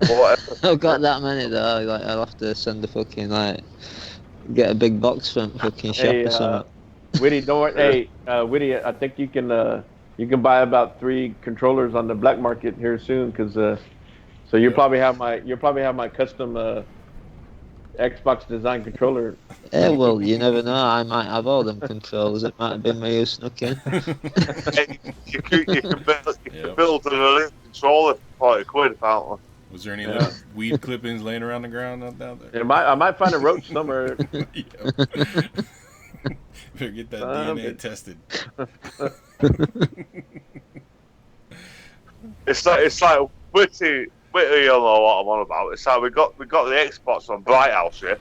Whatever. I've got that many though. Like, I'll have to send the fucking get a big box from fucking shop or something. Whitty, don't worry. Hey, Whitty, I think you can buy about 3 controllers on the black market here soon, because so you'll probably have my custom Xbox design controller. Yeah, well, you never know. I might have all them controllers. It might have been me who snuck in. You can build an elite controller for £40, apparently. Was there any weed clippings laying around the ground out there? I might find a roach somewhere. Better get that DNA tested. It's like Whitty, you'll know what I'm on about. It's like we got the Xbox on Bright House, yeah.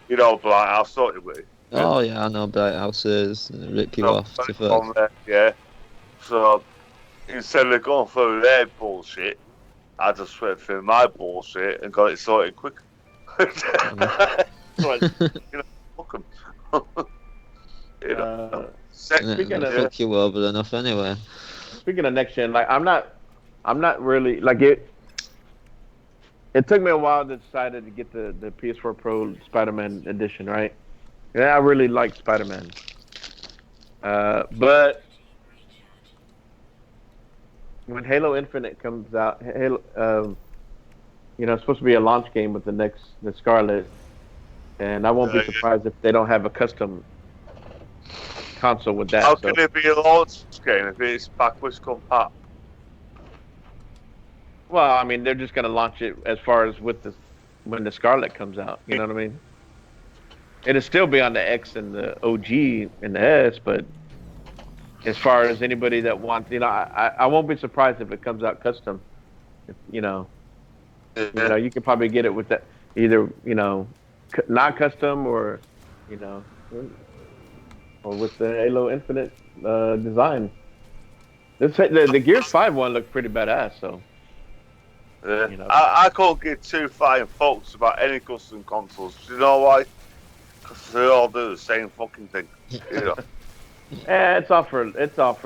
You know Bright House, don't you, Whitty? Oh yeah, I know Bright Houses. Rip you off. Yeah. So instead of going through their bullshit, I just went through my bullshit and got it sorted quick. Fuck them. Fuck you over enough anyway. Speaking of next gen, like I'm not really like it. It took me a while to decide to get the PS4 Pro Spider-Man edition, right? Yeah, I really like Spider-Man, but when Halo Infinite comes out, it's supposed to be a launch game with the Scarlet, and I won't be surprised if they don't have a custom console with that. How can it be a launch game if it's backwards compat? Well, I mean, they're just gonna launch it as far as with the when the Scarlet comes out. You know what I mean? It'll still be on the X and the OG and the S, but as far as anybody that wants, I won't be surprised if it comes out custom. If, you can probably get it with that either, not custom or, you know, or with the Halo Infinite design. The Gears 5 one looked pretty badass, so Yeah. you know. I can't give two flying fucks about any custom consoles. Do you know why? Because they all do the same fucking thing. It's all for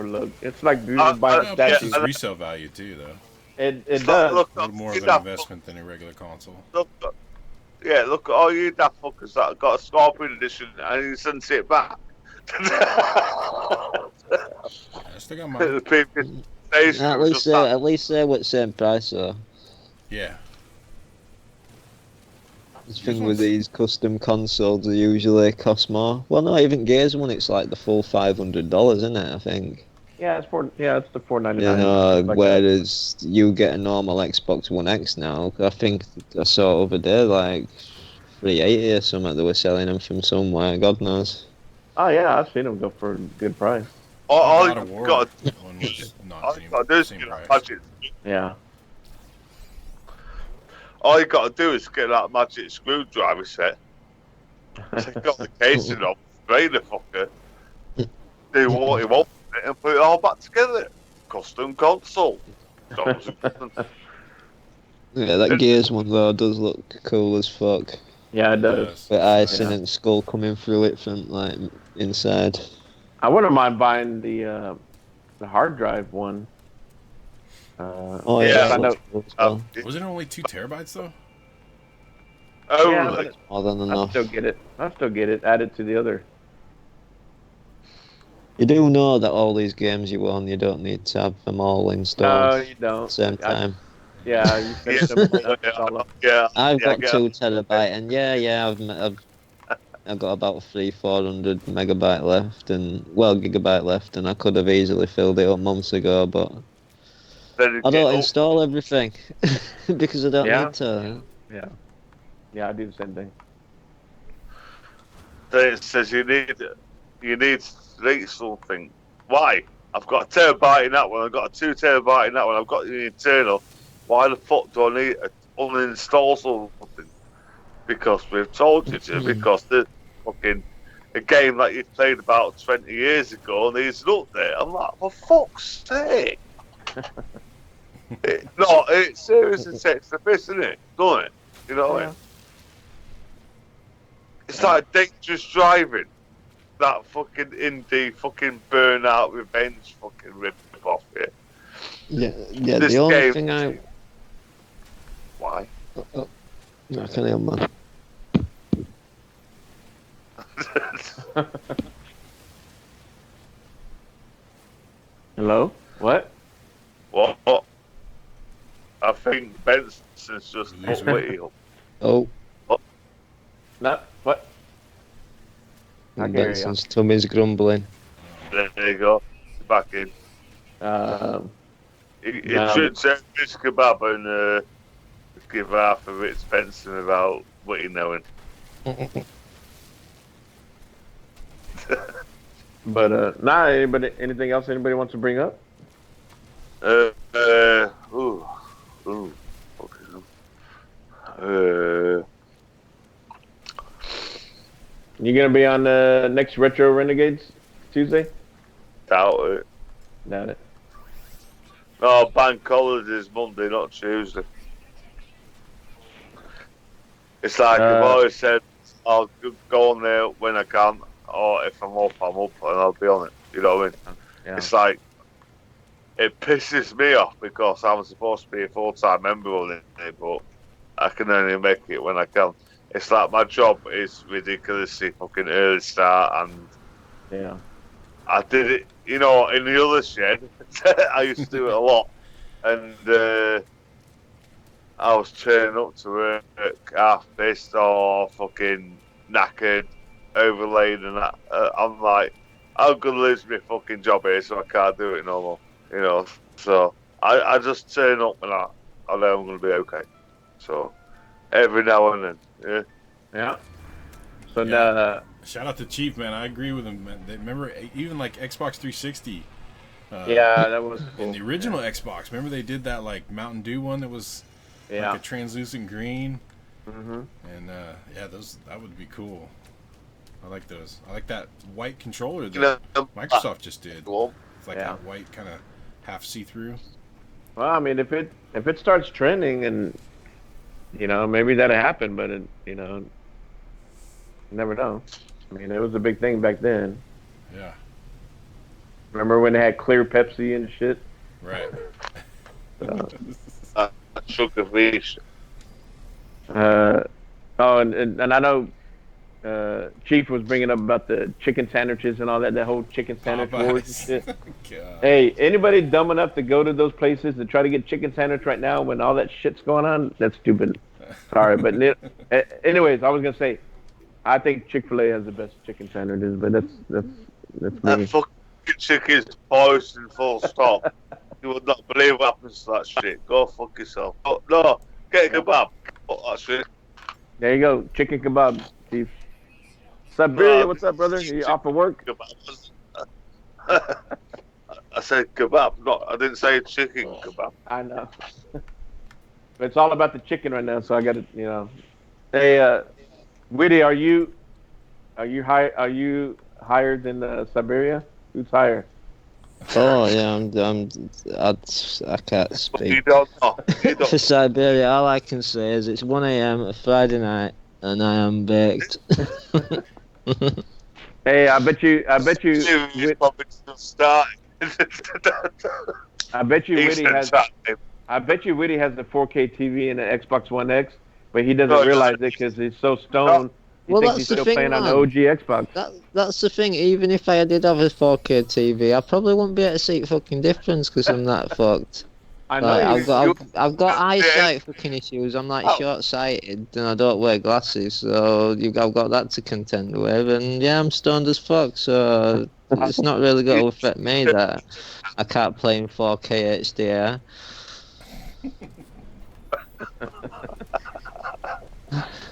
look. It's like buying Well, a plus statue. it's resale value too, though. It does. Look, A little more of you an daft investment than a regular console. look, look at all you daft fuckers that got a Scorpion edition and you sent it back. I still got mine. The previous station At was least just that. at least they're with the same price though. Yeah. The thing with these custom consoles, they usually cost more. Well, not even Gears one. It's like the full $500, isn't it? I think. Yeah, it's the $499. You know, Like that. whereas you get a normal Xbox One X now. I think I saw over there like 380 or something. They were selling them from somewhere. God knows. Oh yeah, I've seen them go for a good price. All God you of War got one was not all the you got to do is same get that price. magic. Yeah. All you got to do is get that magic screwdriver set. Take off the casing off, spray the fucker, do what you want, and put it all back together. Custom console. Yeah, that Gears one though does look cool as fuck. Yeah, it does. With icing Yeah. and skull coming through it from like inside. I wouldn't mind buying the hard drive one. Oh Yeah, yeah, I that know. looks cool as well. Wasn't it only 2 terabytes though? Oh, Yeah, really? but More than I enough. still get it. I still get it added to the other. You do know that all these games you own, you don't need to have them all installed No, at you the don't. same time. Yeah, you finish them. Install them. Yeah, I've got yeah. 2 terabyte, and I've got about 400 megabyte left, and gigabyte left, and I could have easily filled it up months ago, but I don't install everything because I don't Yeah. need to. Yeah, I do the same thing. It says you need something. Why? I've got a terabyte in that one. I've got a 2 terabyte in that one. I've got the internal. Why the fuck do I need to uninstall something? Because we've told you to. Because the fucking a game that you played about 20 years ago needs an update. I'm like, for fuck's sake! It seriously takes the piss, isn't it? Doesn't it? You know what I mean? It's like dangerous driving. That fucking indie fucking burnout revenge fucking rip off here. Yeah. This The only game- thing I Why? can hear, man. Hello? What? What? I think Benson's just put Whitty up. Oh, No. What? I can hear you. Benson's tummy's grumbling. There you go. Back in. It No. should say Miss Kebab and give half of it to Benson without Whitty knowing. But anything else anybody wants to bring up? You gonna be on the next Retro Renegades Tuesday? Doubt it. Doubt it. No, bank holiday is Monday, not Tuesday. It's like I've always said, I'll go on there when I can, or if I'm up, and I'll be on it. You know what I mean? Yeah. It's like, it pisses me off because I'm supposed to be a full-time member on it, but I can only make it when I can. It's like my job is ridiculously fucking early start, and Yeah. I did it, in the other shed. I used to do it a lot, and I was turning up to work half pissed or fucking knackered, overlaid, and that. I'm like, I'm gonna lose my fucking job here, so I can't do it no more. So I just turn up and I know I'm going to be okay. So every now and then, yeah. Yeah. So Yeah. Shout out to Chief, man. I agree with him. Man. Remember, even like Xbox 360. Yeah, that was cool. In the original Xbox, remember they did that like Mountain Dew one that was like a translucent green. Mm-hmm. And that would be cool. I like those. I like that white controller that Microsoft just did. It's like that white kind of half see-through. Well, I mean, if it starts trending, and maybe that'll happen, but you never know. I mean, it was a big thing back then. Yeah. Remember when they had clear Pepsi and shit? Right. Sugar fish. And I know Chief was bringing up about the chicken sandwiches and all that whole chicken sandwich wars and shit. God. Hey, anybody dumb enough to go to those places to try to get chicken sandwich right now when all that shit's going on? That's stupid. Sorry, but anyways, I was gonna say, I think Chick-fil-A has the best chicken sandwiches, but that's me. That fucking chicken's poison, full stop. You would not believe what happens to that shit. Go fuck yourself. Oh, no, get a kebab. Fuck that shit. There you go, chicken kebab, Chief. Siberia, what's up, brother? You off of work? I said kebab. No, I didn't say chicken kebab. I know. But it's all about the chicken right now, so I got to, Hey, Witty, are you higher than Siberia? Who's higher? Oh yeah, I can't You speak. don't know. You don't. For Siberia, all I can say is it's 1 a.m. a Friday night, and I am baked. Hey, I bet you. You're probably still starting. I bet you Witty Eastern has. time. I bet you Witty has the 4K TV and an Xbox One X, but he doesn't realize it because he's so stoned. He Well, thinks that's he's the still thing, playing on the man. OG Xbox. That's the thing. Even if I did have a 4K TV, I probably wouldn't be able to see fucking difference because I'm that fucked. I know Like, I've got eyesight fucking issues. I'm like short-sighted and I don't wear glasses, so I've got that to contend with. And yeah, I'm stoned as fuck, so it's not really going to affect me that I can't play in 4K HDR.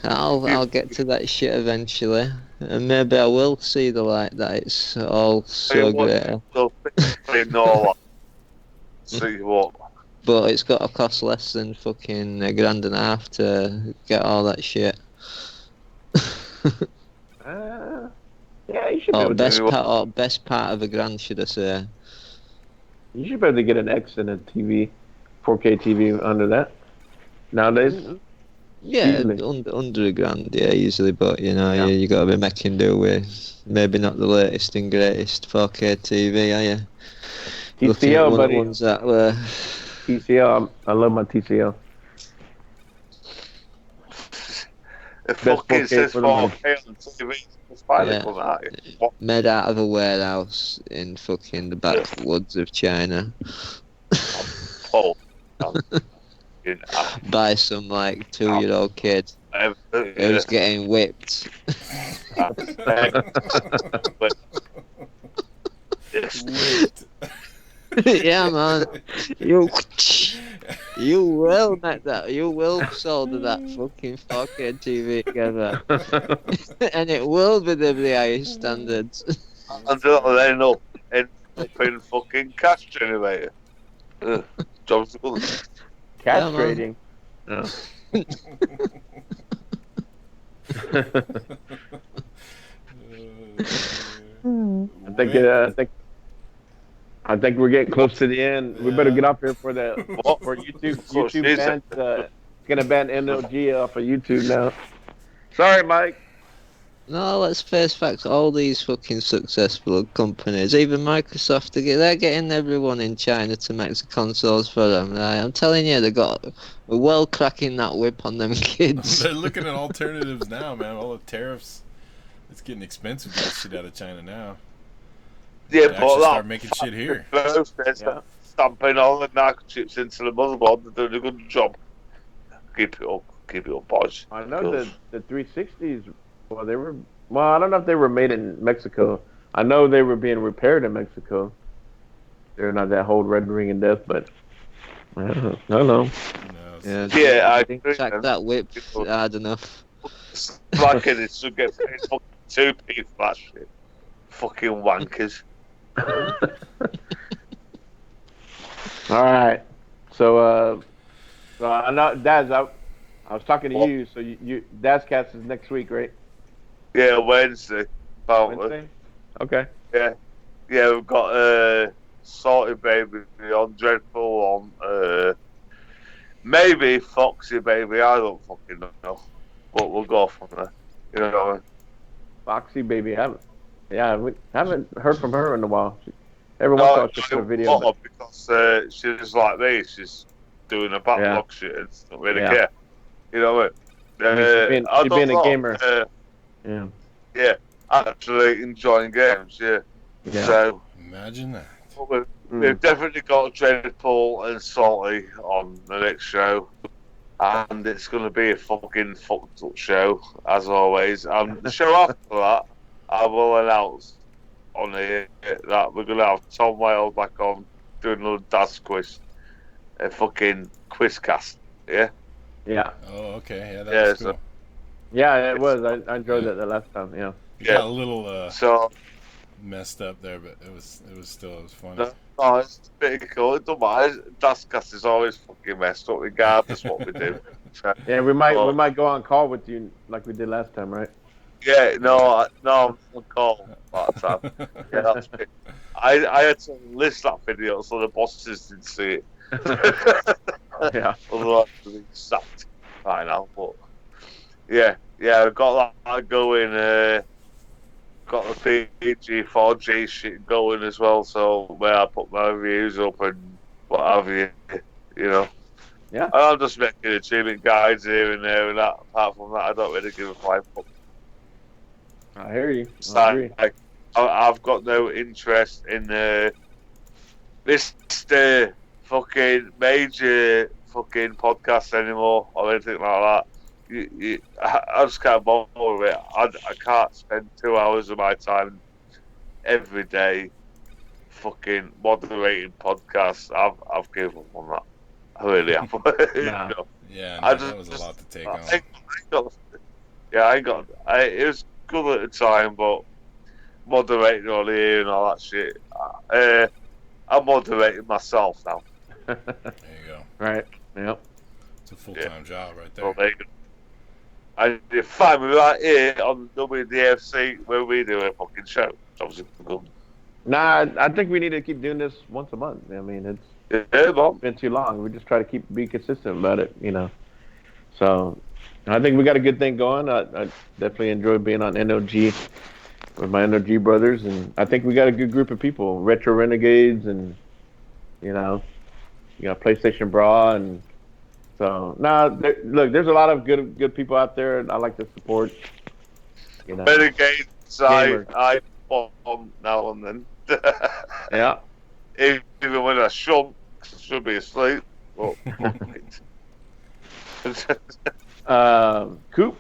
I'll get to that shit eventually, and maybe I will see the light that it's all so great. See what? But it's got to cost less than fucking $1,500 to get all that shit. Yeah, you should be able to. Best part of $1,000, should I say? You should be able to get an X and a TV, 4K TV under that nowadays. Yeah, Easily. under $1,000, yeah, easily. But you got to be making do with maybe not the latest and greatest 4K TV, are you? TCL, buddy. Ones that were. TCL, I love my TCL. It fucking says 4K on TV. It's finally coming out. Made out of a warehouse in fucking the backwoods of China. By some like 2-year-old kid who's getting whipped. Yeah, man. You will make that. You will solder that fucking 4K TV together, and it will be the highest standards. Until they end up in fucking cash generator. Jobs castrating. Yeah, I think we're getting close to the end. We better get off here for YouTube. YouTube bans. It's gonna ban NLG off of YouTube now. Sorry, Mike. No, let's face facts. All these fucking successful companies, even Microsoft, they're getting everyone in China to make the consoles for them. Right? I'm telling you, they got well cracking that whip on them kids. They're looking at alternatives now, man. All the tariffs. It's getting expensive to get shit out of China now. Yeah, but start making shit here. Stamping all the microchips into the motherboard. They're doing a good job. Keep it up, boys. I know the 360s. Well, I don't know if they were made in Mexico. I know they were being repaired in Mexico. They're not that whole red ring in death, but I don't know. No, Yeah, I agree. Track that whip hard enough. Slacking it should get paid fucking 2p for that shit. Fucking wankers. All right. So, I know, Daz, I was talking to you. So you Daz Cast is next week, right? Yeah, Wednesday. Apparently. Wednesday. Okay. Yeah. Yeah, we've got Salty Baby on, Dreadful on, maybe Foxy Baby, I don't fucking know. But we'll go from there. You know what I mean? Foxy Baby, we haven't heard from her in a while. Every once in a while she'll put a video. But... because she's like me, she's doing a backlog shit and doesn't really care. You know what I mean? She's being a gamer. Yeah, actually enjoying games, yeah. So imagine that. We've definitely got Dreadful and Salty on the next show. And it's going to be a fucking fucked up show, as always. And the show after that, I will announce on here that we're going to have Tom Wales back on doing another Daz quiz. A fucking quizcast, yeah? Yeah. Oh, okay. Yeah, that's cool. Yeah, it was. I enjoyed that the last time, yeah. You got a little messed up there, but it was fun. No, it's pretty cool. It don't matter. Dazcast is always fucking messed up, regardless what we do. Yeah, we might go on call with you like we did last time, right? Yeah, no, I'm on call that time. Yeah, that's it. I had to list that video so the bosses didn't see it. Yeah. Otherwise, I'd be sacked by now. But yeah, I've got that going. Got the PG4G shit going as well, so where I put my reviews up and what have you, you know. Yeah. And I'm just making achievement guides here and there, and that. Apart from that, I don't really give a flying fuck. I hear you. I agree. I've got no interest in this fucking major fucking podcast anymore or anything like that. I just can't bother with it. I can't spend 2 hours of my time every day fucking moderating podcasts. I've given up on that. I really have. Nah. Yeah, that was a lot to take on. It was good at the time, but moderating on here and all that shit. I'm moderating myself now. There you go. Right. Yep. It's a full-time job right there. Well, there you go. And you find me right here on W.D.F.C. where we do a fucking show. It's obviously good. Nah, I think we need to keep doing this once a month. I mean, it's been too long. We just try to be consistent about it, you know. So, I think we got a good thing going. I definitely enjoy being on NOG with my NOG brothers, and I think we got a good group of people. Retro Renegades, and you know, PlayStation Bra, and so look, there's a lot of good people out there, and I like to support. You know, Renegades, I bomb now and then. Yeah. Even when I should be asleep. Well, Coop.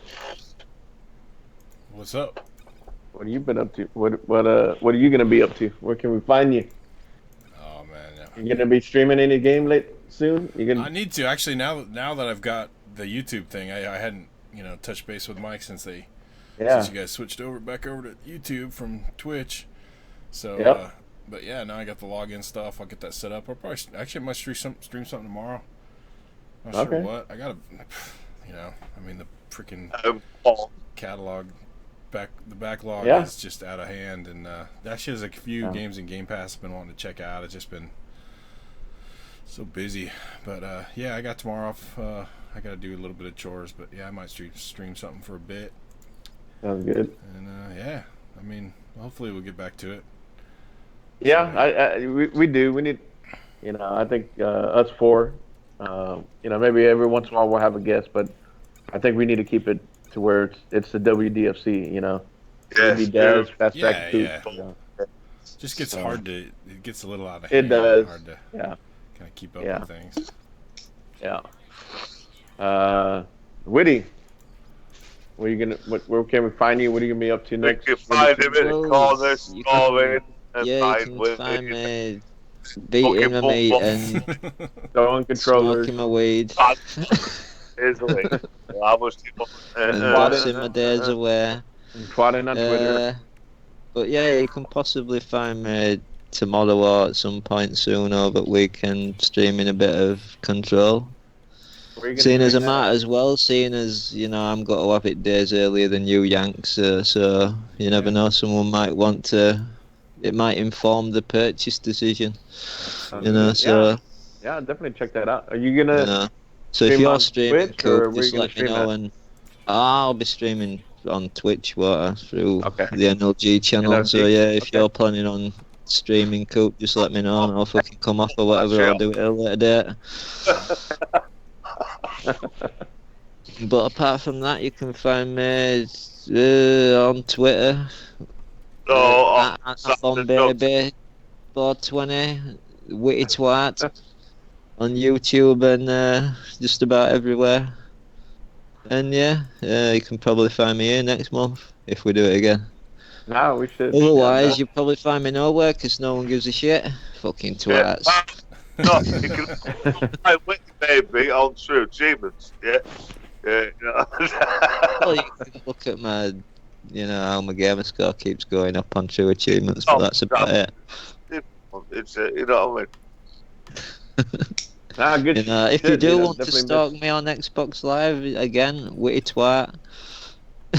What's up? What have you been up to? What are you gonna be up to? Where can we find you? Oh man, you gonna be streaming any game soon? I need to actually now that I've got the YouTube thing. I hadn't touched base with Mike since you guys switched back over to YouTube from Twitch. So but yeah, now I got the login stuff. I'll get that set up. I might stream something tomorrow. Not sure what. I gotta, I mean the freaking catalog. The backlog is just out of hand, and actually there's a few games in Game Pass I've been wanting to check out. It's just been so busy, but I got tomorrow off. I got to do a little bit of chores, but I might stream something for a bit. Sounds good. And I mean, hopefully we'll get back to it. Yeah, we do. We need, I think us four, maybe every once in a while we'll have a guest, but I think we need to keep it to where it's the W.D.F.C. Yes, Daz, Fast Track, Just gets hard to. It gets a little out of hand. It does. Hard to kind of keep up with things. Yeah. Witty, where can we find you? What are you gonna be up to next? You can find him in the corner, scoring, and you can find me beating my fucking meat bum. and Throwing controllers. smoking my weed Easily. How much do you and Twatting. bossing my days away. And twatting on Twitter. But yeah, you can possibly find me tomorrow or at some point soon over the weekend streaming a bit of Control. Where are you gonna Seeing as I stream might that? as well, seeing as, I'm got to have it days earlier than you Yanks, so you never know, someone might want to, it might inform the purchase decision, Sounds you know, good. so, Yeah, definitely check that out. Are you you gonna know. So if stream you're on streaming, Twitch Coop, or where are you just gonna let me stream know, that? and I'll be streaming on Twitch through Okay. the NLG channel, so NLG? yeah, if Okay. you're planning on streaming, Coop, just let me know and I'll fucking come off or whatever, I'll do it at a later date. But apart from that, you can find me on Twitter No, at Baby 420, Witty Twat, on YouTube and just about everywhere. And yeah, you can probably find me here next month if we do it again. No, we should. Otherwise, you'll probably find me nowhere because no one gives a shit. Fucking twats. No, you can find Whitney Baby on True Achievements. Yeah. Yeah. Well, you can look at my, how my gamer score keeps going up on True Achievements, but that's about it. It's you know what I mean. Good if shit, you do want to definitely stalk me on Xbox Live, again, Witty Twat.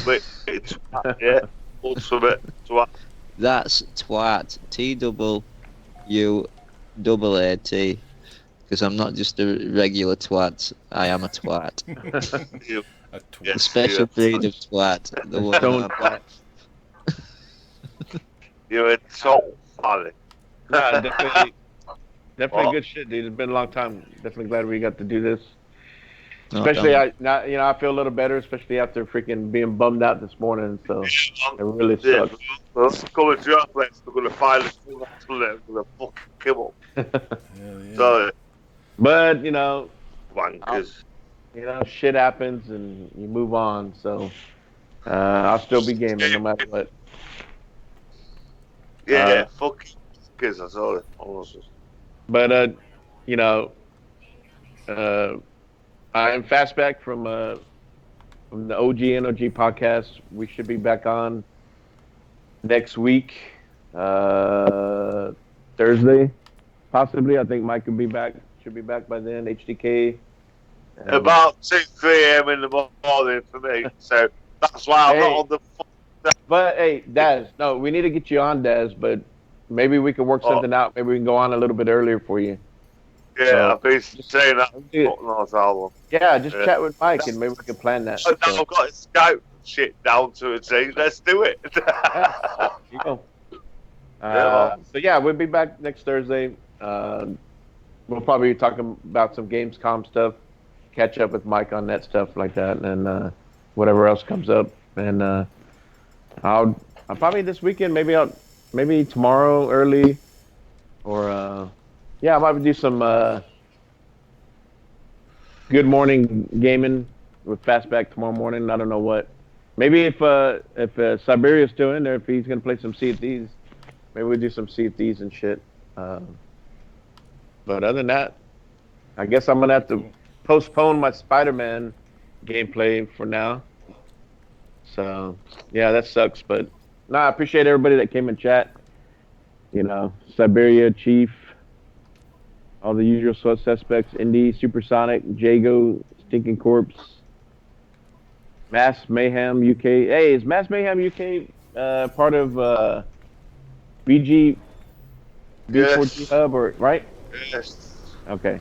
Wait, it's yeah. Ultimate twat. That's Twat. TWUAAT. Because I'm not just a regular twat, I am a twat. A A special breed of twat. The one Don't I'm- You're so funny. Nah, definitely Oh. good shit, dude. It's been a long time. Definitely glad we got to do this. Oh, Especially, damn. I feel a little better, especially after freaking being bummed out this morning. So it really Yeah, sucks. well, coming to your place, we're gonna find a full we're gonna fuck him up. Hell yeah. So, But wankers. shit happens and you move on. So I'll still be gaming no matter what. Yeah, fucking kids. That's all. But I am Fastback from the OG NOG podcast. We should be back on next week, Thursday, possibly. I think Mike could be back. Should be back by then. HDK. About 2-3 a.m. in the morning for me. So that's why I'm not on the. But hey, Daz, no, we need to get you on, Daz. But maybe we could work something out. Maybe we can go on a little bit earlier for you. Yeah, So, I've been saying that. Album. Yeah, just chat with Mike and maybe we can plan that. So now I've got to scout shit down to a T. Let's do it. Yeah, you go. So yeah, we'll be back next Thursday. We'll probably be talking about some Gamescom stuff, catch up with Mike on that stuff like that, and whatever else comes up. And I'll probably this weekend, maybe tomorrow early, or I'll probably do some good morning gaming with Fastback tomorrow morning. I don't know what. Maybe if Siberia's still in there, if he's gonna play some Sea of Thieves, maybe we do some Sea of Thieves and shit. But other than that, I guess I'm gonna have to postpone my Spider-Man gameplay for now. So yeah, that sucks. But no, I appreciate everybody that came in chat. Siberia, Chief, all the usual suspects: Indy, Supersonic, Jago, Stinking Corpse, Mass Mayhem UK. Hey, is Mass Mayhem UK part of BG B4G Hub, or right? Yes. Okay.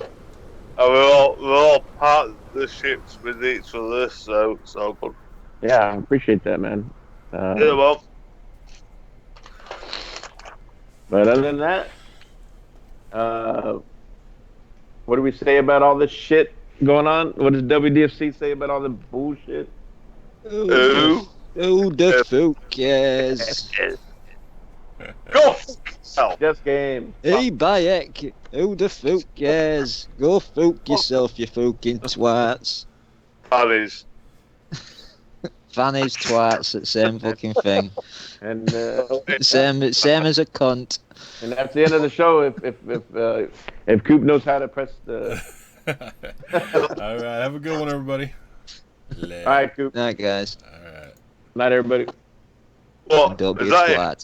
And we're all partnerships with each other, so it's all good. Yeah, I appreciate that, man. Yeah, well. But other than that, what do we say about all this shit going on? What does W.D.F.C say about all the bullshit? Who the fuck yes. Go fuck yourself. Just game. Hey, Bayek. Who the fuck yes. Go fuck yourself, you fucking twats. That is. Fannies, twats, the same fucking thing. And Same as a cunt. and that's the end of the show. If Coop knows how to press the. All right, have a good one, everybody. All right, Coop. Night, guys. All right. Night, everybody. What? Don't be Is a that it? twat.